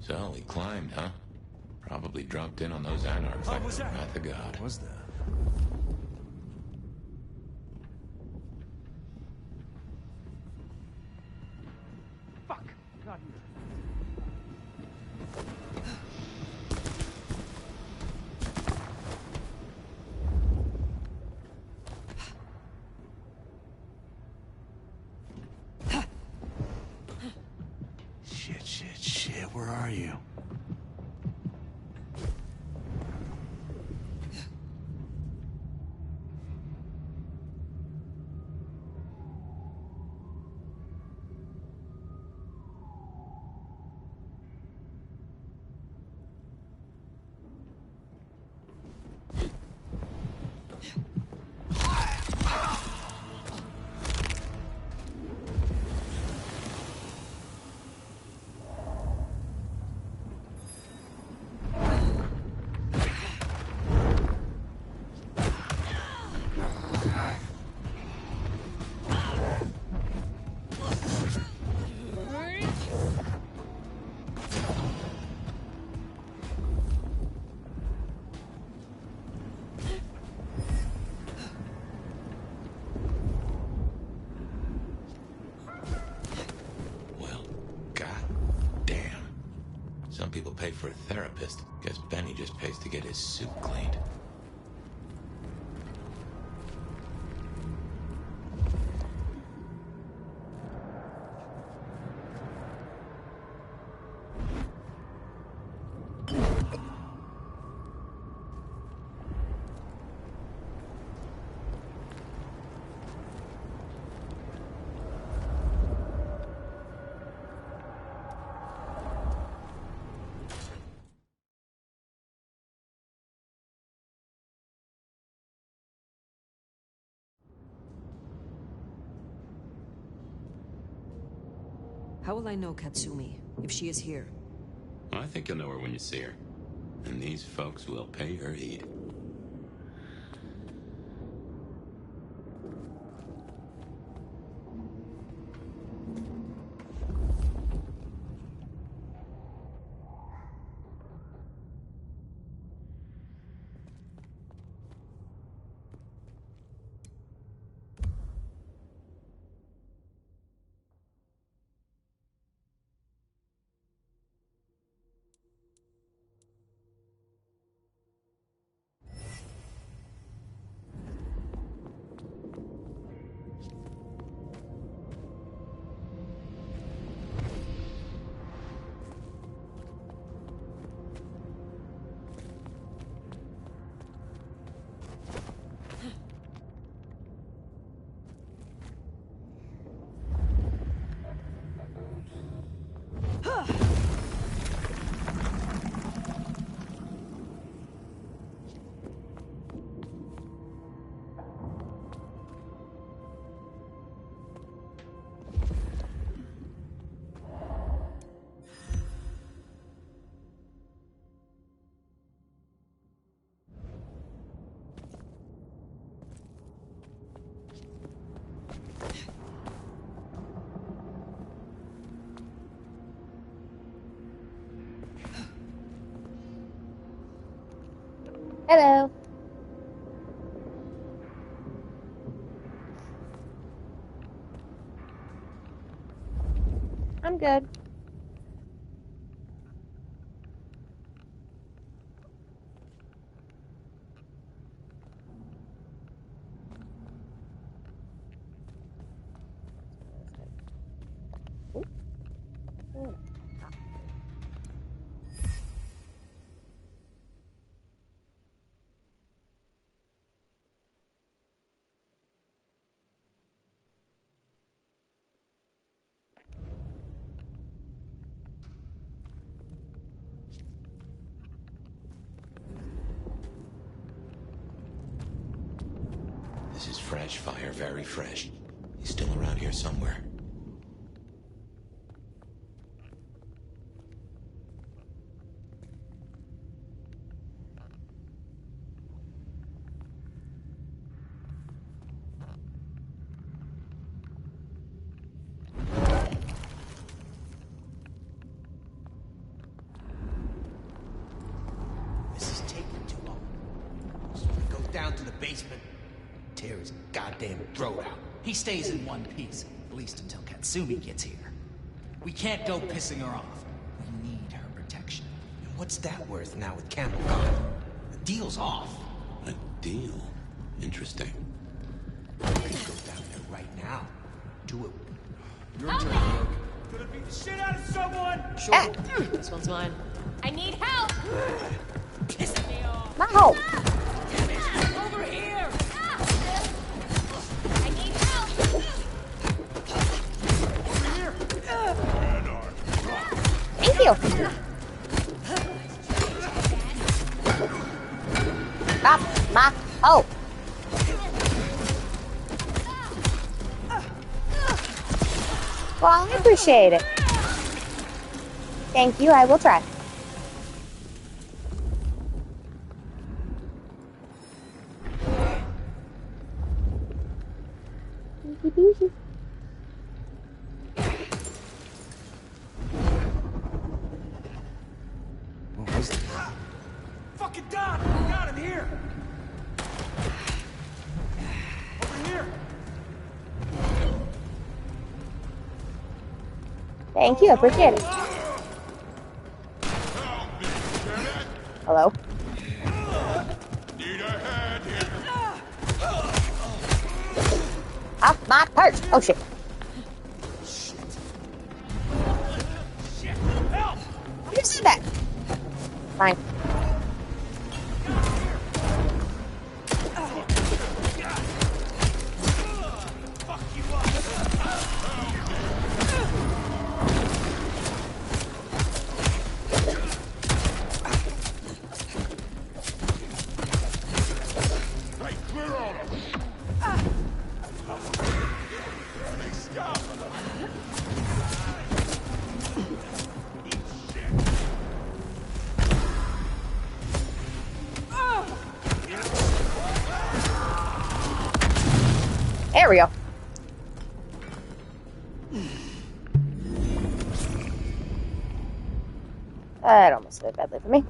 So he climbed, huh? Probably dropped in on those anarchs like the wrath of God. What was that? Fuck! Not here. Shit, where are you? pay for a therapist. Guess Benny just pays to get his suit cleaned. How will I know Katsumi, if she is here? I think you'll know her when you see her. And these folks will pay her heed. Hello. I'm good. This is fresh fire, very fresh. He's still around here somewhere. This is taking too long. So we go down to the basement, tear his goddamn throat out. He stays in one piece, at least until Katsumi gets here. We can't go pissing her off. We need her protection. And what's that worth now with Campbell gone? The deal's off. A deal? Interesting. We could go down there right now. Do it. Your turn, York. Gonna beat the shit out of someone! Sure. This one's mine. I need help! Pissing me off! My help. Over here! I need help! Over here! Thank you. Stop my help. Well, I appreciate it. Thank you, I will try. Easy peasy. What was that? Fucking Don! Got him here! Over here! Thank you, I appreciate it. Help Hello? Need a hand here. Off my perch! Oh shit. Help! You said that. Fine. Fuck you up! Hey, clear all of them. Hey, stop! There we go. That almost did badly for me.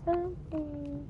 Something.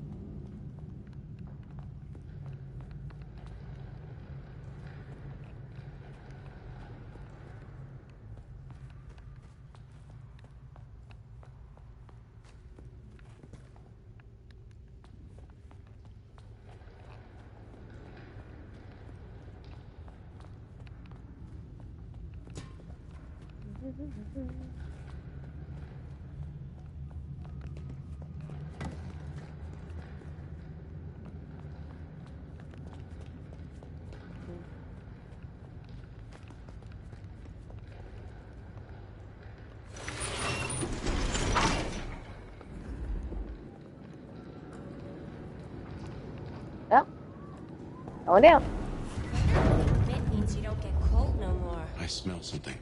Well, going down. It means you don't get cold no more. I smell something.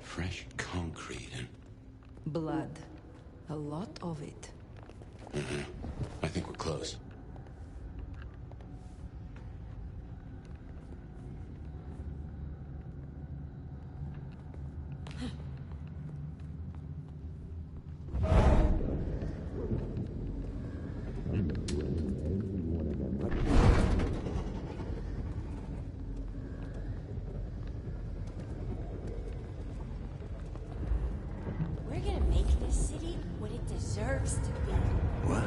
Fresh concrete and... Blood. A lot of it. I think we're close. We're gonna make this city what it deserves to be. What?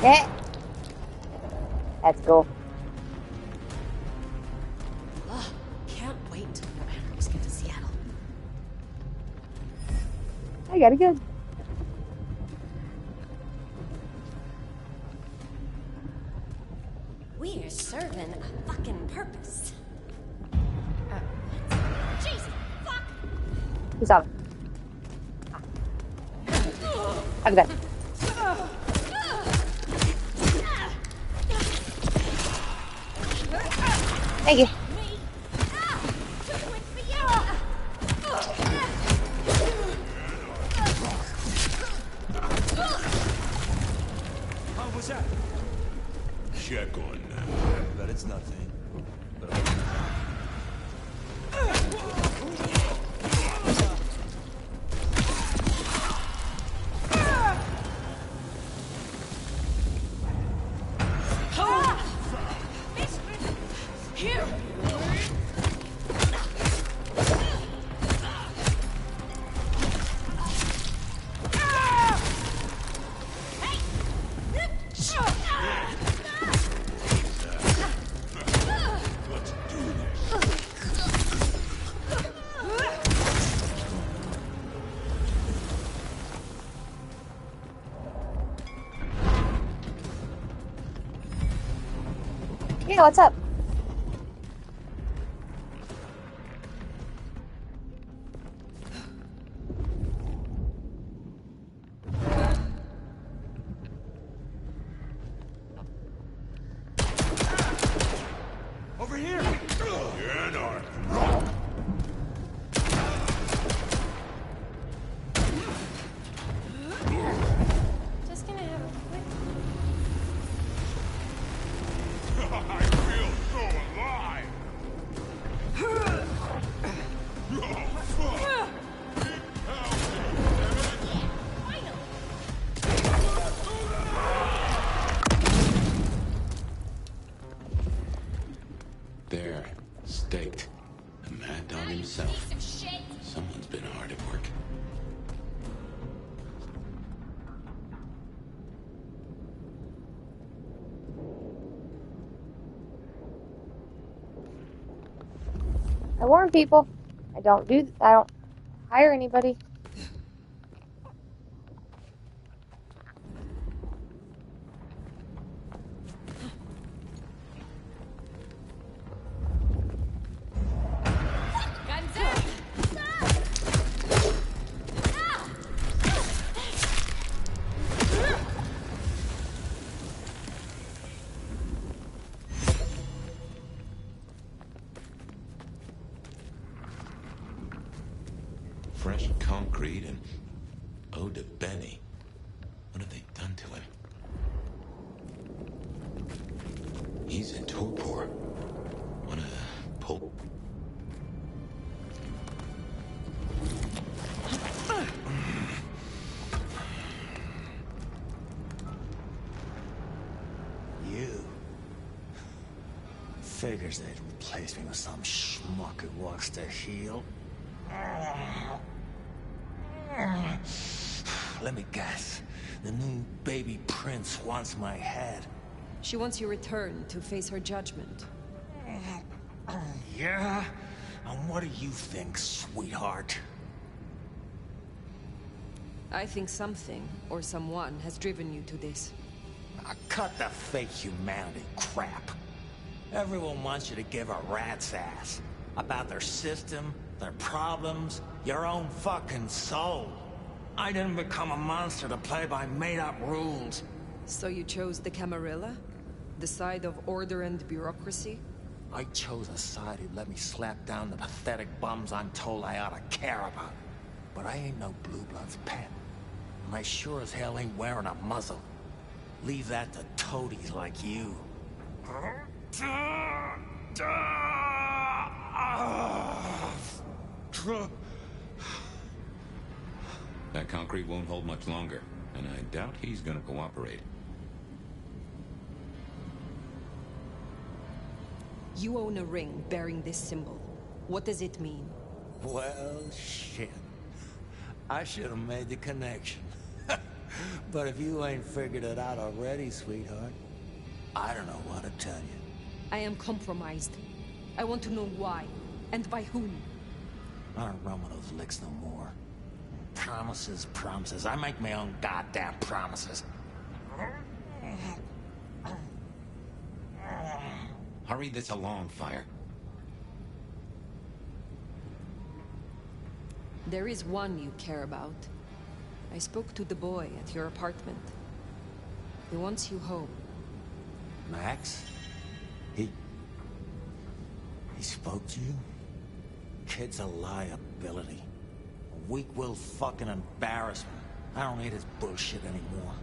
Yeah. That's cool. Ugh, can't wait until more animals get to Seattle. I got it good. We are serving a fucking purpose. What? Jesus, fuck! Who's on? Have a gun. Thank you. How was that? Check on that. But it's nothing. But Here! Yeah, what's up? over here! Anarch! Just gonna have a quick... I feel I warn people. I don't hire anybody. Fresh concrete and ode to Benny. What have they done to him? He's in torpor. Wanna pull? You. Figures they'd replace me with some schmuck who wants to heal. Let me guess. The new baby prince wants my head. She wants you returned to face her judgment. Yeah? And what do you think, sweetheart? I think something, or someone, has driven you to this. Cut the fake humanity crap. Everyone wants you to give a rat's ass about their system, their problems, your own fucking soul. I didn't become a monster to play by made-up rules. So you chose the Camarilla? The side of order and bureaucracy? I chose a side who'd let me slap down the pathetic bums I'm told I ought to care about. But I ain't no Blue Blood's pet. And I sure as hell ain't wearing a muzzle. Leave that to toadies like you. That concrete won't hold much longer, and I doubt he's gonna cooperate. You own a ring bearing this symbol. What does it mean? Well, shit. I should have made the connection. But if you ain't figured it out already, sweetheart, I don't know what to tell you. I am compromised. I want to know why, and by whom. I don't run with those licks no more. Promises, promises. I make my own goddamn promises. Hurry this along, Fire. There is one you care about. I spoke to the boy at your apartment. He wants you home. Max? He spoke to you? Kid's a liability. A weak-willed fucking embarrassment. I don't need his bullshit anymore.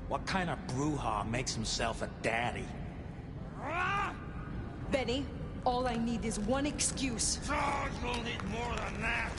What kind of brouhaha makes himself a daddy? Benny, all I need is one excuse. Oh, you'll need more than that.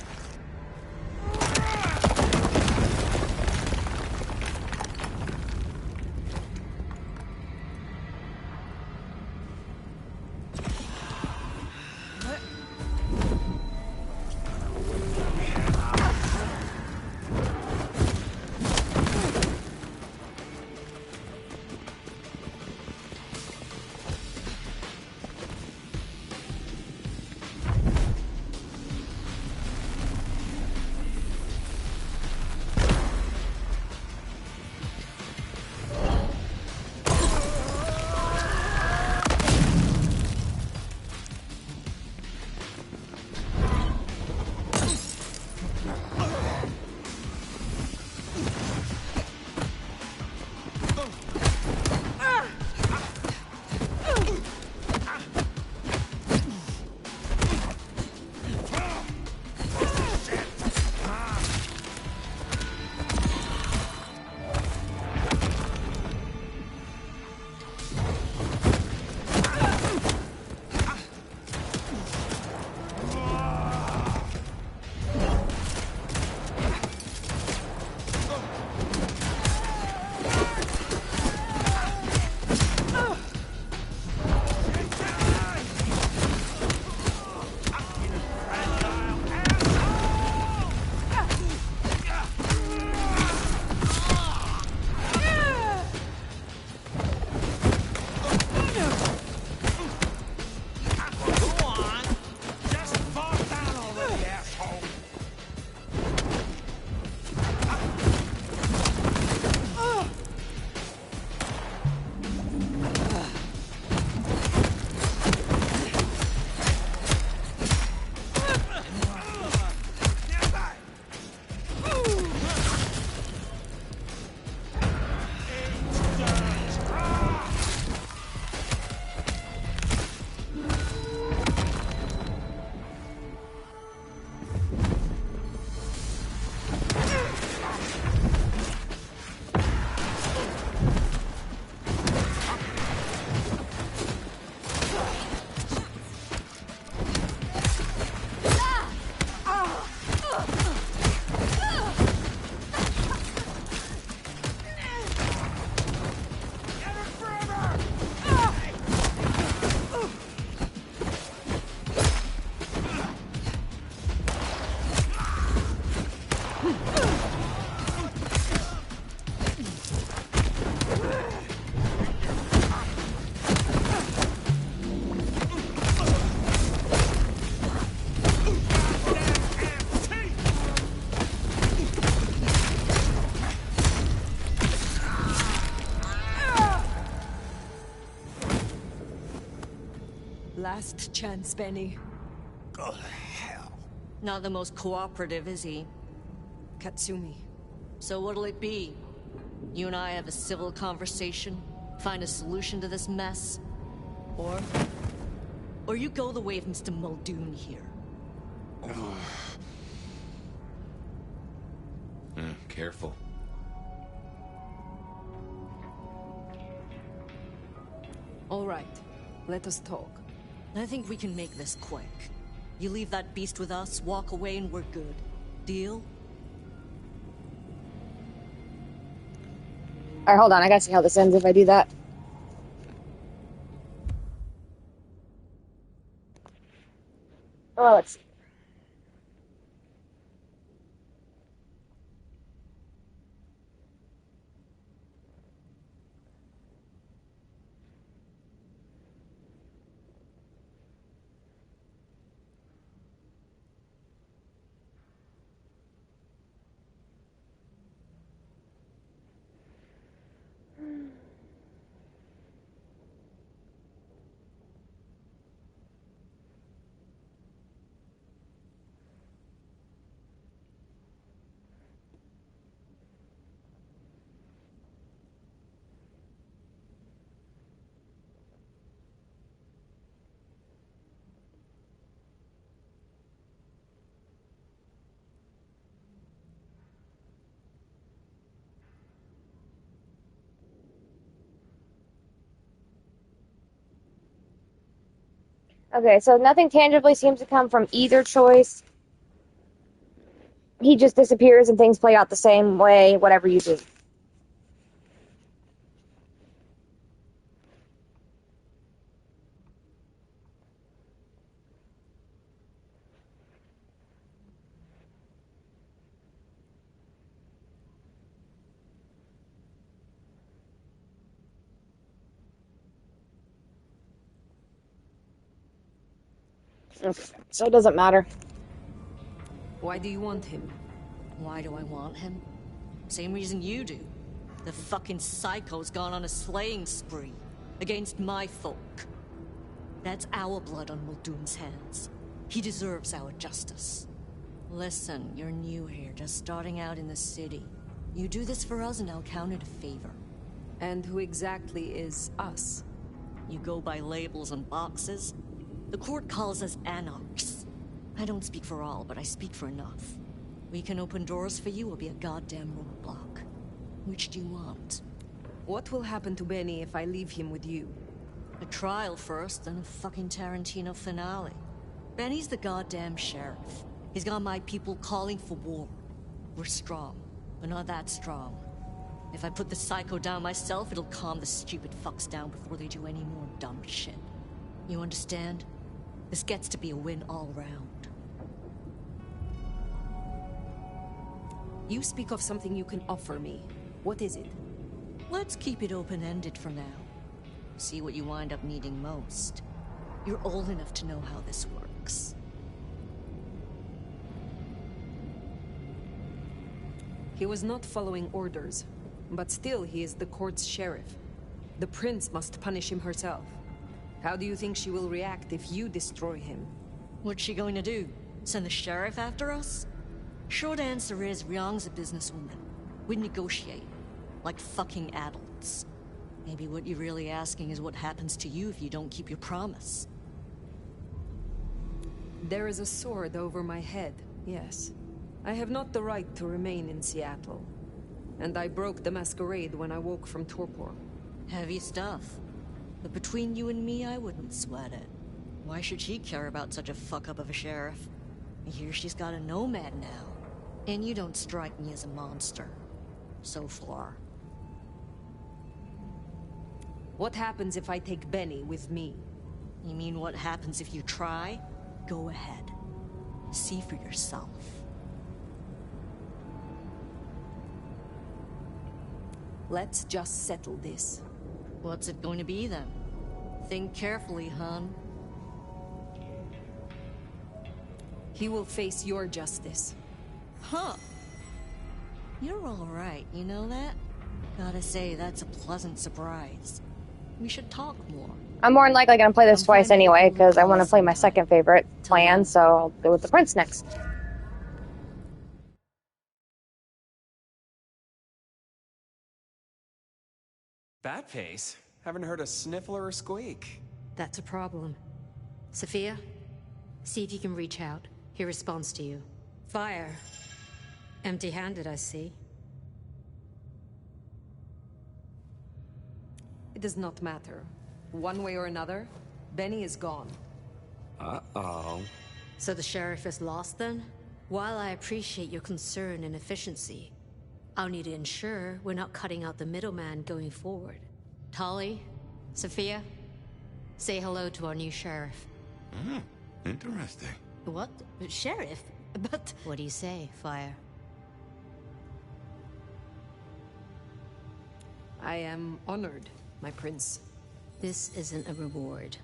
last chance, Benny. Go to hell. Not the most cooperative, is he? Katsumi. So what'll it be? You and I have a civil conversation? Find a solution to this mess? Or you go the way of Mr. Muldoon here? Careful. All right, let us talk. I think we can make this quick. You leave that beast with us, walk away, and we're good. Deal? Alright, hold on. I gotta see how this ends if I do that. Oh, let's see. Okay, so nothing tangibly seems to come from either choice. He just disappears and things play out the same way, whatever you do. So it doesn't matter. Why do you want him? Why do I want him? Same reason you do. The fucking psycho's gone on a slaying spree against my folk. That's our blood on Muldoon's hands. He deserves our justice. Listen, you're new here, just starting out in the city. You do this for us and I'll count it a favor. And who exactly is us? You go by labels and boxes? The court calls us anarchs. I don't speak for all, but I speak for enough. We can open doors for you or be a goddamn roadblock. Which do you want? What will happen to Benny if I leave him with you? A trial first, then a fucking Tarantino finale. Benny's the goddamn sheriff. He's got my people calling for war. We're strong, but not that strong. If I put the psycho down myself, it'll calm the stupid fucks down before they do any more dumb shit. You understand? This gets to be a win all round. You speak of something you can offer me. What is it? Let's keep it open-ended for now. See what you wind up needing most. You're old enough to know how this works. He was not following orders, but still he is the court's sheriff. The prince must punish him herself. How do you think she will react if you destroy him? What's she going to do? Send the sheriff after us? Short answer is, Ryong's a businesswoman. We'd negotiate. Like fucking adults. Maybe what you're really asking is what happens to you if you don't keep your promise. There is a sword over my head, yes. I have not the right to remain in Seattle. And I broke the Masquerade when I woke from torpor. Heavy stuff. But between you and me, I wouldn't sweat it. Why should she care about such a fuck-up of a sheriff? I hear she's got a nomad now. And you don't strike me as a monster. So far. What happens if I take Benny with me? You mean what happens if you try? Go ahead. See for yourself. Let's just settle this. What's it going to be then? Think carefully, hon. He will face your justice. Huh. You're all right, you know that? Gotta say, that's a pleasant surprise. We should talk more. I'm more than likely going to play this twice anyway, because I want to play my second favorite plan, so I'll go with the prince next. Bat face? Haven't heard a sniffler or squeak. That's a problem. Sophia, see if you can reach out. He responds to you. Fire. Empty-handed, I see. It does not matter. One way or another, Benny is gone. Uh-oh. So the sheriff is lost then? While I appreciate your concern and efficiency, I'll need to ensure we're not cutting out the middleman going forward. Tali, Sophia, say hello to our new sheriff. Interesting. What? Sheriff? But... What do you say, Fire? I am honored, my prince. This isn't a reward.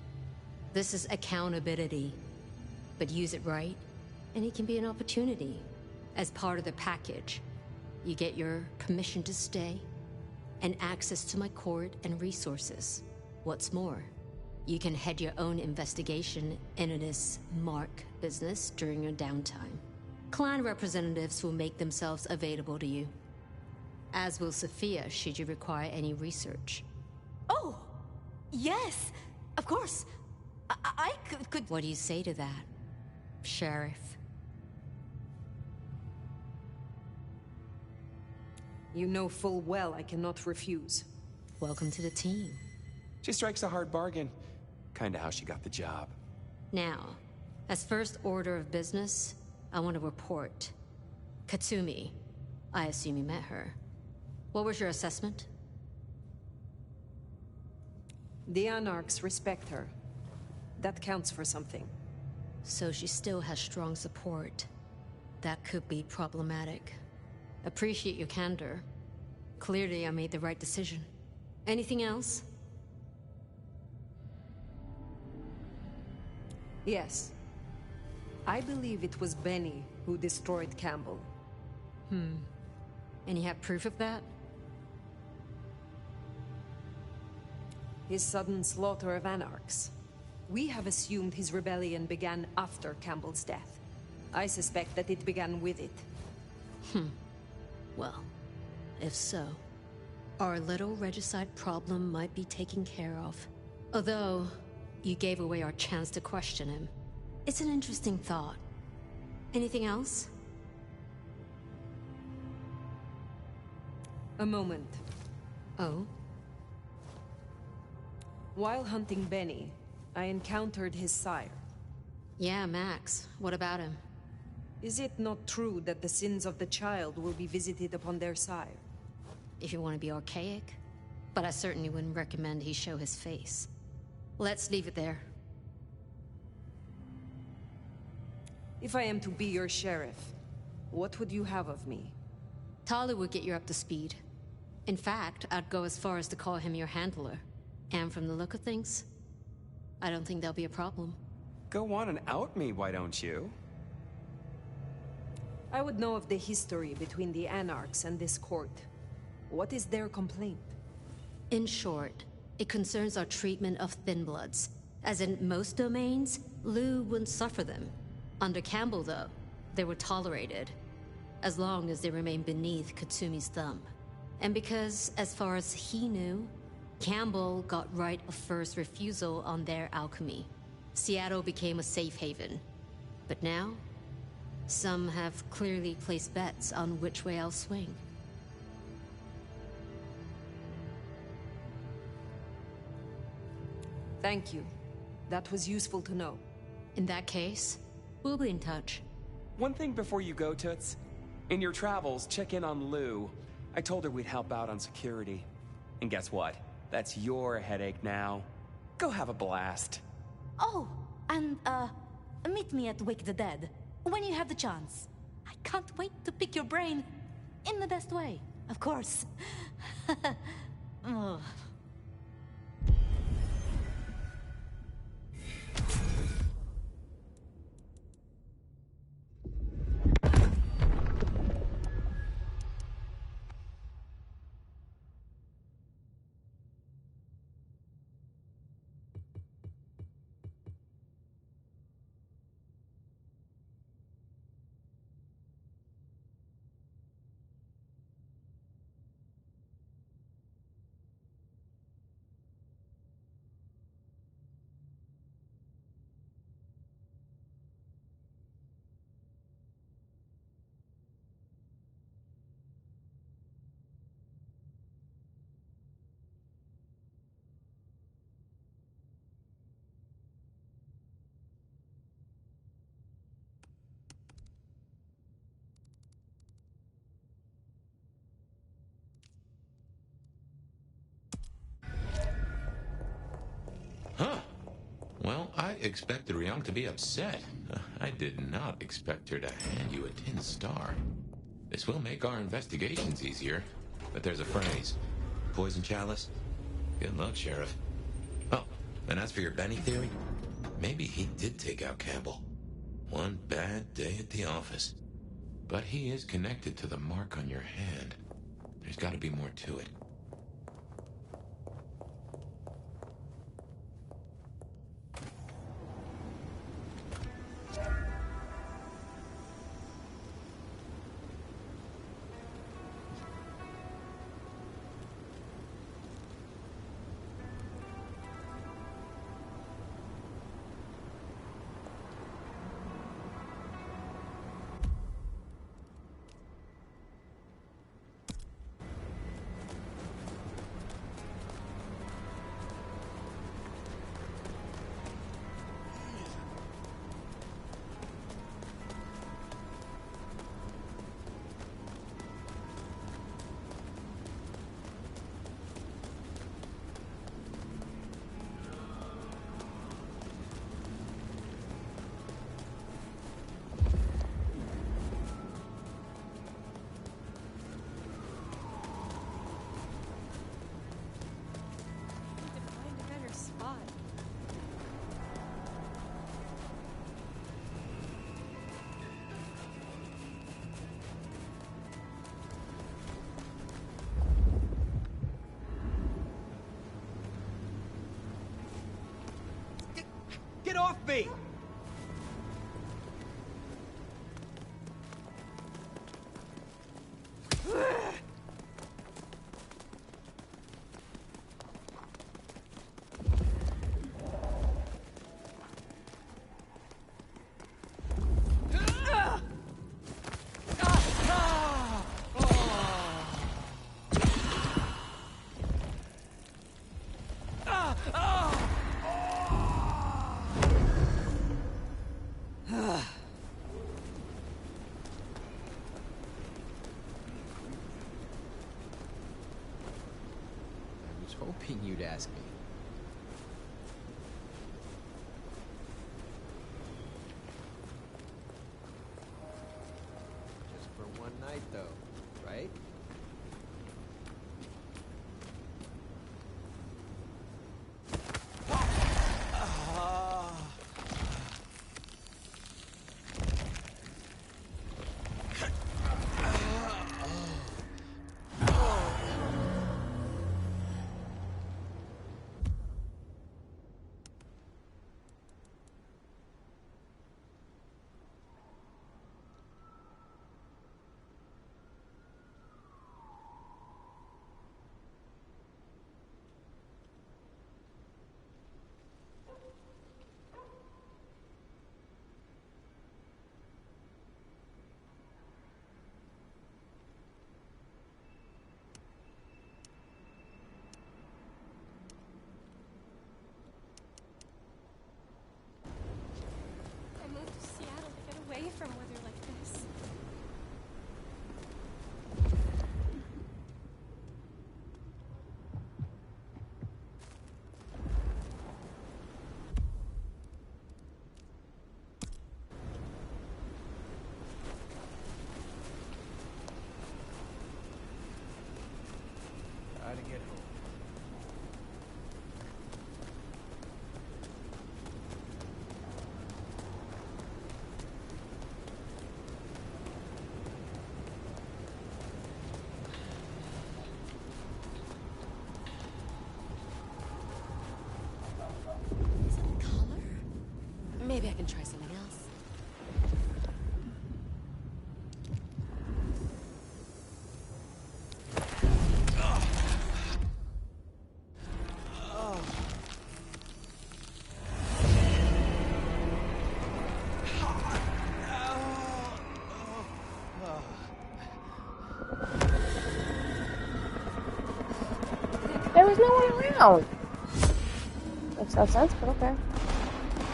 This is accountability. But use it right, and it can be an opportunity. As part of the package, you get your permission to stay, and access to my court and resources. What's more, you can head your own investigation into this Mark business during your downtime. Clan representatives will make themselves available to you. As will Sophia, should you require any research. Oh! Yes! Of course! I could... What do you say to that, Sheriff? You know full well I cannot refuse. Welcome to the team. She strikes a hard bargain. Kinda how she got the job. Now, as first order of business, I want to report. Katsumi, I assume you met her. What was your assessment? The Anarchs respect her. That counts for something. So she still has strong support. That could be problematic. Appreciate your candor. Clearly I made the right decision. Anything else? Yes. I believe it was Benny who destroyed Campbell. And you have proof of that? His sudden slaughter of Anarchs. We have assumed his rebellion began after Campbell's death. I suspect that it began with it. Well, if so, our little regicide problem might be taken care of. Although, you gave away our chance to question him. It's an interesting thought. Anything else? A moment. Oh? While hunting Benny, I encountered his sire. Yeah, Max. What about him? Is it not true that the sins of the child will be visited upon their sire? If you want to be archaic. But I certainly wouldn't recommend he show his face. Let's leave it there. If I am to be your sheriff, what would you have of me? Tali would get you up to speed. In fact, I'd go as far as to call him your handler. And from the look of things, I don't think there'll be a problem. Go on and out me, why don't you? I would know of the history between the Anarchs and this court. What is their complaint? In short, it concerns our treatment of thin bloods. As in most domains, Lou wouldn't suffer them. Under Campbell, though, they were tolerated, as long as they remained beneath Katsumi's thumb. And because, as far as he knew, Campbell got right of first refusal on their alchemy. Seattle became a safe haven. But now, some have clearly placed bets on which way I'll swing. Thank you. That was useful to know. In that case, we'll be in touch. One thing before you go, Toots. In your travels, check in on Lou. I told her we'd help out on security. And guess what? That's your headache now. Go have a blast. Oh, and, meet me at Wake the Dead, when you have the chance. I can't wait to pick your brain. In the best way, of course. Ugh. expected Ryong to be upset. I did not expect her to hand you a tin star. This will make our investigations easier, but there's a phrase. Poison chalice? Good luck, Sheriff. Oh, and as for your Benny theory, maybe he did take out Campbell. One bad day at the office. But he is connected to the mark on your hand. There's got to be more to it. Get off me! Hoping you'd ask me. Just for one night, though, right? From weather like this. Try to get home. Maybe I can try something else. There was no one around. Makes no sense, but okay.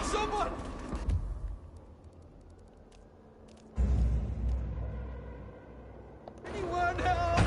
Someone! Anyone help!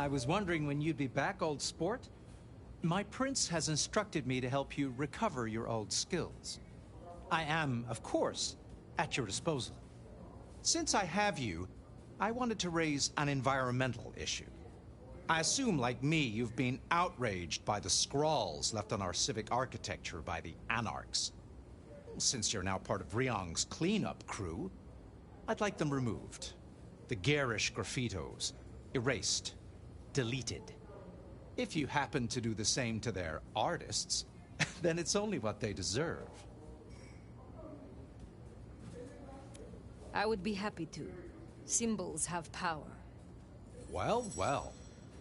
I was wondering when you'd be back, old sport. My prince has instructed me to help you recover your old skills. I am, of course, at your disposal. Since I have you, I wanted to raise an environmental issue. I assume, like me, you've been outraged by the scrawls left on our civic architecture by the Anarchs. Since you're now part of Ryong's cleanup crew, I'd like them removed. The garish graffitos erased, deleted. If you happen to do the same to their artists, then it's only what they deserve. I would be happy to. Symbols have power. Well, well.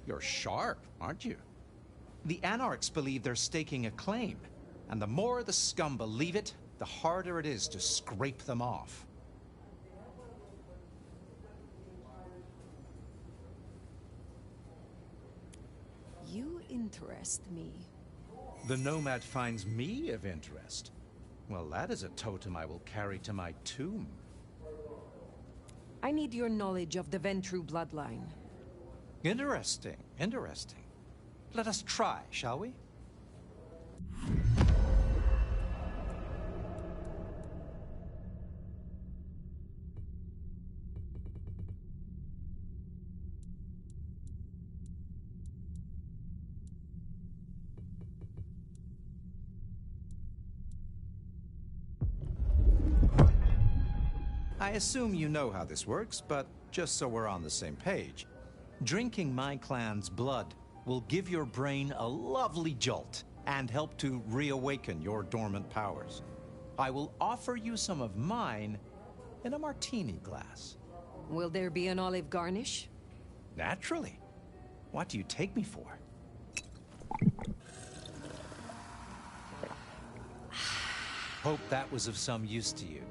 You're sharp, aren't you? The Anarchs believe they're staking a claim, and the more the scum believe it, the harder it is to scrape them off. You interest me. The Nomad finds me of interest. Well, that is a totem I will carry to my tomb. I need your knowledge of the Ventru bloodline. Interesting, interesting. Let us try, shall we? I assume you know how this works, but just so we're on the same page, drinking my clan's blood will give your brain a lovely jolt and help to reawaken your dormant powers. I will offer you some of mine in a martini glass. Will there be an olive garnish? Naturally. What do you take me for? Hope that was of some use to you.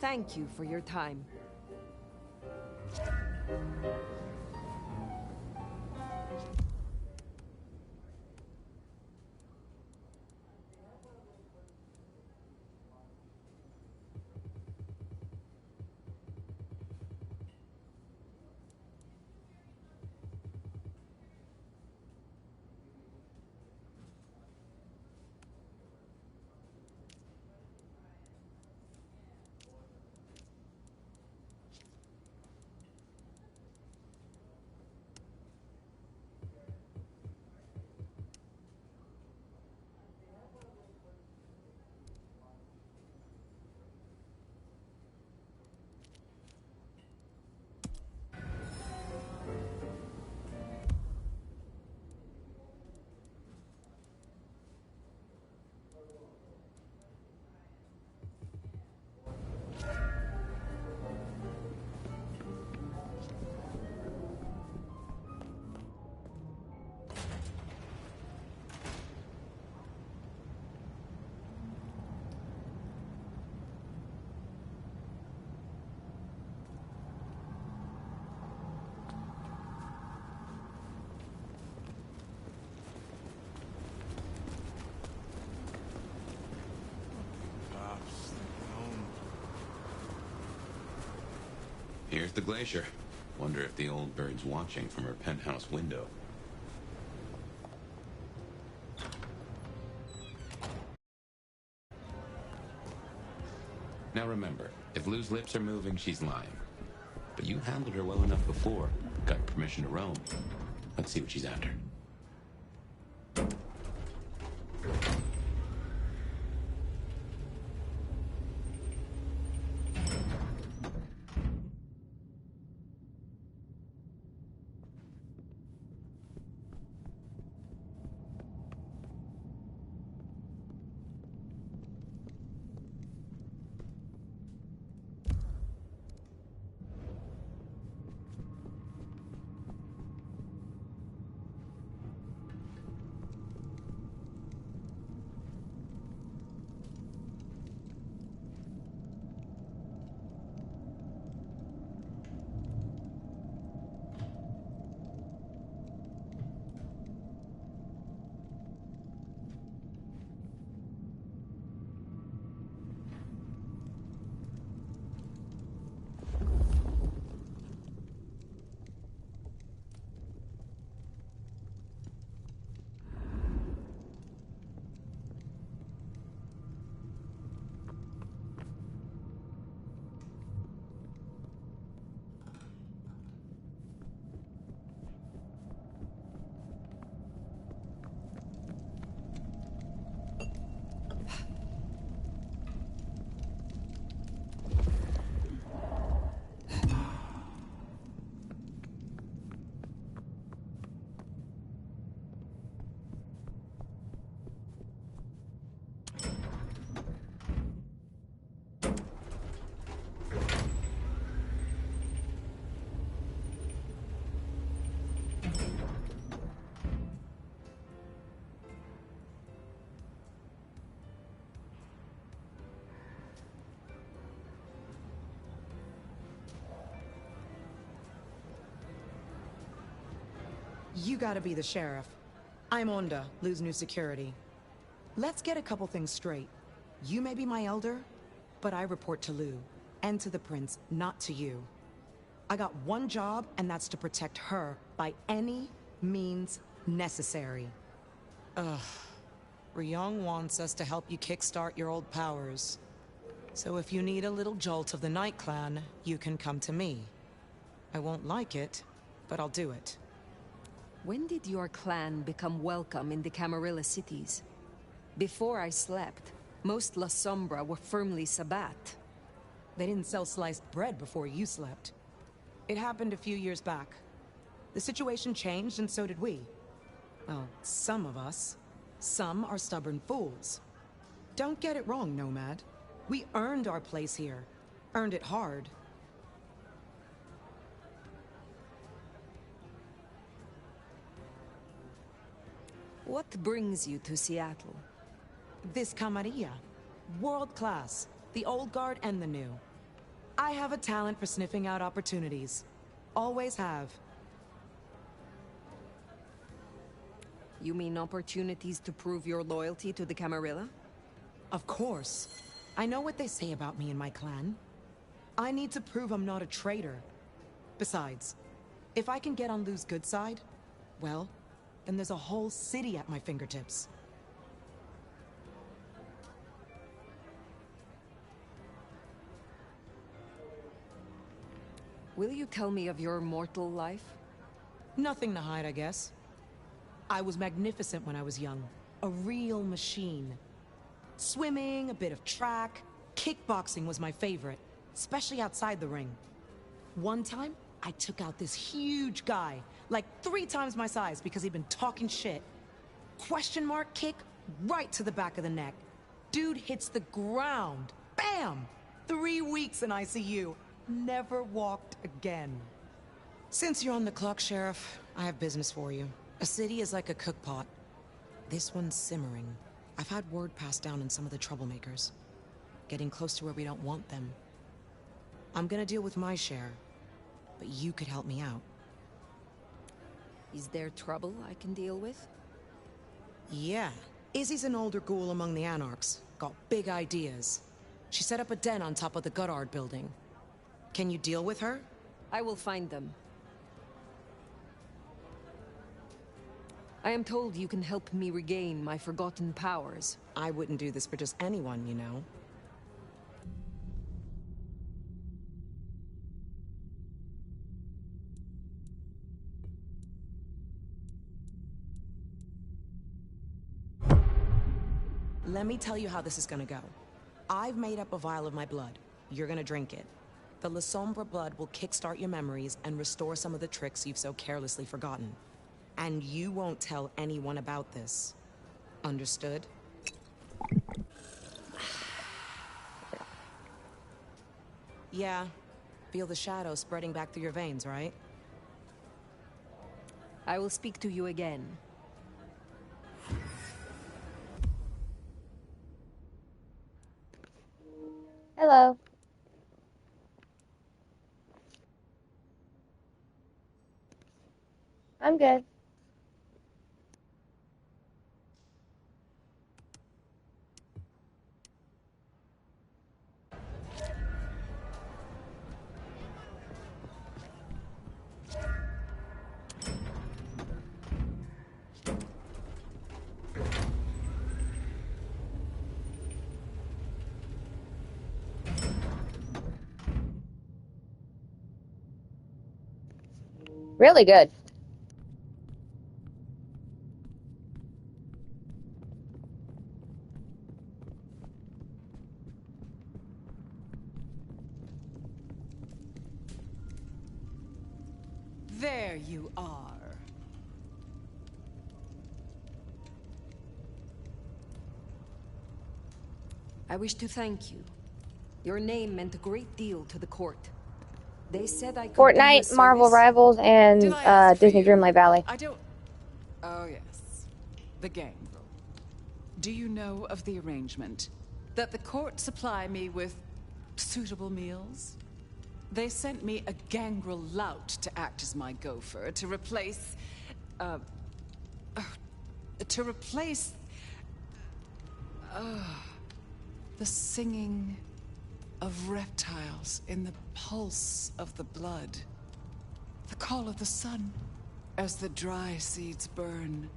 Thank you for your time. Here's the glacier. Wonder if the old bird's watching from her penthouse window. Now remember, if Lou's lips are moving, she's lying. But you handled her well enough before. Got permission to roam. Let's see what she's after. You gotta be the sheriff. I'm Onda, Lou's new security. Let's get a couple things straight. You may be my elder, but I report to Lou. And to the prince, not to you. I got one job, and that's to protect her by any means necessary. Ugh. Ryong wants us to help you kickstart your old powers. So if you need a little jolt of the Night Clan, you can come to me. I won't like it, but I'll do it. When did your clan become welcome in the Camarilla cities? Before I slept, most La Sombra were firmly Sabbat. They didn't sell sliced bread before you slept. It happened a few years back. The situation changed, and so did we. Well, some of us. Some are stubborn fools. Don't get it wrong, Nomad. We earned our place here. Earned it hard. What brings you to Seattle? This camarilla. World class. The old guard and the new. I have a talent for sniffing out opportunities. Always have. You mean opportunities to prove your loyalty to the Camarilla? Of course. I know what they say about me and my clan. I need to prove I'm not a traitor. Besides, if I can get on Lou's good side, well, then there's a whole city at my fingertips. Will you tell me of your mortal life? Nothing to hide, I guess. I was magnificent when I was young. A real machine. Swimming, a bit of track, kickboxing was my favorite, especially outside the ring. One time, I took out this huge guy, like 3 times my size because he'd been talking shit. Question mark kick right to the back of the neck. Dude hits the ground. Bam! 3 weeks in ICU. Never walked again. Since you're on the clock, Sheriff, I have business for you. A city is like a cook pot. This one's simmering. I've had word passed down on some of the troublemakers. Getting close to where we don't want them. I'm gonna deal with my share, but you could help me out. Is there trouble I can deal with? Yeah. Izzy's an older ghoul among the Anarchs. Got big ideas. She set up a den on top of the Goddard building. Can you deal with her? I will find them. I am told you can help me regain my forgotten powers. I wouldn't do this for just anyone, you know. Let me tell you how this is gonna go. I've made up a vial of my blood. You're gonna drink it. The La Sombra blood will kickstart your memories and restore some of the tricks you've so carelessly forgotten. And you won't tell anyone about this. Understood? Yeah. Feel the shadow spreading back through your veins, right? I will speak to you again. Hello. I'm good. Really good. There you are. I wish to thank you. Your name meant a great deal to the court. They said I could do you a Fortnite, Marvel service. Rivals, and Did I ask for Disney you? Dreamlight Valley. I don't... Oh, yes. The gangrel. Do you know of the arrangement? That the court supply me with suitable meals? They sent me a gangrel lout to act as my gopher, to replace To replace... the singing of reptiles in the pulse of the blood. The call of the sun as the dry seeds burn.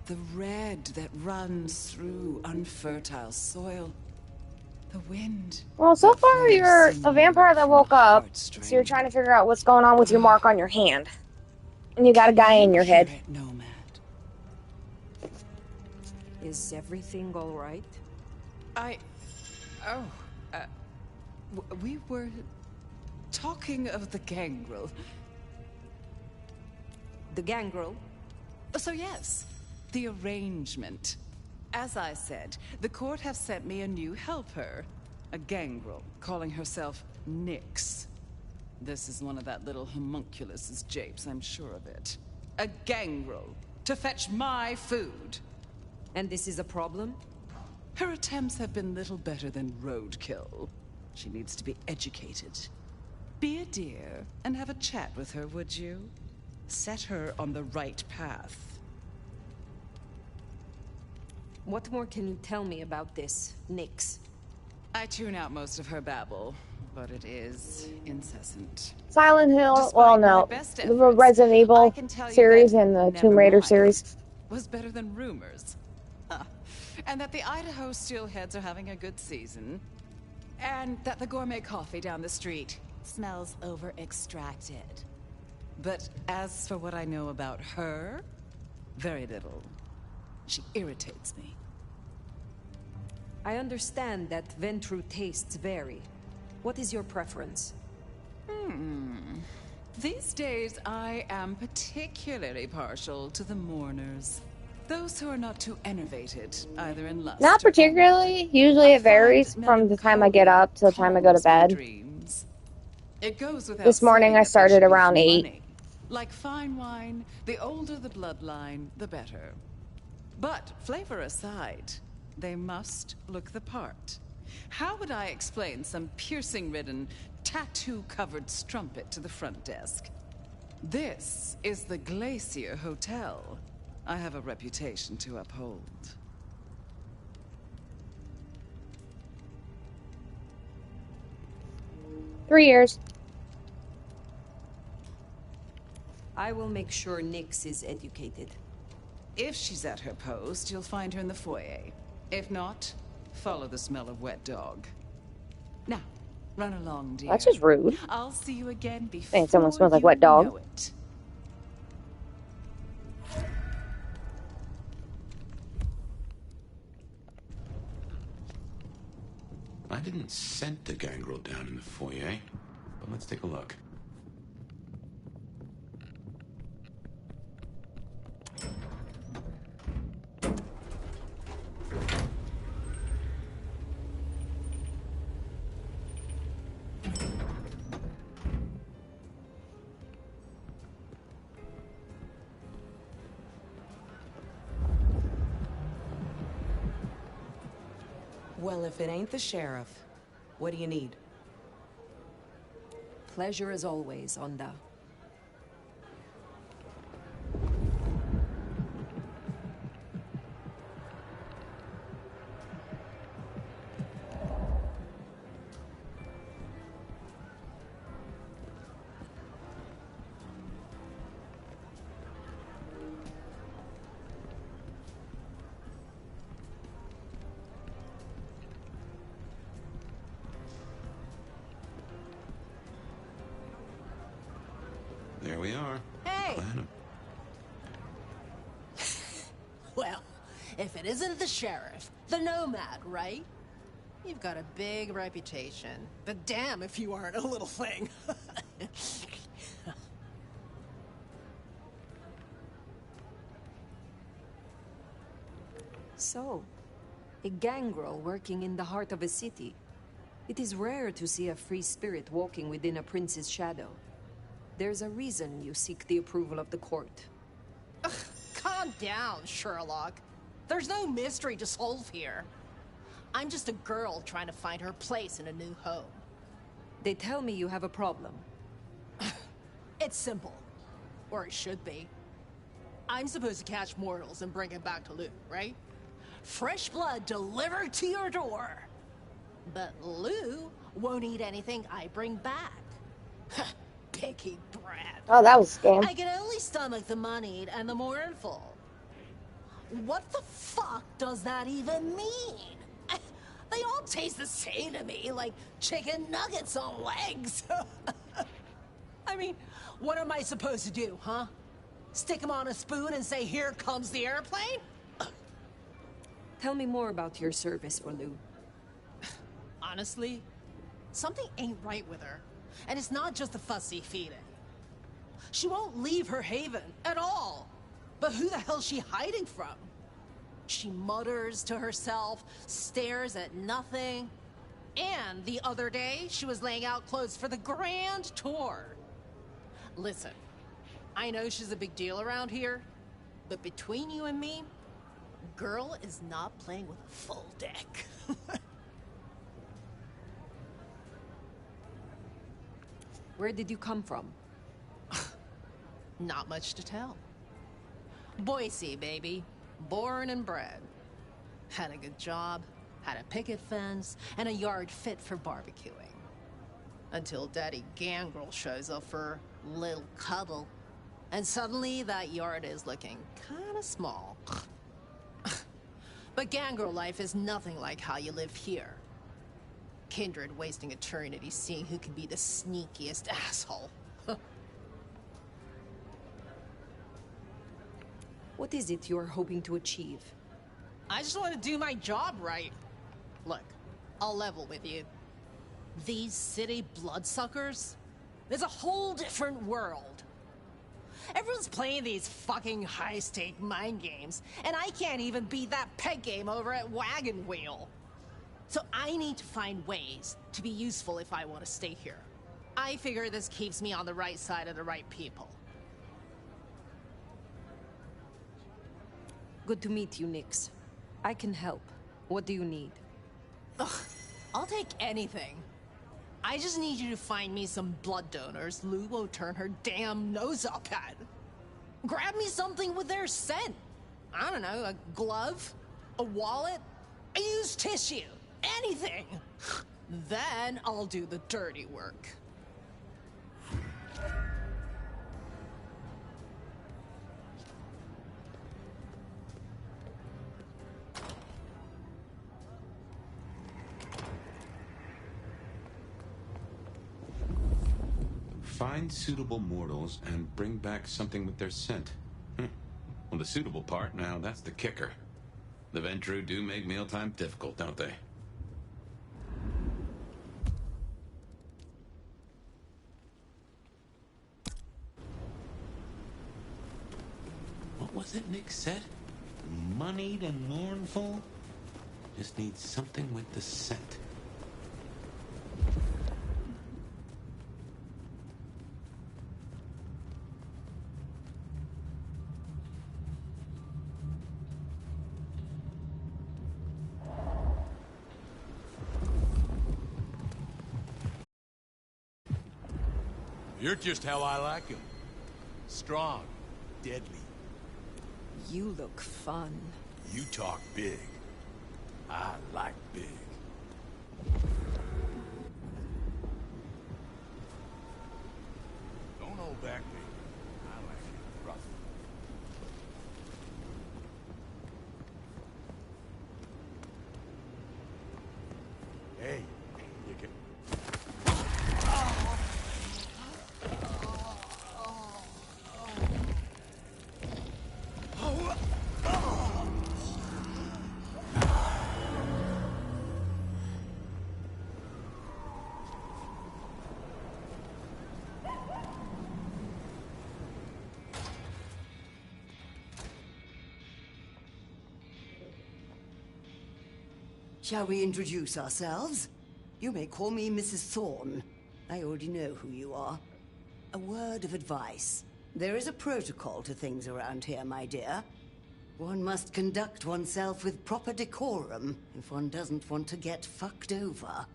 The red that runs through unfertile soil. The wind. Well, so far you're a vampire that woke up, so you're trying to figure out what's going on with your mark on your hand. And you got a guy in your head. Nomad. Is everything all right? We were talking of the gangrel. The gangrel? So yes, the arrangement. As I said, the court have sent me a new helper. A gangrel, calling herself Nyx. This is one of that little homunculus's japes, I'm sure of it. A gangrel, to fetch my food. And this is a problem? Her attempts have been little better than roadkill. She needs to be educated. Be a dear and have a chat with her, would you? Set her on the right path. What more can you tell me about this, Nyx? I tune out most of her babble, but it is incessant. Silent Hill, Despite well, my no, best the efforts, Resident Evil I can tell you series that and the Tomb Raider Nevermind series. was better than rumors. Huh. And that the Idaho steelheads are having a good season. And that the gourmet coffee down the street smells over-extracted. But as for what I know about her, very little. She irritates me. I understand that Ventru tastes vary. What is your preference? These days, I am particularly partial to the mourners. Those who are not too enervated, either in lust Not or particularly. Usually it varies from the time I get up till the time I go to bed. dreams. It goes without This morning saying I that they started should be around 8. money. Like fine wine, the older the bloodline, the better. But flavor aside, they must look the part. How would I explain some piercing-ridden, tattoo-covered strumpet to the front desk? This is the Glacier Hotel. I have a reputation to uphold. Three years. I will make sure Nyx is educated. If she's at her post, you'll find her in the foyer. If not, follow the smell of wet dog. Now, run along, dear. That's just rude. I'll see you again before Saying someone smells like you wet dog. know it. I didn't scent the gangrel down in the foyer, but let's take a look. Well, if it ain't the sheriff, what do you need? Pleasure as always, Onda. There we are. Hey! Plan 'em. Well, if it isn't the sheriff, the nomad, right? You've got a big reputation, but damn if you aren't a little thing. So, a gangrel working in the heart of a city. It is rare to see a free spirit walking within a prince's shadow. There's a reason you seek the approval of the court. Ugh, calm down, Sherlock. There's no mystery to solve here. I'm just a girl trying to find her place in a new home. They tell me you have a problem. It's simple. Or it should be. I'm supposed to catch mortals and bring it back to Lou, right? Fresh blood delivered to your door. But Lou won't eat anything I bring back. Picky brat. Oh, that was a scam. I can only stomach the moneyed and the mournful. What the fuck does that even mean? They all taste the same to me, like chicken nuggets on legs. I mean, what am I supposed to do, huh? Stick them on a spoon and say, here comes the airplane? Tell me more about your service for Lou. Honestly, something ain't right with her. And it's not just the fussy feeding. She won't leave her haven at all. But who the hell's she hiding from? She mutters to herself, stares at nothing. And the other day, she was laying out clothes for the grand tour. Listen, I know she's a big deal around here, but between you and me, girl is not playing with a full deck. Where did you come from? Not much to tell. Boise, baby. Born and bred. Had a good job, had a picket fence, and a yard fit for barbecuing. Until Daddy Gangrel shows up for a little cuddle. And suddenly that yard is looking kinda small. But Gangrel life is nothing like how you live here. Kindred wasting eternity seeing who can be the sneakiest asshole. What is it you're hoping to achieve? I just want to do my job right. Look, I'll level with you. These city bloodsuckers, there's a whole different world. Everyone's playing these fucking high-stake mind games, and I can't even beat that peg game over at Wagon Wheel. So I need to find ways to be useful if I want to stay here. I figure this keeps me on the right side of the right people. Good to meet you, Nix. I can help. What do you need? Ugh, I'll take anything. I just need you to find me some blood donors Lou won't turn her damn nose up at. Grab me something with their scent. I don't know, a glove, a wallet, a used tissue, anything. Then I'll do the dirty work. Find suitable mortals and bring back something with their scent. Well, the suitable part, now that's the kicker. The Ventru do make mealtime difficult, don't they? What was it Nick said? Moneyed and mournful? Just needs something with the scent. You're just how I like him. Strong, deadly. You look fun. You talk big. I like big. Don't hold back, baby. I like it rough. Hey, you can... Shall we introduce ourselves? You may call me Mrs. Thorne. I already know who you are. A word of advice. There is a protocol to things around here, my dear. One must conduct oneself with proper decorum if one doesn't want to get fucked over.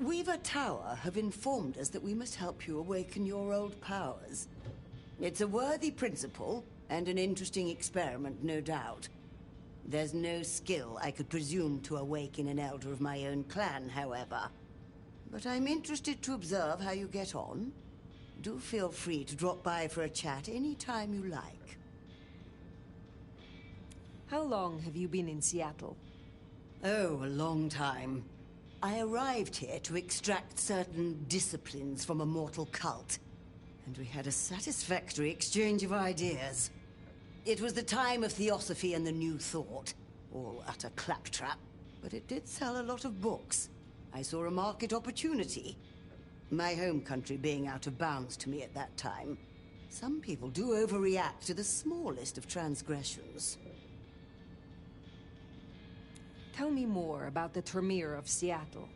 Weaver Tower have informed us that we must help you awaken your old powers. It's a worthy principle, And an interesting experiment, no doubt. There's no skill I could presume to awaken an elder of my own clan, however. But I'm interested to observe how you get on. Do feel free to drop by for a chat any time you like. How long have you been in Seattle? Oh, a long time. I arrived here to extract certain disciplines from a mortal cult. And we had a satisfactory exchange of ideas. It was the time of Theosophy and the New Thought. All utter claptrap. But it did sell a lot of books. I saw a market opportunity. My home country being out of bounds to me at that time. Some people do overreact to the smallest of transgressions. Tell me more about the Tremere of Seattle.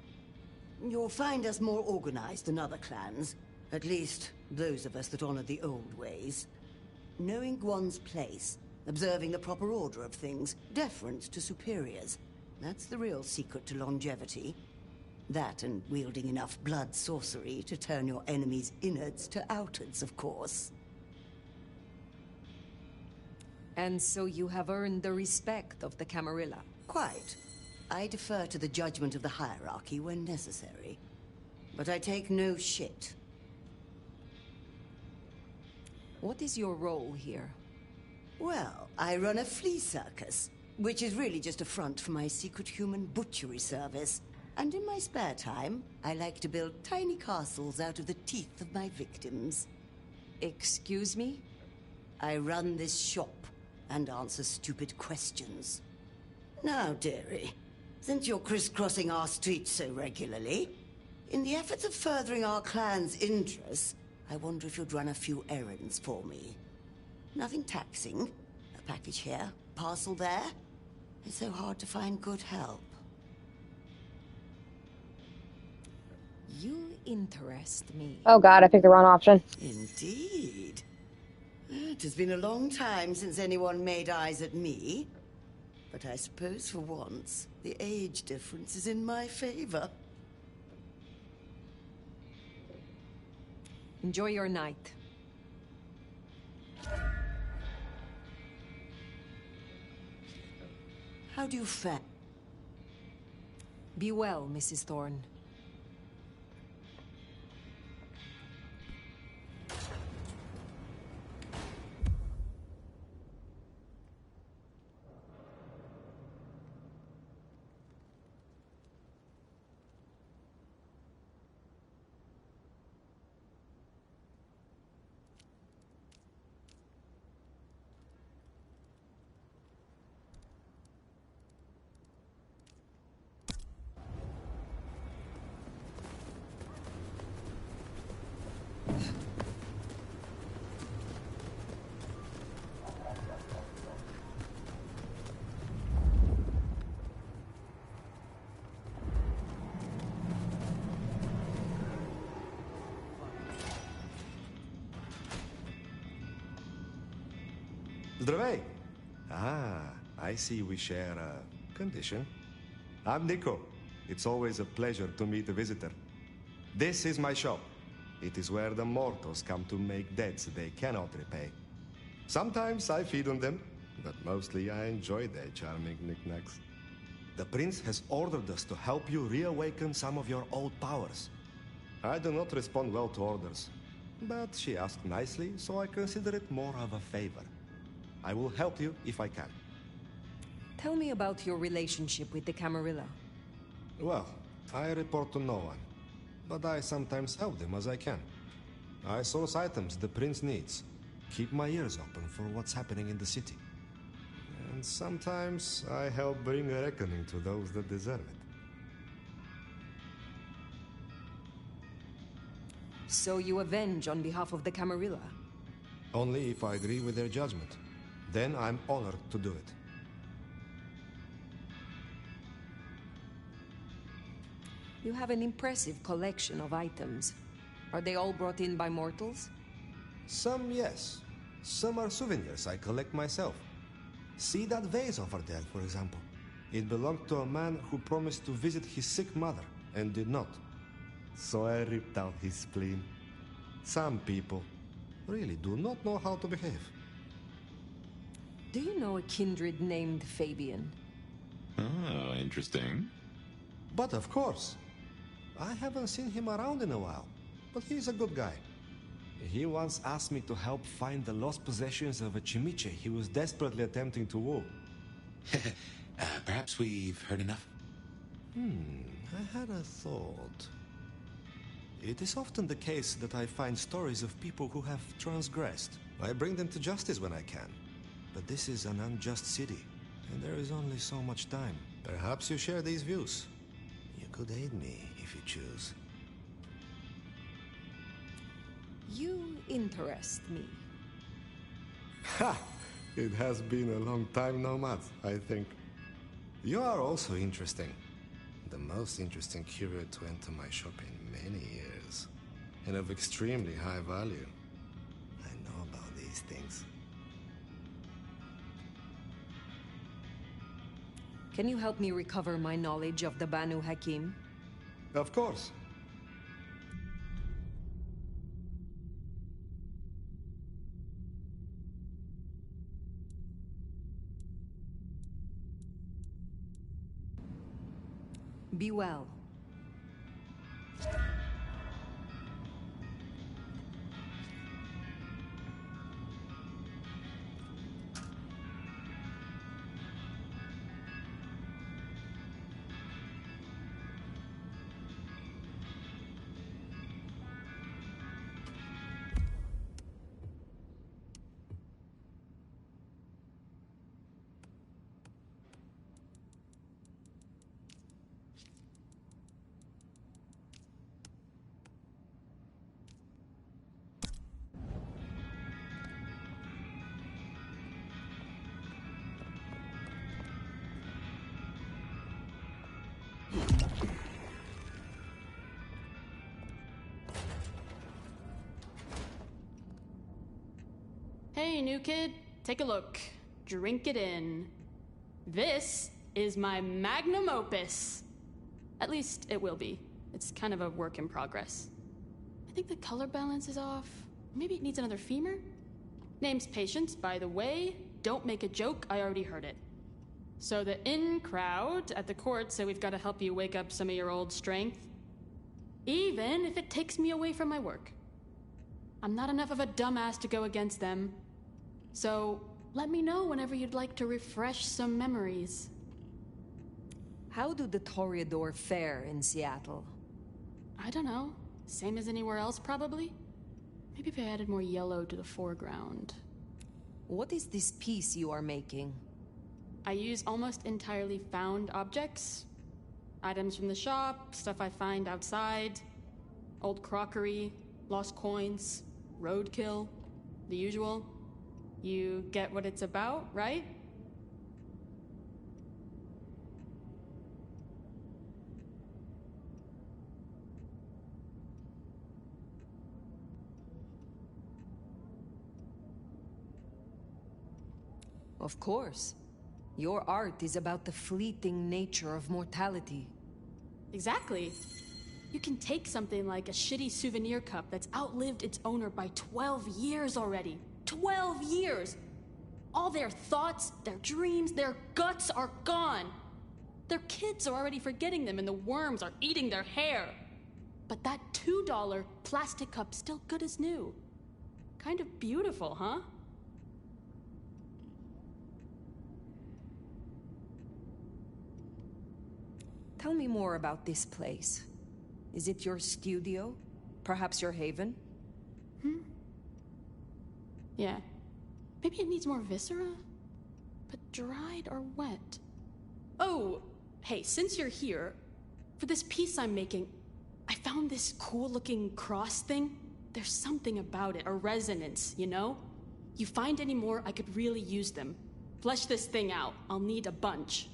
You'll find us more organized than other clans. At least, those of us that honor the old ways. Knowing one's place, observing the proper order of things, deference to superiors. That's the real secret to longevity. That and wielding enough blood sorcery to turn your enemy's innards to outards, of course. And so you have earned the respect of the Camarilla. Quite. I defer to the judgment of the hierarchy when necessary. But I take no shit. What is your role here? Well, I run a flea circus, which is really just a front for my secret human butchery service. And in my spare time, I like to build tiny castles out of the teeth of my victims. Excuse me? I run this shop and answer stupid questions. Now, dearie, since you're crisscrossing our streets so regularly, in the efforts of furthering our clan's interests, I wonder if you'd run a few errands for me. Nothing taxing. A package here, parcel there. It's so hard to find good help. You interest me. Oh god, I picked the wrong option. Indeed. It has been a long time since anyone made eyes at me. But I suppose for once, the age difference is in my favor. Enjoy your night. How do you fare? Be well, Mrs. Thorne. Zdravey! Ah, I see we share a condition. I'm Nico. It's always a pleasure to meet a visitor. This is my shop. It is where the mortals come to make debts they cannot repay. Sometimes I feed on them, but mostly I enjoy their charming knickknacks. The prince has ordered us to help you reawaken some of your old powers. I do not respond well to orders, but she asked nicely, so I consider it more of a favor. I will help you if I can. Tell me about your relationship with the Camarilla. Well, I report to no one, but I sometimes help them as I can. I source items the prince needs, keep my ears open for what's happening in the city. And sometimes I help bring a reckoning to those that deserve it. So you avenge on behalf of the Camarilla? Only if I agree with their judgment. Then I'm honored to do it. You have an impressive collection of items. Are they all brought in by mortals? Some, yes. Some are souvenirs I collect myself. See that vase over there, for example. It belonged to a man who promised to visit his sick mother, and did not. So I ripped out his spleen. Some people really do not know how to behave. Do you know a kindred named Fabian? Oh, interesting. But of course. I haven't seen him around in a while, but he's a good guy. He once asked me to help find the lost possessions of a chimiche he was desperately attempting to woo. Perhaps we've heard enough. I had a thought. It is often the case that I find stories of people who have transgressed. I bring them to justice when I can. But this is an unjust city, and there is only so much time. Perhaps you share these views. You could aid me if you choose. You interest me. Ha! It has been a long time nomad, I think. You are also interesting. The most interesting courier to enter my shop in many years. And of extremely high value. I know about these things. Can you help me recover my knowledge of the Banu Hakim? Of course. Be well. Hey, new kid, take a look. Drink it in. This is my magnum opus. At least it will be. It's kind of a work in progress. I think the color balance is off. Maybe it needs another femur? Name's Patience, by the way. Don't make a joke, I already heard it. So the in crowd at the court said we've got to help you wake up some of your old strength. Even if it takes me away from my work. I'm not enough of a dumbass to go against them. So, let me know whenever you'd like to refresh some memories. How do the Toreador fare in Seattle? I don't know. Same as anywhere else, probably? Maybe if I added more yellow to the foreground. What is this piece you are making? I use almost entirely found objects. Items from the shop, stuff I find outside, old crockery, lost coins, roadkill, the usual. You get what it's about, right? Of course. Your art is about the fleeting nature of mortality. Exactly. You can take something like a shitty souvenir cup that's outlived its owner by 12 years already. 12 years! All their thoughts, their dreams, their guts are gone. Their kids are already forgetting them and the worms are eating their hair. But that $2 plastic cup's still good as new. Kind of beautiful, huh? Tell me more about this place. Is it your studio? Perhaps your haven? Yeah. Maybe it needs more viscera? But dried or wet? Oh, hey, since you're here, for this piece I'm making, I found this cool-looking cross thing. There's something about it, a resonance, you know? You find any more, I could really use them. Flesh this thing out. I'll need a bunch.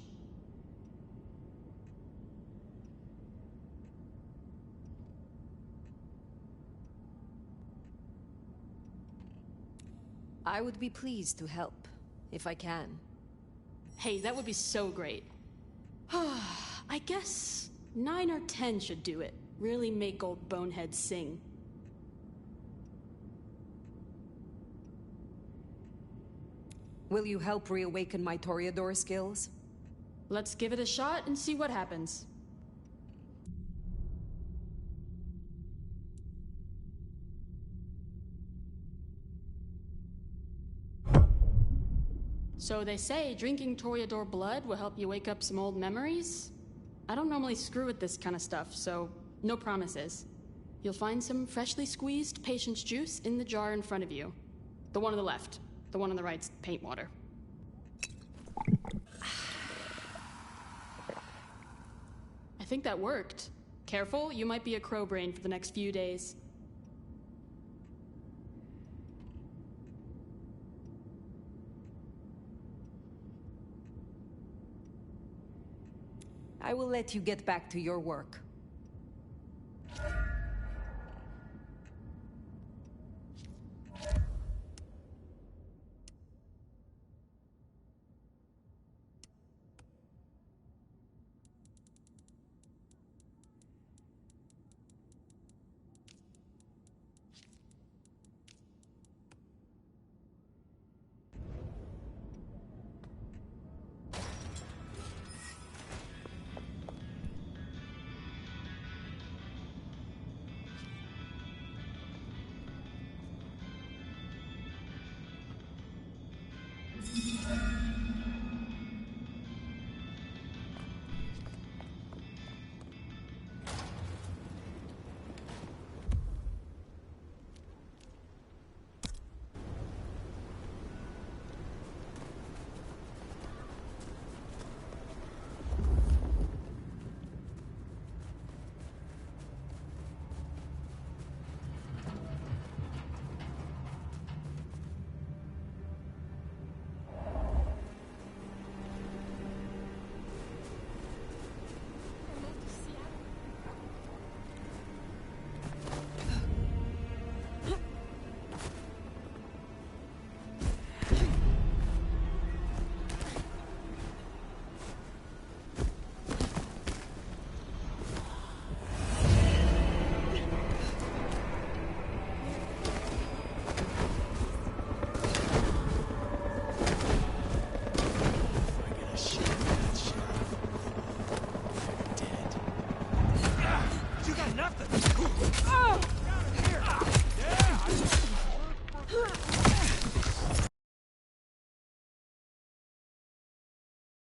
I would be pleased to help, if I can. Hey, that would be so great. I guess 9 or 10 should do it. Really make old boneheads sing. Will you help reawaken my Toreador skills? Let's give it a shot and see what happens. So they say drinking Toreador blood will help you wake up some old memories? I don't normally screw with this kind of stuff, so no promises. You'll find some freshly squeezed patience juice in the jar in front of you. The one on the left. The one on the right's paint water. I think that worked. Careful, you might be a crow brain for the next few days. I will let you get back to your work.